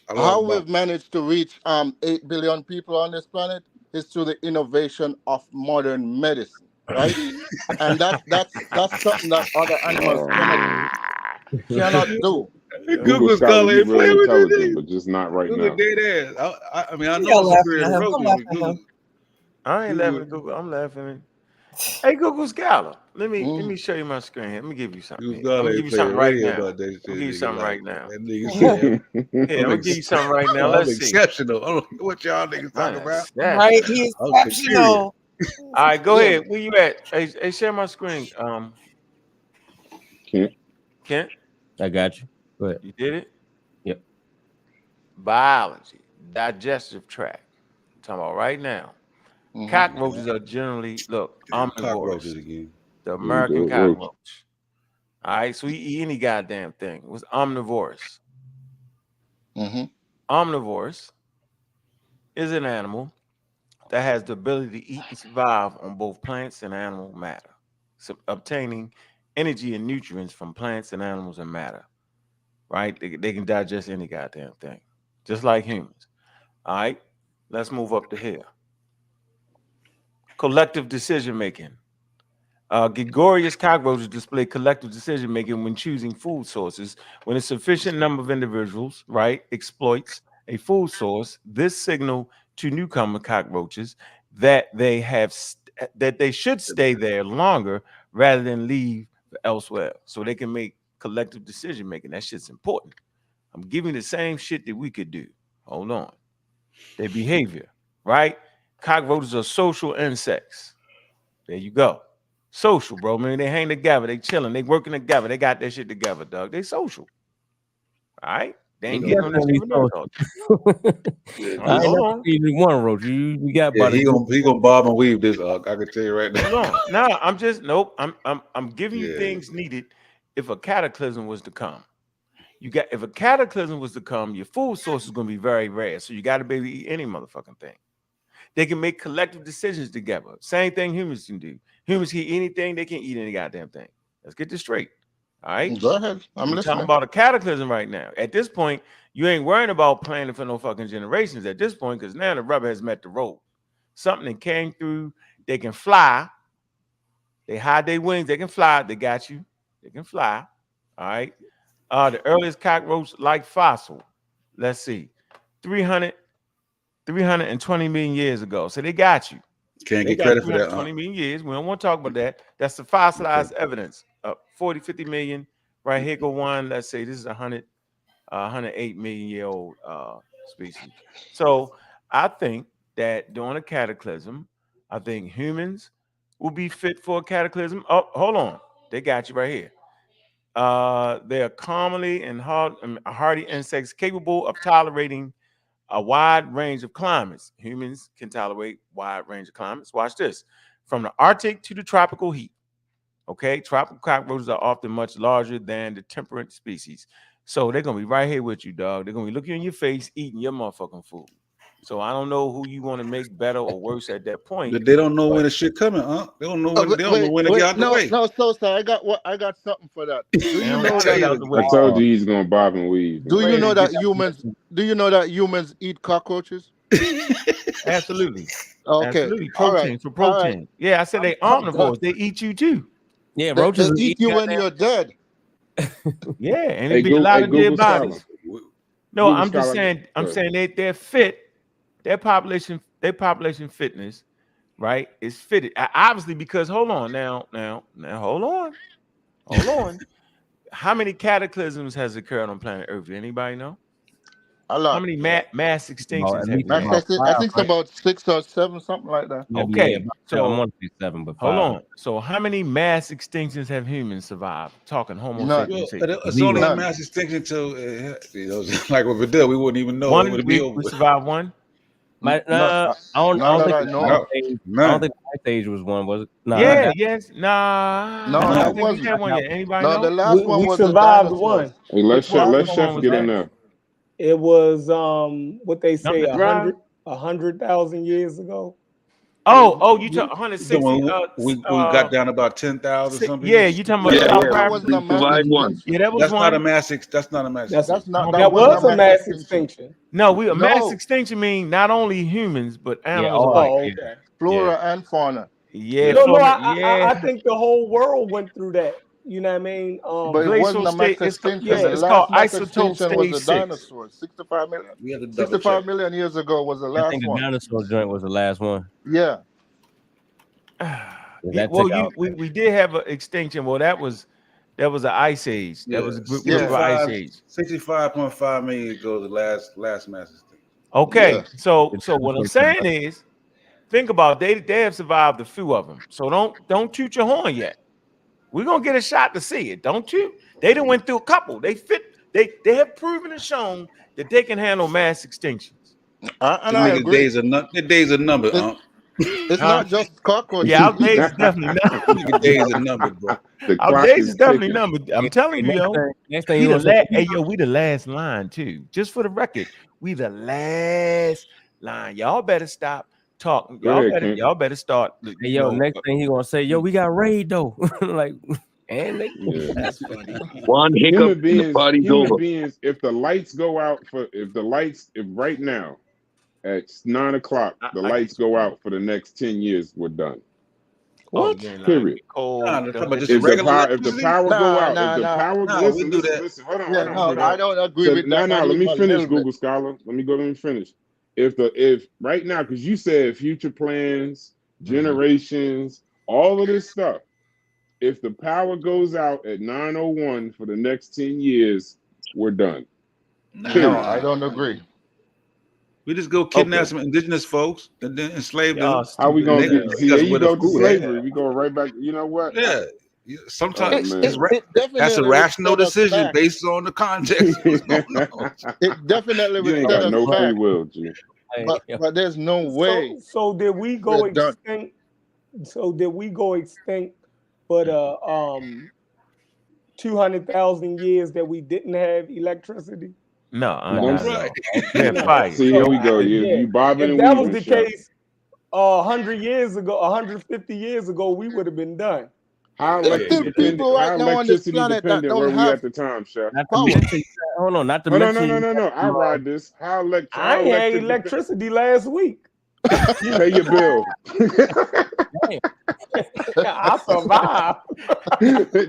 How Allah Akbar. we've managed to reach 8 billion people on this planet is through the innovation of modern medicine, right? And that's something that other animals cannot do. Google Google Scholar, scholar you ain't real playing with this intelligent, thing. but just not right Google now. dead ass. I mean, I Who know y'all I'm laughing superior at to him? Don't roaches, laugh but at him. Google, I ain't laughing Google, at Google. I'm laughing at. Hey, Google Scholar. Let Mm. me show you my screen here. Let me give you something Google here. I'm scholar gonna give ain't you playing something right radio now. about that I'm gonna shit. give you Nigga, something like right now. that nigga said, Yeah, I'm I'm gonna give you ex- something right now. I'm Let's see. exceptional. I don't know what y'all niggas I'm talking about. Right? exceptional. He's I'm superior. exceptional. All right, go Yeah. ahead. Where you at? Hey, share my screen. Can't. Kent, I got you. Go ahead. you did it. Yep. Biology, digestive tract. talking about right now. Mhm. Cockroaches are generally Cockroaches omnivores. again. The American Roach. cockroach. All right, so he eat any goddamn thing. It was omnivorous. Mhm. Omnivorous is an animal that has the ability to eat and survive on both plants and animal matter, so obtaining energy and nutrients from plants and animals and matter. Right? They can digest any goddamn thing, just like humans. All right, let's move up to here. Collective decision making. Gregarious cockroaches display collective decision making when choosing food sources. When a sufficient number of individuals, right, exploits a food source, this signal to newcomer cockroaches that that they should stay there longer rather than leave elsewhere, so they can make collective decision making. That shit's important. I'm giving you the same shit that we could do. Hold on. Their behavior, right? Cockroaches are social insects. There you go. Social, bro. Man, they hang together, they chilling, they working together, they got their shit together, dog. They social. All right. They ain't getting on this Definitely shit so. all Yeah, I ain't hold never on. seen one roach. You got yeah, about a good. he gonna bob and weave this. I can tell you right now. Hold on. No, I'm just nope. I'm giving you Yeah. things needed if a cataclysm was to come. If a cataclysm was to come, your food source is gonna be very rare. So you gotta be able to eat any motherfucking thing. They can make collective decisions together. Same thing humans can do. Humans can eat anything, they can eat any goddamn thing. Let's get this straight. All right. Go ahead. I'm We're talking listening. about a cataclysm right now. At this point, you ain't worrying about planning for no fucking generations at this point, because now the rubber has met the road. Something that came through, they can fly. They hide their wings, they can fly. They got you. They can fly. All right. The earliest cockroach like fossil. Let's see. 320 million years ago. So they got you. Can't They get got credit for that. 320 million years. We don't want to talk about that. That's the fossilized evidence. 40, 50 million. Right here go one. Let's say this is 108 million year old species. So I think that during a cataclysm, I think humans will be fit for a cataclysm. Oh, hold on. They got you right here. They are commonly and hardy insects capable of tolerating a wide range of climates. Humans can tolerate wide range of climates. Watch this. From the Arctic to the tropical heat. Okay, tropical cockroaches are often much larger than the temperate species. So they're gonna be right here with you, dog. They're gonna be looking in your face, eating your motherfucking food. So I don't know who you want to make better or worse at that point. They don't know when but the shit coming, huh? They don't know when. They don't know Wait, when to get wait. out the No, way. no, so I got something for that. Do they you don't know gotta that? get out the I way. told you he's gonna bob and weave. Do Right you here know to get that humans? Do you know that humans eat cockroaches? absolutely. Okay. Absolutely. All right. Protein for All right. protein. Yeah, I said they I'm done. omnivores. They eat you too. Yeah, They, roaches they will eat eat you when goddamn. you're dead. Yeah, and Hey, it'd be a lot of Google dead Scholar. bodies. No, Google I'm just Scholar. saying, they're fit. Their population fitness, right, is fitted. Obviously, because hold on now, hold on. How many cataclysms has occurred on planet Earth? Do anybody know? A How lot. many mass About extinctions at have least we had? about I five, think it's right? about 6 or 7, something like that. Yeah, Okay, about seven. I so want to say seven, but hold 5. on. So how many mass extinctions have humans survived? Talking Homo None. sapiens. It's only a Zero. None. mass extinction till like with Vidal, we wouldn't even know it One, would be we over. survived one. My, None. I None don't that think I the know ice of. No, age. I don't none. think the ice age was one, was it? No, I Yeah, got. yes. Nah, No, I it don't think we wasn't. had one yet. Anybody No, the know? last one We was the survived dinosaurs. one. Hey, Which one? Which let one Chef was get in that? there. It was what they say Number 3? 100,000 years ago. Oh, you talk We, 160. We got down about 10,000 some people. Yeah, you talking about Yeah, the Yeah, but South yeah. that African? wasn't We a mass survived one. extinction. Yeah, that was That's not a one. mass. That's not a mass that's That's extinction. I not. don't That think that it wasn't a was was. a mass mass extinction. extinction. No, a mass No, extinction mean not only humans but Yeah. animals Oh, alike. Oh, yeah. okay. Yeah. flora and fauna. Yeah, Yeah. No, Florida. I Yeah, think the whole world went through that. You know what I mean? But it glacial wasn't a state. mass extinction. It's, The Yeah. it's called last mass isotope extinction was stage the 6. dinosaurs. 65 million. We have to double check. 65 million years ago was the I think last the one. dinosaur joint was the last one. Yeah. 'Cause Yeah, that well, took out. we did have an extinction. Well, that was an ice age. That Yeah, was a group of Yeah. ice age. 65.5 million ago, the last mass extinction. Okay, Yeah. so The what I'm dinosaur took saying out. is, think about they have survived a few of them. So don't toot your horn yet. We're gonna get a shot to see it. Don't you? They done went through a couple. They have proven and shown that they can handle mass extinctions. And Them I niggas' agree. days are numbered, It's Huh? not just cockroaches. Yeah, our days is definitely numbered. Nigga days are numbered, bro. The Our clock days is is definitely ticking. numbered. I'm telling you, yo. Next thing We you the gonna say, hey, yo, we the last line too. Just for the record, we the last line. Y'all better stop talking. Go ahead, Ken. Y'all better start. hey, yo, next thing he gonna say, yo, we got raid though. Like, and they Yeah. That's funny. One hiccup and the party's over. If the lights go out if right now at 9 o'clock the lights go out for the next 10 years, we're done. What? Period. Nah, they're talking about just If the regular power electricity? go out, Nah, if the nah. power Nah, we do that. listen, hold on, Yeah, no, I don't agree So with now, that. Not let me even a finish, little bit. Google Scholar. Let me finish. If right now, because you said future plans, generations, all of this stuff. If the power goes out at 9:01 for the next 10 years, we're done. No, I don't agree. We just go kidnap some indigenous folks and then enslave them. How we gonna get? See, there you go to food, slavery. We go right back. You know what? Yeah. Sometimes man. that's a rational decision based on the context. It definitely You would ain't set got us no free back. will, G. But there's no way. So did we go we're done. extinct? So did we go extinct for the 200,000 years that we didn't have electricity? No, Right. Yeah, fire. See, here we go. You bobbing If and that weaving. was the case, 100 years ago, 150 years ago, we would have been done. How There's still people right now on this planet that dependent don't were we have at the time, Chef? power. Hold on, not to No, mention. no. I ride this. I ain't had electricity last week. Pay your bill. I survived.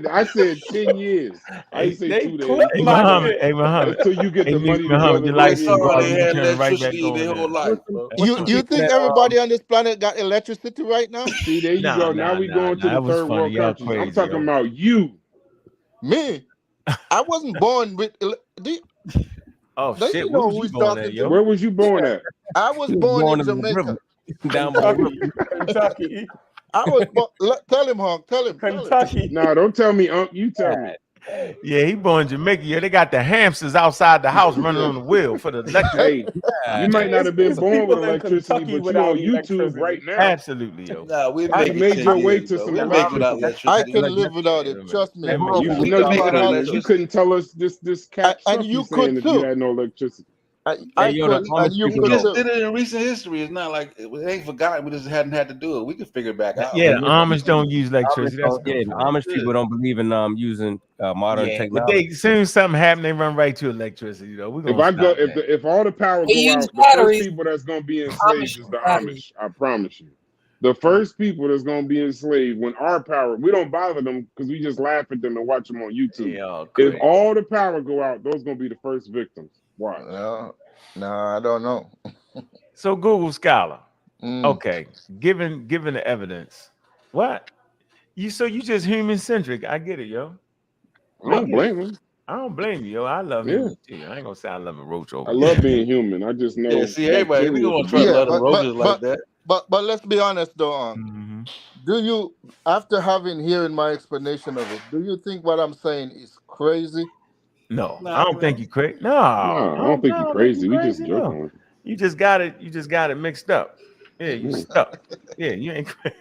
I said 10 years. I ain't say They 2 days. clipped my shit. Hey, Muhammad. Until you get Hey, the money Muhammad, together. the to lights go go out, They you had turn right back electricity their on whole now. life, bro. You think everybody on this planet got electricity right now? See, there you go. Now we going to the that was third funny. world Y'all countries. I'm crazy, talking yo. about you. Me? I wasn't born with. Oh Don't shit, you where know was who you he's born talking at, to? yo? Where was you born at? I was born in Jamaica. Down by Kentucky. I was born. Tell him, Hunk. Tell him. Kentucky. No, don't tell me, you tell me. Yeah, he born in Jamaica. Yeah, they got the hamsters outside the house running on the wheel for the electric. Hey, you might not have been born with electricity, but you on YouTube right now. Absolutely, yo. Nah, we You make made it your 10 way years, to bro. some We make it without electricity. I electricity. can live without it. Trust me. You know you couldn't tell us this cat and stuff you you could saying if you too. had no electricity. I could, and you We could just too. did it in recent history. It's not like it ain't forgotten. We just hadn't had to do it. We can figure it back out. Yeah, the Amish don't use electricity. That's the Amish people don't believe in using modern But technology. as soon as something happens, they run right to electricity. We're If gonna I go, stop that. if all the power They go use out, the first batteries. people that's gonna be enslaved is the batteries. Amish. I promise you. The first people that's gonna be enslaved when our power, we don't bother them because we just laugh at them and watch them on YouTube. If all the power go out, those gonna be the first victims. Watch. No, I don't know. So Google Scholar. Okay, given the evidence, what you just human centric. I get it, yo. I don't blame him. I don't blame you, yo. I love humans too. I ain't gonna say I love a roach over. I love being human. I just know. Yeah, see, everybody, we gonna try to love the roaches like that. But let's be honest, though. Do you, after hearing my explanation of it, do you think what I'm saying is crazy? No, I don't think you're crazy. No, I don't think you're crazy. We just no. joking. You just got it. You just got it mixed up. Yeah, you stuck. Yeah, you ain't crazy.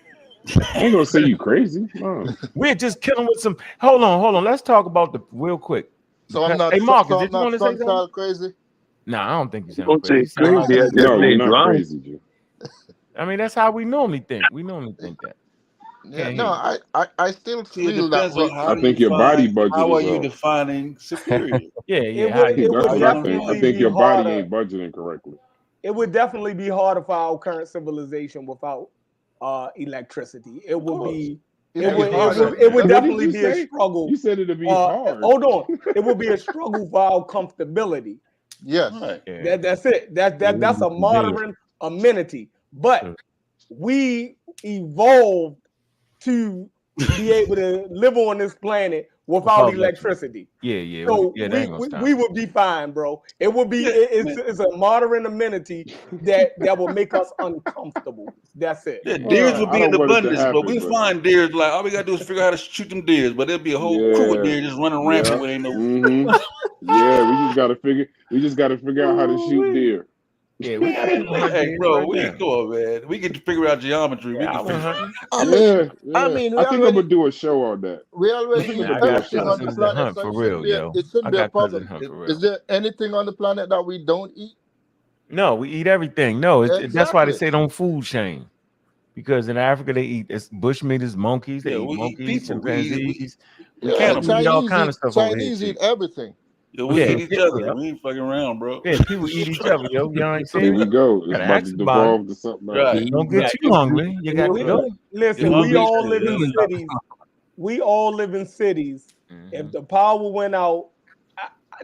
I ain't gonna say you crazy. No. We're just killing with some. Hold on. Let's talk about the real quick. So I'm not. Hey, Marcus, so did you want to say something? Crazy? No, I don't think you sound Don't crazy. say crazy. No, you're not crazy, Joe. I mean, that's how we normally think. We normally think that. Yeah, no, I still feel that. I think your body budget How are is you off. defining superiority? It would That's what I think. I definitely think be your body harder. ain't budgeting correctly. It would definitely be harder for our current civilization without electricity. It would be. It would definitely be a struggle. You said it'd be hard. Hold on. It would be a struggle for our comfortability. Yes. Right. That's it. That's a modern amenity. But we evolved to be able to live on this planet without electricity. Yeah. So we would be fine, bro. It would be it's a modern amenity that will make us uncomfortable. That's it. Yeah, deers will be in abundance, but we find deers like all we gotta do is figure out how to shoot them deers. But there'll be a whole crew of deer just running rampant with ain't no. Yeah, we just gotta figure out how to shoot deer. Yeah, we got people hunting Hey, deers bro, right we now. come on, man. We can figure out geometry. We Yeah, I can went figure. hunting. I mean, I we think I'm already gonna do a show on that. we I already think I'm eat Man, I gonna do a got everything show. on the cousins that planet, hunt so for real, yo. it shouldn't I be a got cousins problem. that hunt for Is real. there anything on the planet that we don't eat? No, we eat everything. No, that's why they Exactly. say don't food shame. Because in Africa they eat bush meat is monkeys. They Yeah, eat we eat monkeys, people. We chimpanzees. Yeah, People cannibals. eat all kind of stuff over here, Chinese Chief. eat everything. Yeah, we Yeah, eat each other. yeah, We ain't fucking around, bro. yeah. People eat each other, yo. Y'all ain't Here seen we it? go. It's Gotta about to ask about it. devolve to something else. Right. Don't get too hungry. You got to go. Listen, Yeah, we I'm all sure, live in yeah. cities. We all live in cities. If the power went out,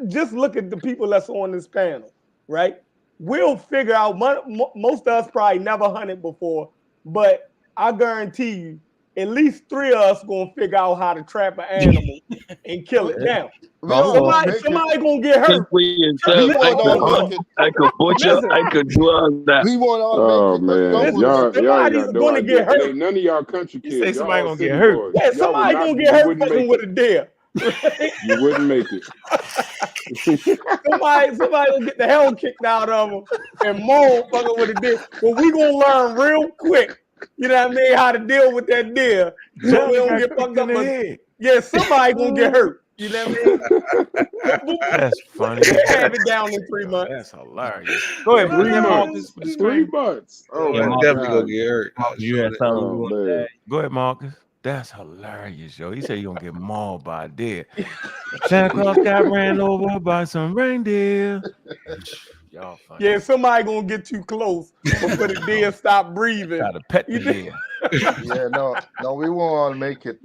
just look at the people that's on this panel, right? We'll figure out. Most of us probably never hunted before, but I guarantee you, at least 3 of us gonna figure out how to trap an animal and kill it. Now, somebody gonna get hurt. For yourself, I could butcher, Listen. I could do all that. We won't all Oh make it, man, y'all ain't somebody's got no gonna idea. get And hurt. ain't none of y'all country You kids. say Y'all somebody all gonna city get hurt. boys. Yeah, Y'all would somebody not gonna be. get You hurt wouldn't fucking make with it. a deer. Right? You wouldn't make it. somebody will get the hell kicked out of them and moan fucking with a deer. But we gonna learn real quick, you know what I mean, how to deal with that deer so we don't get fucked up. But yeah, somebody gonna get hurt. You know what I mean? That's funny. We'll have it down in 3 months. That's hilarious. Go ahead, 3 Marcus. months. 3 months. Oh Yeah, my Marcus, Definitely god. gonna get hurt. You had something you Oh want to man. add? Go ahead, Marcus. That's hilarious, yo. He said you're gonna get mauled by a deer. Santa Claus got ran over by some reindeer. Y'all funny. Yeah, somebody gonna get too close before the deer stop breathing. Try to pet the deer. Yeah, no, we won't all make it.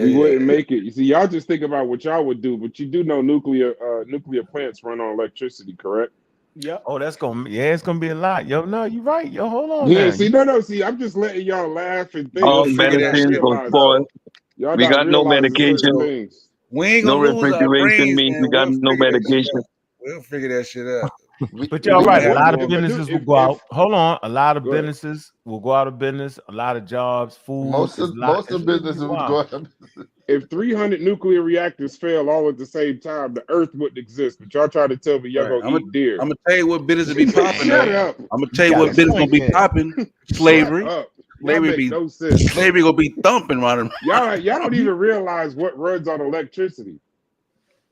We wouldn't make it. You see, y'all just think about what y'all would do, but you do know nuclear plants run on electricity, correct? Yep. Oh, it's gonna be a lot, yo. No, you're right, yo. Hold on. Yeah, now. see, I'm just letting y'all laugh and think. All Y'all not medicines gonna realizing- spoil. Y'all We not got no realizing certain medication. things. We ain't No gonna lose our refrigeration brains, means man. we got We'll no figure that shit medication. out. We'll figure that shit out. But y'all right. A lot of If- businesses will if- go out. if- Hold on. A lot of Go ahead. businesses will go out of business. A lot of jobs, food. Most of businesses would go out. If 300 nuclear reactors fail all at the same time, the Earth wouldn't exist. But y'all try to tell me y'all gonna eat deer. I'm gonna tell you what business be popping. Shut up. I'm gonna tell you what business gonna be popping. Slavery. Shut up. Slavery Y'all be make no sense. Slavery gonna be thumping right. Y'all don't even realize what runs on electricity.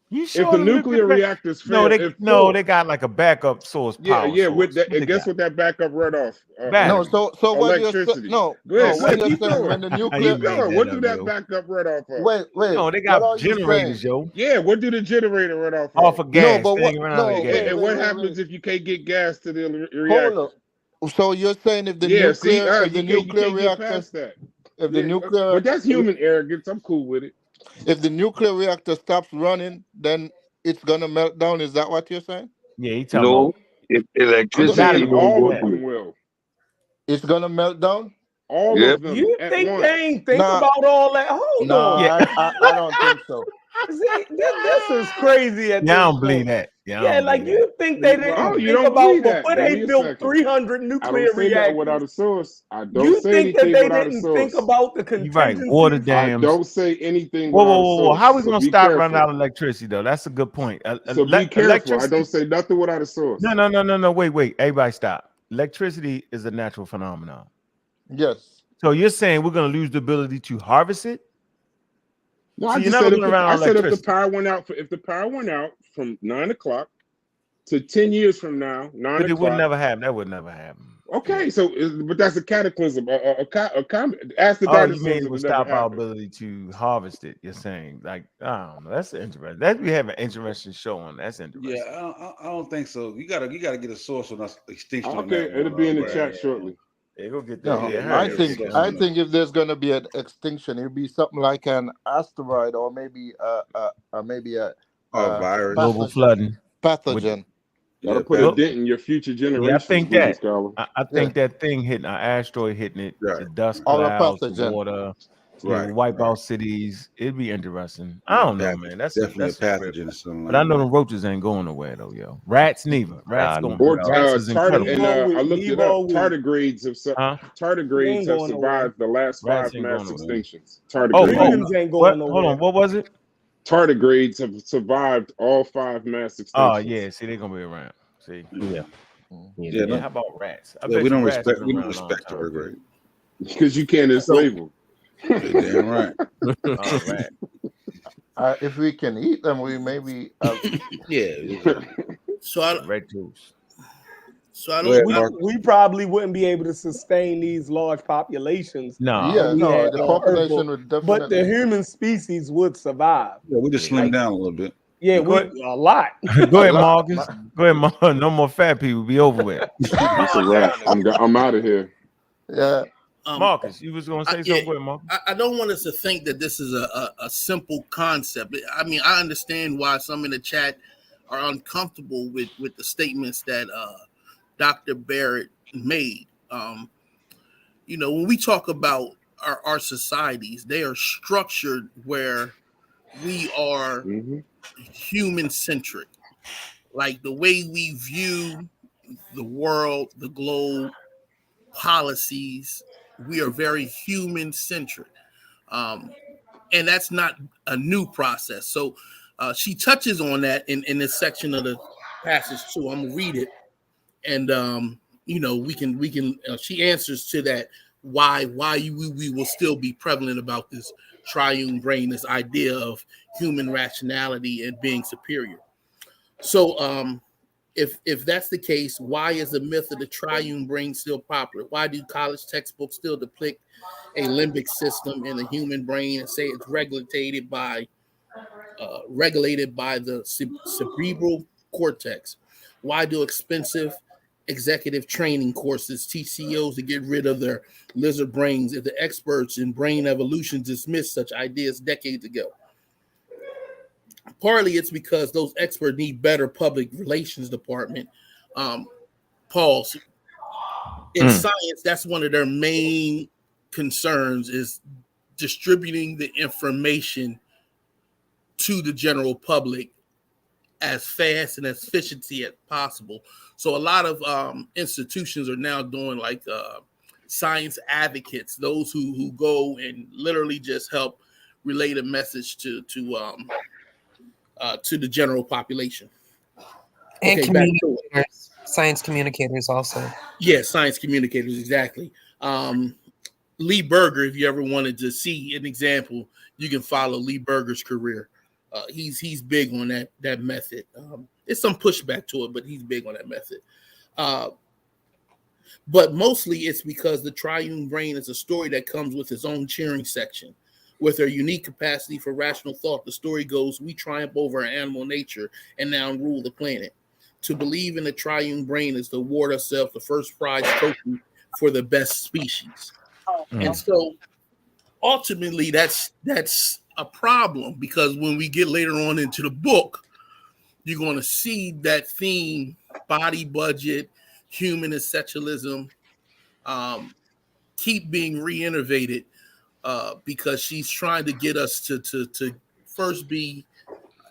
You sure If the nuclear reactors fail, they got like a backup source. Yeah, power with source. that, and guess what that backup run off? No, so what you're electricity. no, Go ahead, what you're keep saying going. when the How nuclear you made What that do up, that yo? backup run off of? wait, No, they what got are you generators, saying? yo. Yeah, what do the generator run off of? Off of gas. No, but They what? ain't run out of No, gas. And what happens if you can't get gas to the reactor? Hold up. So you're saying if the nuclear, you can't get past that. if the nuclear, but that's human arrogance. I'm cool with it. if the nuclear reactor stops running, then it's gonna melt down. Is that what you're saying? Yeah, he talking No, about. if I'm electricity saying won't all go of through. them will. It's gonna melt down. All Yep. of them You at think once. they ain't think about all that? Hold on. Yeah. I don't think so. See, this is crazy at Yeah, I this don't believe point. that. Yeah, like you think they didn't you think don't about believe that. before Give they me a built second. 300 I nuclear don't say that reactors. without a source. I don't You say think that anything they without a didn't source. think about the You're right. contingencies? Water I dams. don't say anything Whoa, without whoa, a whoa, source. whoa. How we So gonna be stop careful. running out of electricity though? That's a good point. So be careful. I Electricity. don't say nothing without a source. No. Wait. Everybody stop. Electricity is a natural phenomenon. Yes. So you're saying we're gonna lose the ability to harvest it? No, So I you're just never said gonna run out of if the electricity. power went out if the power went out from 9 o'clock to 10 years from now, 9 But it would o'clock. never happen. That would never happen. Okay, so but that's a cataclysm. Ask the Oh, dinosaurs you mean it if would it never stop our happened. ability to harvest it? You're saying, like, I don't know. That's interesting. That we have an interesting show on. That's interesting. Yeah, I don't think so. You gotta get a source on us extinction. on Okay, that it'll one, be in the Brad. chat shortly. Yeah, go get that. No, Yeah, I think if there's gonna be an extinction, it'll be something like an asteroid or maybe a virus. Global flooding. pathogen. Gotta put a dent in your future generations. Yeah, I think that. Scholar. I think that thing hitting an asteroid hitting it, the dust Or a clouds, the pathogen. water, Right, will wipe out cities. It'd be interesting. I don't know, man. That's definitely that's a pathogen or something. But I know the roaches ain't going nowhere though, yo. Rats neither. Rats going. Or Rats is incredible. and I looked it up. Tardigrades have Ain't going survived the last Rats 5 ain't mass going nowhere. extinctions. Humans ain't going nowhere. Hold on, what was it? Tardigrades have survived all 5 mass extinctions. Oh yeah, see they're gonna be around. See, Yeah. Yeah. no, How about rats? I yeah, bet we you don't rats respect been we don't around a long respect time her too. grade. Because you can't enslave them. Yeah, damn right. All right. If we can eat them, we maybe Yeah. So I Red juice. so I Go ahead, don't. we Mark. we probably wouldn't be able to sustain these large populations No. that yeah, we no, had the on Earth, population would but the definitely. human species would survive. Yeah, we just slim Like, down a little bit. yeah, Go we ahead. a lot. Go A ahead, lot. Marcus. Go ahead, Marcus. No more fat people. Be over with. That's a wrap. I'm out of here. Yeah. Marcus, you was gonna say something. Go ahead, Marcus. I don't want us to think that this is a simple concept. I mean, I understand why some in the chat are uncomfortable with the statements that Dr. Barrett made. When we talk about our societies, they are structured where we are human centric. Like the way we view the world, the globe, policies, we are very human centric. And that's not a new process. So she touches on that in this section of the passage too. I'm gonna read it, and we can she answers to that why we will still be prevalent about this triune brain, this idea of human rationality and being superior. So if that's the case, why is the myth of the triune brain still popular? Why do college textbooks still depict a limbic system in the human brain and say it's regulated by the cerebral cortex? Why do expensive executive training courses teach CEOs to get rid of their lizard brains if the experts in brain evolution dismissed such ideas decades ago? Partly it's because those experts need better public relations department. Pause. In science, that's one of their main concerns is distributing the information to the general public as fast and as efficiently as possible. So a lot of institutions are now doing like science advocates, those who go and literally just help relate a message to the general population. And Okay, back to it. communicators, science communicators also. Yeah, science communicators, exactly. Lee Berger, if you ever wanted to see an example, you can follow Lee Berger's career. He's big on that method. It's some pushback to it, but he's big on that method. But mostly it's because the triune brain is a story that comes with its own cheering section. With our unique capacity for rational thought, the story goes, we triumph over animal nature and now rule the planet. To believe in the triune brain is to award ourselves the first prize trophy for the best species. And so ultimately that's a problem, because when we get later on into the book, you're going to see that theme, body budget, human essentialism, keep being reinnovated because she's trying to get us to first be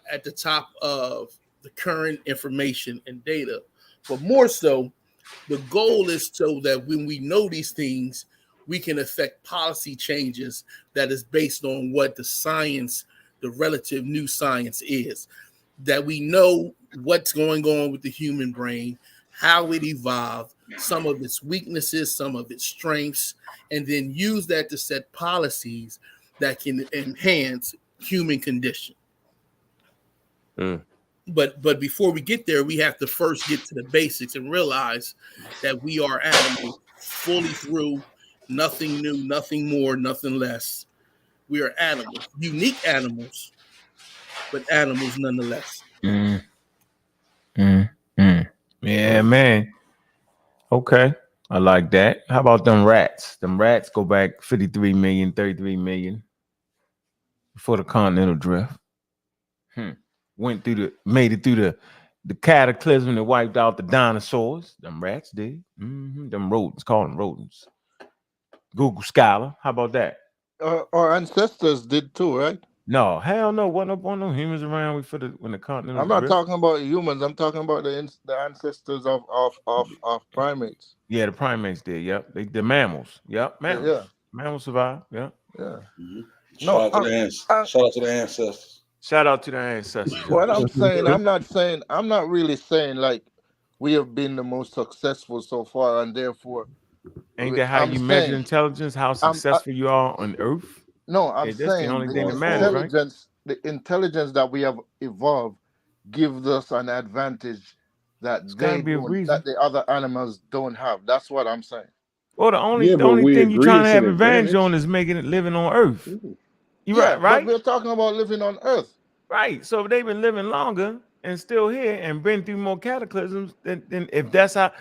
at the top of the current information and data. But more so, the goal is so that when we know these things, we can affect policy changes that is based on what the science, the relative new science is. That we know what's going on with the human brain, how it evolved, some of its weaknesses, some of its strengths, and then use that to set policies that can enhance human condition. But before we get there, we have to first get to the basics and realize that we are animals fully through, nothing new, nothing more, nothing less. We are animals, unique animals, but animals nonetheless. Yeah, man. Okay. I like that. How about them rats? Them rats go back 53 million, 33 million before the continental drift. Made it through the cataclysm that wiped out the dinosaurs. Them rats did. Them rodents, call them rodents. Google Scholar. How about that? Our ancestors did too, right? No, hell no. Wasn't up on no humans around when the continental I'm not drift. talking about humans. I'm talking about the ancestors of primates. Yeah, the primates did. Yep. The mammals. Yep. Mammals. Yeah. Mammals survived. Yep. Yeah. Shout out to the ancestors. Shout out to the ancestors. What I'm saying, I'm not really saying like we have been the most successful so far, and therefore, Ain't that how I'm you measure saying, intelligence? How I'm successful you are on Earth? no, I'm That's the saying only thing that matters, right? the intelligence that we have evolved gives us an advantage that It's got to be a reason. that the other animals don't have. That's what I'm saying. Well, the only we thing you're agree trying to it's an have advantage advantage. on is making it living on Earth. You Yeah, right, but right? we're talking about living on Earth. Right. So if they've been living longer and still here and been through more cataclysms, then if that's how,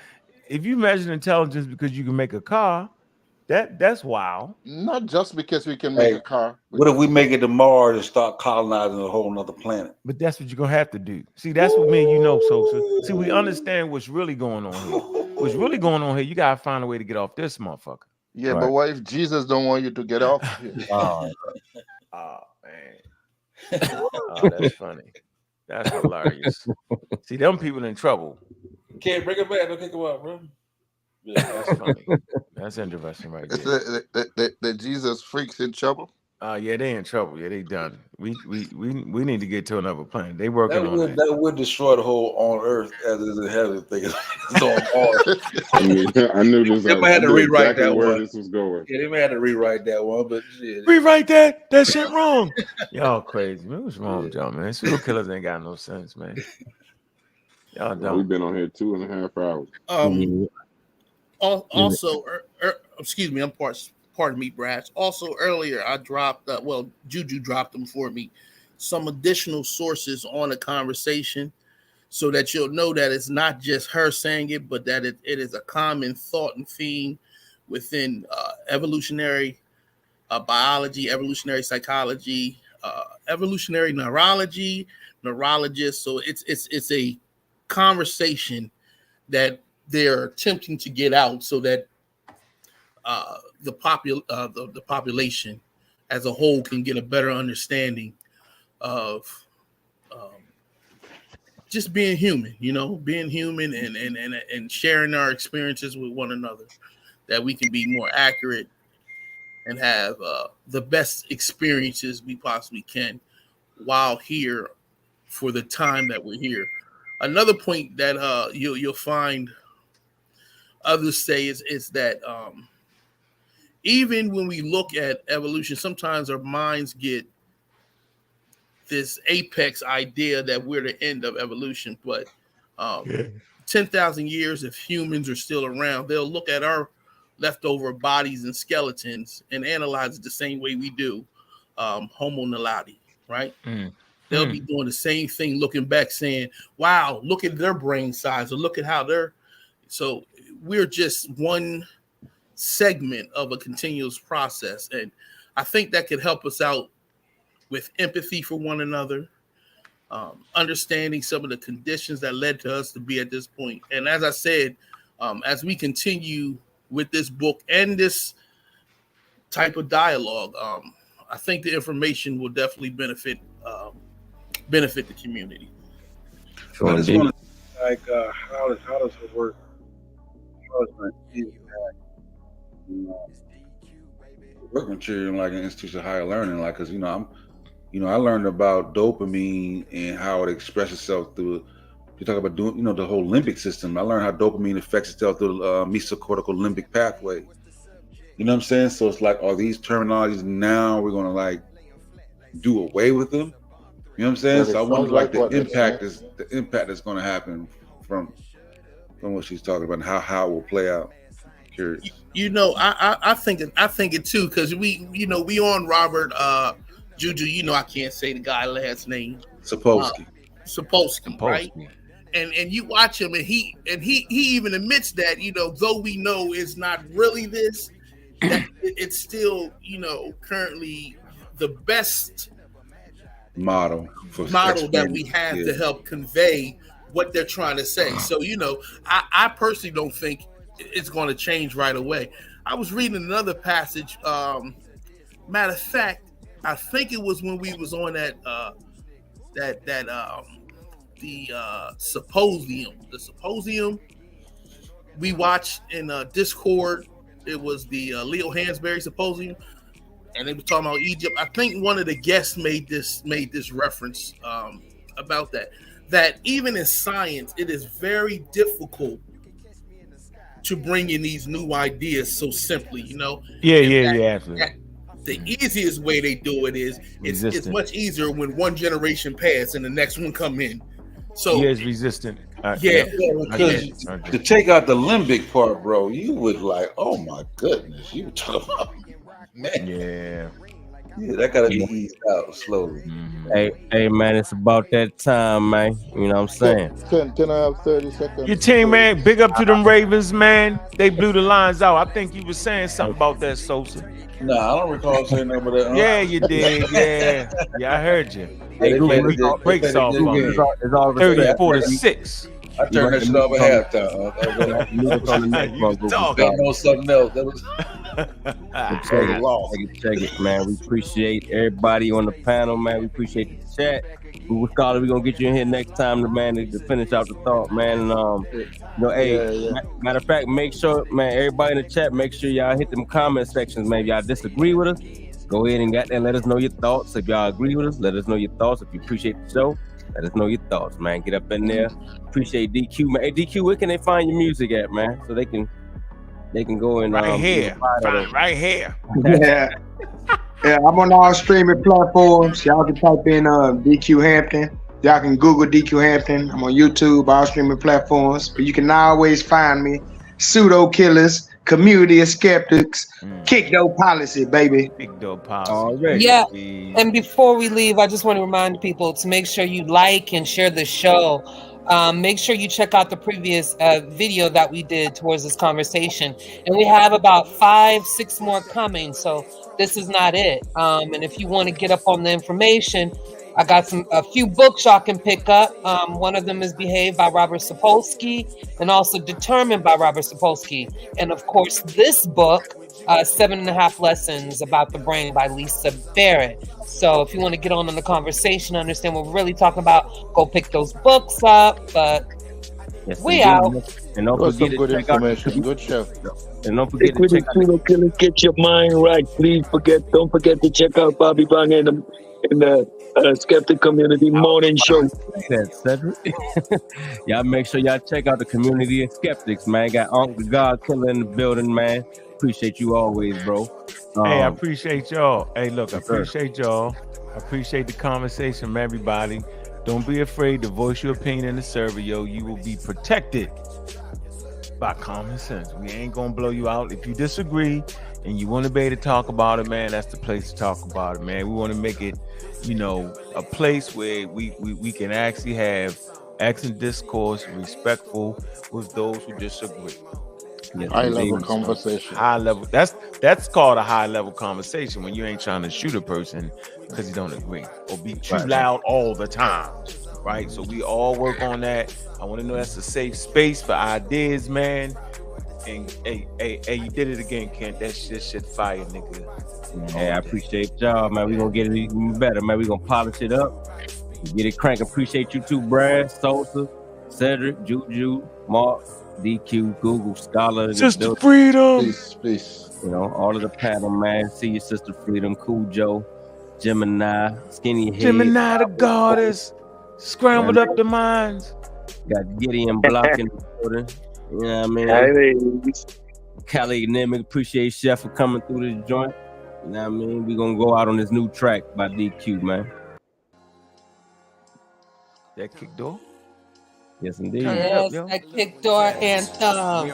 if you measure intelligence because you can make a car, that's wild. Not just because we can make Hey, a car. what if we make it to Mars and start colonizing a whole nother planet? But that's what you're gonna have to do. See, that's what me and you know, Sosa. See, we understand what's really going on here. What's really going on here, you gotta find a way to get off this motherfucker. Yeah, but what if Jesus don't want you to get off here? Oh, man. Oh, that's funny. That's hilarious. See, them people in trouble. Can't bring it back. Don't kick him out, bro. Yeah, that's funny. That's interesting right there. The Jesus freaks in trouble. Yeah, they in trouble. Yeah, they done. We need to get to another planet. They working on that. That would destroy the whole on Earth as it is in heaven thing. It's on Mars. I knew this. They might have to rewrite exactly that where one. this was going. Yeah, they may have to rewrite that one, but shit. Rewrite that. That shit wrong. Y'all crazy, man. What's wrong with y'all, man? Serial killers ain't got no sense, man. Y'all don't. We've been on here 2.5 hours. Also, excuse me, pardon me, Brass. Also, earlier I dropped, Juju dropped them for me, some additional sources on a conversation, so that you'll know that it's not just her saying it, but that it is a common thought and theme within evolutionary biology, evolutionary psychology, evolutionary neurology, neurologists. So it's a conversation that they're attempting to get out so that the population as a whole can get a better understanding of just being human, being human and sharing our experiences with one another, that we can be more accurate and have the best experiences we possibly can while here for the time that we're here. Another point that you'll find others say is that even when we look at evolution, sometimes our minds get this apex idea that we're the end of evolution. But 10,000 years, if humans are still around, they'll look at our leftover bodies and skeletons and analyze it the same way we do Homo naledi, right? They'll be doing the same thing, looking back, saying, wow, look at their brain size, or look at how they're. So we're just one segment of a continuous process. And I think that could help us out with empathy for one another, understanding some of the conditions that led to us to be at this point. And as I said, as we continue with this book and this type of dialogue, I think the information will definitely benefit the community. I just want to, like, how does it work? How does it impact work material like an institution of higher learning? Like, because I learned about dopamine and how it expresses itself through. You talk about doing, the whole limbic system. I learned how dopamine affects itself through the mesocortical limbic pathway. You know what I'm saying? So it's like, are these terminologies now we're gonna like do away with them? You know what I'm saying? So I wonder, like, the impact that's going to happen from what she's talking about, and how it will play out. Curious. I think it too, because we on Robert Juju. I can't say the guy last name. Sapolsky, right? And you watch him, and he even admits that, though we know it's not really this, that it's still currently the best model that we have to help convey what they're trying to say. So, I personally don't think it's going to change right away. I was reading another passage. Matter of fact, I think it was when we was on the symposium we watched in Discord. It was the Leo Hansberry symposium, and they were talking about Egypt. I think one of the guests made this reference about that. that even in science, it is very difficult to bring in these new ideas so simply, you know. Absolutely. The easiest way they do it is it's much easier when one generation pass and the next one come in. So it's resistant. Because to take out the limbic part, bro, you would like, oh my goodness, you talk about, man. Yeah, that gotta be eased out slowly. Hey, man, it's about that time, man. You know what I'm saying? Can I have 30 seconds? Your team, man, big up to them Ravens, man. They blew the lines out. I think you were saying something about that, Sosa. Nah, I don't recall saying that, but yeah, you did. Yeah, I heard you. Hey, breaks off on me. 34-6. I turned that shit off at halftime. You know something else. That was check it, man. We appreciate everybody on the panel, man. We appreciate the chat. Google Scholar, we're gonna get you in here next time, man, to finish out the thought, man. And matter of fact, make sure, man, everybody in the chat, make sure y'all hit them comment sections, man. If y'all disagree with us, go ahead and let us know your thoughts. If y'all agree with us, let us know your thoughts. If you appreciate the show, let us know your thoughts, man. Get up in there. Appreciate DQ, man. Hey, DQ, where can they find your music at, man? So they can go and right here. Yeah, I'm on all streaming platforms. Y'all can type in DQ Hampton. Y'all can Google DQ Hampton. I'm on YouTube, all streaming platforms. But you can always find me. Pseudo Killers, Community of Skeptics, Kick Door Policy, baby. Kick Door Policy. Yeah. And before we leave, I just want to remind people to make sure you like and share the show. Make sure you check out the previous video that we did towards this conversation. And we have about 5-6 more coming. So this is not it. And if you want to get up on the information, I got a few books y'all can pick up. One of them is Behave by Robert Sapolsky and also Determined by Robert Sapolsky. And of course, this book, 7.5 Lessons About the Brain by Lisa Barrett. So if you want to get on the conversation, understand what we're really talking about, go pick those books up. But we out. And don't forget to check out good show. And don't forget to check out get your mind right. Please don't forget to check out Bobby Bang in the Skeptic Community Morning Show. Cedric. Y'all make sure y'all check out the Community of Skeptics, man. Got Uncle God Killer in the building, man. Appreciate you always, bro. Hey, I appreciate y'all. Hey, look, I appreciate y'all. I appreciate the conversation from everybody. Don't be afraid to voice your opinion in the server, yo. You will be protected by common sense. We ain't gonna blow you out. If you disagree and you want to be able to talk about it, man, that's the place to talk about it, man. We want to make it, a place where we can actually have excellent discourse, respectful with those who disagree. Yes, high level conversation. High level. That's called a high level conversation when you ain't trying to shoot a person because you don't agree or be too loud all the time. Right? So we all work on that. I want to know that's a safe space for ideas, man. And hey, you did it again, Kent. That shit fire, nigga. Hey, I appreciate y'all, man. We gonna get it even better, man. We gonna polish it up, get it crank. Appreciate you too, Brad, Sosa, Cedric, Juju, Mark, DQ, Google Scholar, Sister Freedom, peace. All of the panel, man. See you, Sister Freedom, Cool Joe, Gemini, Skinny Head, Gemini the goddess, scrambled up the minds. Got Gideon blocking the border. You know what I mean? Cali Nemic, appreciate Chef for coming through this joint. You know what I mean? We're gonna go out on this new track by DQ, man. That Kick Door? Yes, indeed. Yes, that Kick Door anthem.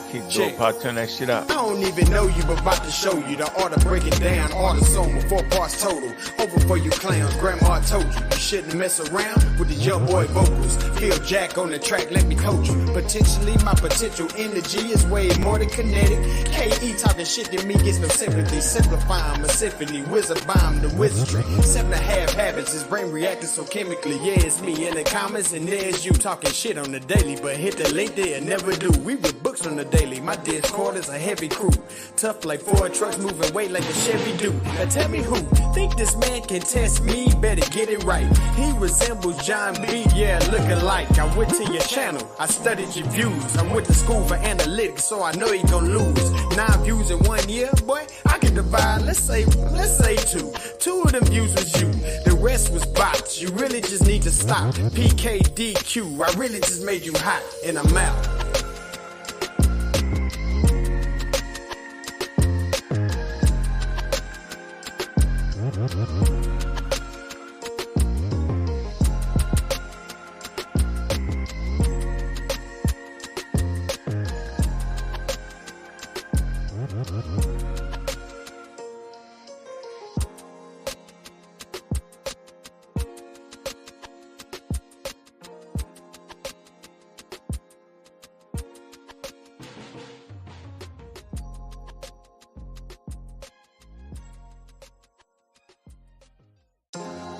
Kick Door, pop, turn that shit up. I don't even know you, but about to show you the art of breaking down all the soma, 4 parts total. Over for you clowns, grandma told you shouldn't mess around with the young boy vocals. Feel Jack on the track, let me coach you. Potentially, my potential energy is way more than kinetic. KE talking shit to me gets no sympathy. Simplifying my symphony, wizard bomb the wizardry. 7.5 habits, his brain reacting so chemically. Yeah, it's me in the comments, and there's you talking shit on the daily. But hit the link there, never do. We would books on the daily. My Discord is a heavy crew. Tough like Ford trucks, moving weight like a Chevy do. Now tell me who think this man can test me? Better get it right. He resembles John B. Yeah, look alike. I went to your channel. I studied your views. I went to school for analytics, so I know he gon' lose. 9 views in 1 year, boy. I can divide. Let's say 2. 2 of them views was you. The rest was bots. You really just need to stop. PKDQ. I really just made you hot, and I'm out.